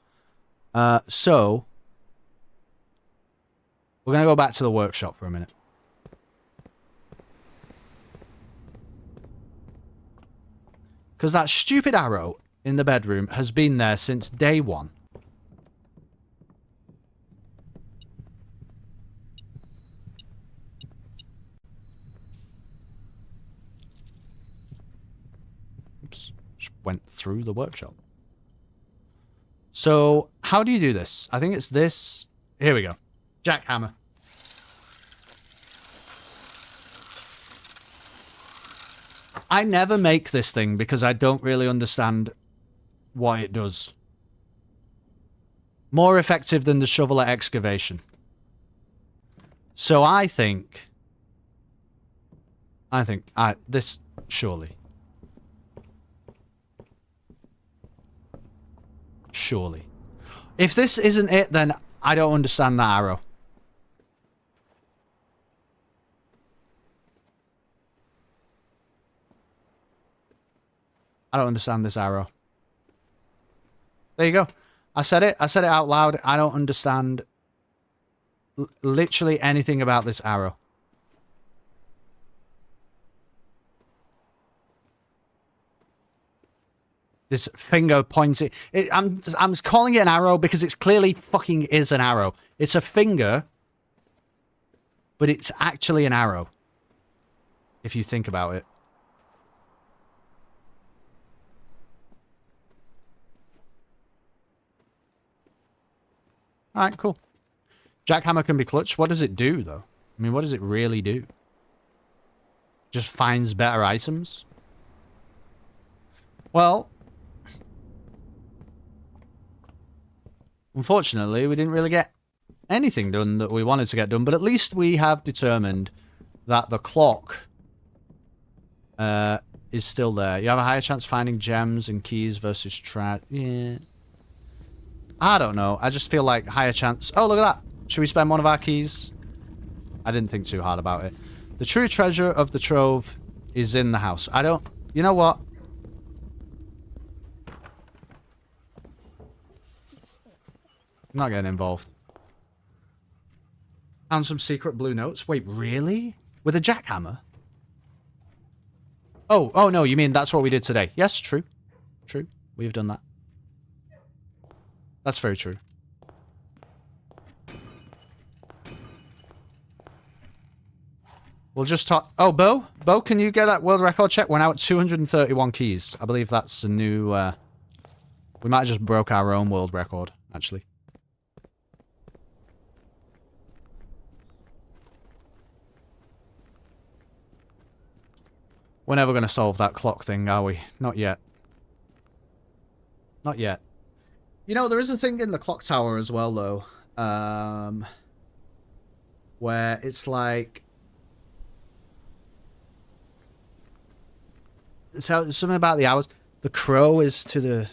So we're going to go back to the workshop for a minute. Because that stupid arrow in the bedroom has been there since day one. Oops. Just went through the workshop. So, how do you do this? I think it's this. Here we go. Jackhammer. I never make this thing because I don't really understand what it does. More effective than the shovel at excavation. So I think this, surely. Surely. If this isn't it, then I don't understand that arrow. I don't understand this arrow. There you go. I said it. I said it out loud. I don't understand literally anything about this arrow. This finger pointing. I'm calling it an arrow because it's clearly fucking is an arrow. It's a finger, but it's actually an arrow. If you think about it. Alright, cool. Jackhammer can be clutched. What does it do, though? I mean, what does it really do? Just finds better items? Well, unfortunately, we didn't really get anything done that we wanted to get done, but at least we have determined that the clock is still there. You have a higher chance finding gems and keys versus trash. Yeah. I don't know. I just feel like higher chance. Oh, look at that. Should we spend one of our keys? I didn't think too hard about it. The true treasure of the trove is in the house. I don't... You know what? I'm not getting involved. Found some secret blue notes. Wait, really? With a jackhammer? Oh, no, you mean that's what we did today. Yes, true. True. We've done that. That's very true. We'll just talk... Oh, Bo? Bo, can you get that world record check? We're now at 231 keys. I believe that's a new... We might have just broke our own world record, actually. We're never going to solve that clock thing, are we? Not yet. Not yet. You know, there is a thing in the clock tower as well, though. Where it's like... So, something about the hours. The crow is to the...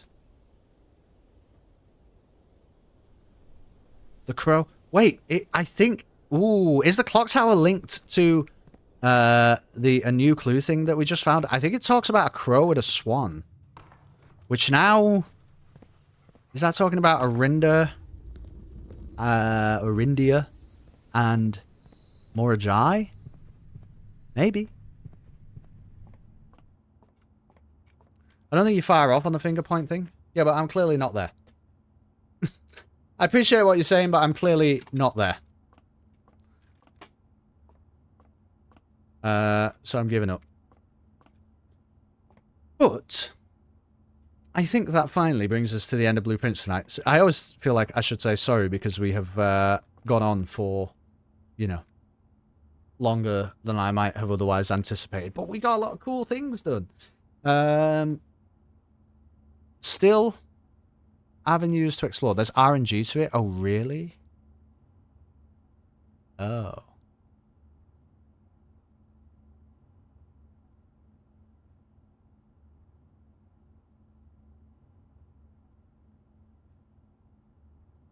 The crow... Wait, I think... Ooh, is the clock tower linked to a new clue thing that we just found? I think it talks about a crow and a swan. Which now... Is that talking about Orinda, Orindia, and Morajai? Maybe. I don't think you fire off on the finger point thing. Yeah, but I'm clearly not there. I appreciate what you're saying, but I'm clearly not there. So I'm giving up. But... I think that finally brings us to the end of Blueprints tonight. So I always feel like I should say sorry because we have gone on for, you know, longer than I might have otherwise anticipated. But we got a lot of cool things done. Still, avenues to explore. There's RNG to it. Oh, really? Oh.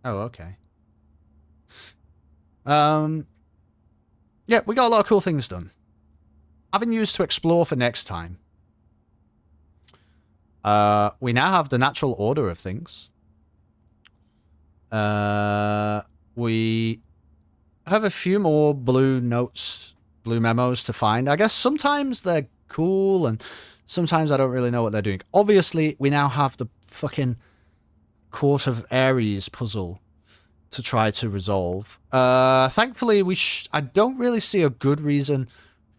Oh, okay. Yeah, we got a lot of cool things done. Avenues to explore for next time. We now have the natural order of things. We have a few more blue notes, blue memos to find. I guess sometimes they're cool and sometimes I don't really know what they're doing. Obviously, we now have the fucking Court of Ares puzzle to try to resolve. Thankfully, I don't really see a good reason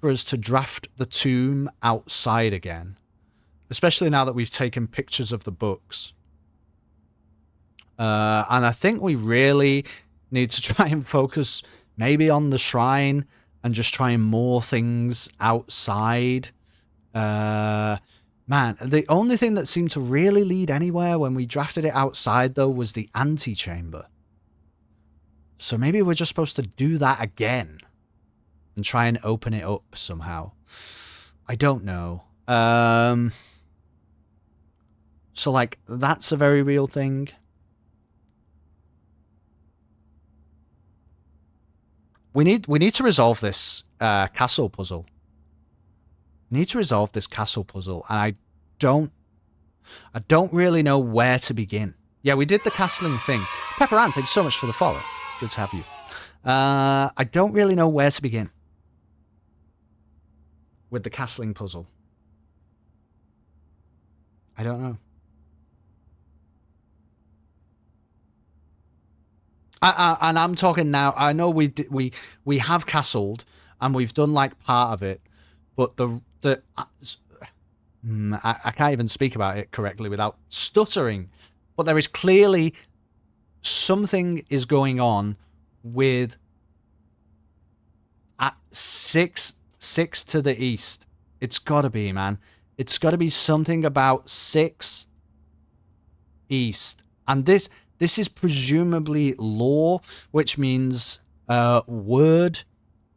for us to draft the tomb outside again. Especially now that we've taken pictures of the books. And I think we really need to try and focus maybe on the shrine and just try and more things outside. Man, the only thing that seemed to really lead anywhere when we drafted it outside, though, was the antechamber. So maybe we're just supposed to do that again and try and open it up somehow. I don't know. So, like, that's a very real thing. We need to resolve this castle puzzle. We need to resolve this castle puzzle, and I don't really know where to begin. Yeah, we did the castling thing. Pepper Ann, thanks so much for the follow. Good to have you. I don't really know where to begin with the castling puzzle. I don't know. And I'm talking now. I know we have castled and we've done like part of it, but I can't even speak about it correctly without stuttering. But there is clearly something is going on with at six to the east. It's got to be, man. It's got to be something about 6 east, and this is presumably law, which means word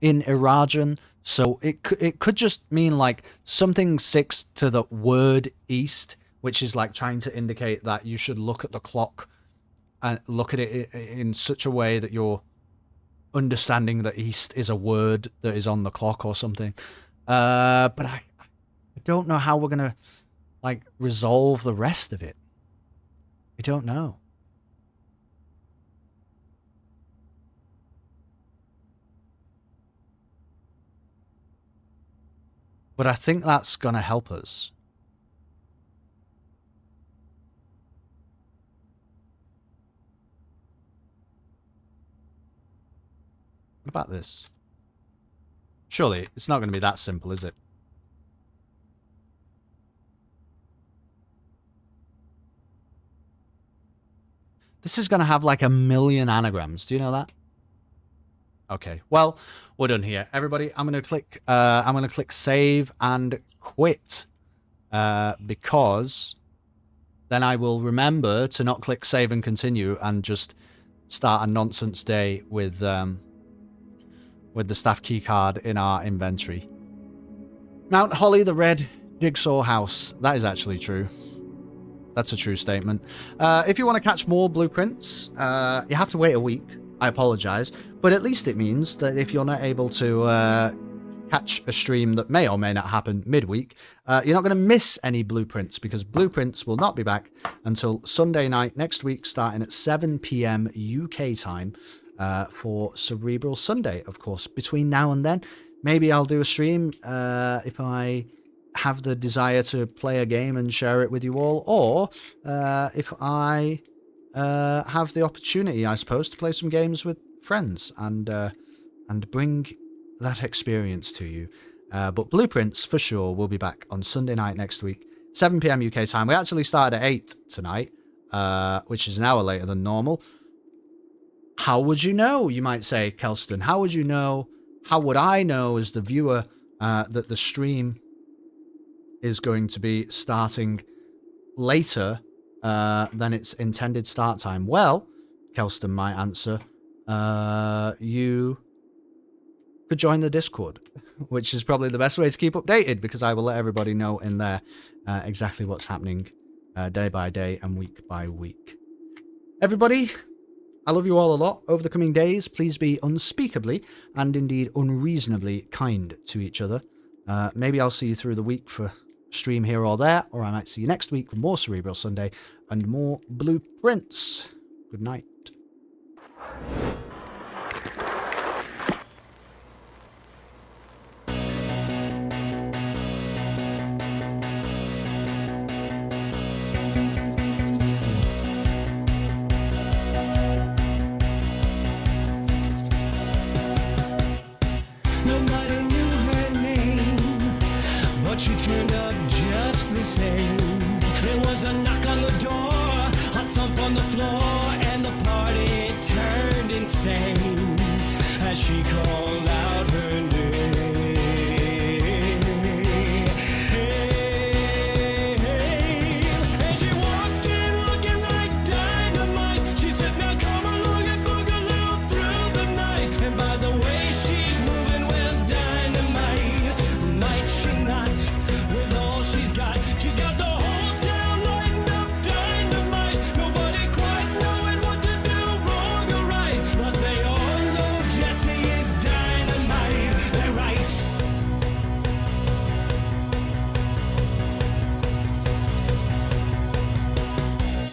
in Irajan. So it could just mean like something 6 to the word east, which is like trying to indicate that you should look at the clock and look at it in such a way that you're understanding that east is a word that is on the clock or something. But I don't know how we're gonna like resolve the rest of it. I don't know. But I think that's gonna help us. What about this? Surely it's not going to be that simple, is it? This is going to have like 1 million anagrams. Do you know that? Okay. Well, we're done here, everybody. I'm going to click save and quit because then I will remember to not click save and continue and just start a nonsense day with the staff keycard in our inventory. Mount Holly, the red jigsaw house. That is actually true. That's a true statement. If you want to catch more blueprints, you have to wait a week. I apologize. But at least it means that if you're not able to catch a stream that may or may not happen midweek, you're not going to miss any blueprints, because blueprints will not be back until Sunday night next week, starting at 7 p.m. UK time. For Cerebral Sunday, of course. Between now and then, maybe I'll do a stream if I have the desire to play a game and share it with you all, or if I have the opportunity, I suppose, to play some games with friends and bring that experience to you. But Blueprints, for sure, will be back on Sunday night next week, 7 p.m. UK time. We actually started at 8 tonight, which is an hour later than normal. How would you know, you might say, Kelston? How would you know? How would I know as the viewer that the stream is going to be starting later than its intended start time? Well, Kelston might answer, you could join the Discord, which is probably the best way to keep updated, because I will let everybody know in there exactly what's happening day by day and week by week. Everybody, I love you all a lot. Over the coming days, please be unspeakably and indeed unreasonably kind to each other. Maybe I'll see you through the week for stream here or there, or I might see you next week for more Cerebral Sunday and more Blueprints. Good night. Nobody knew her name, but she turned up just the same. There was a knock on the door, a thump on the floor, and the party turned insane as she called.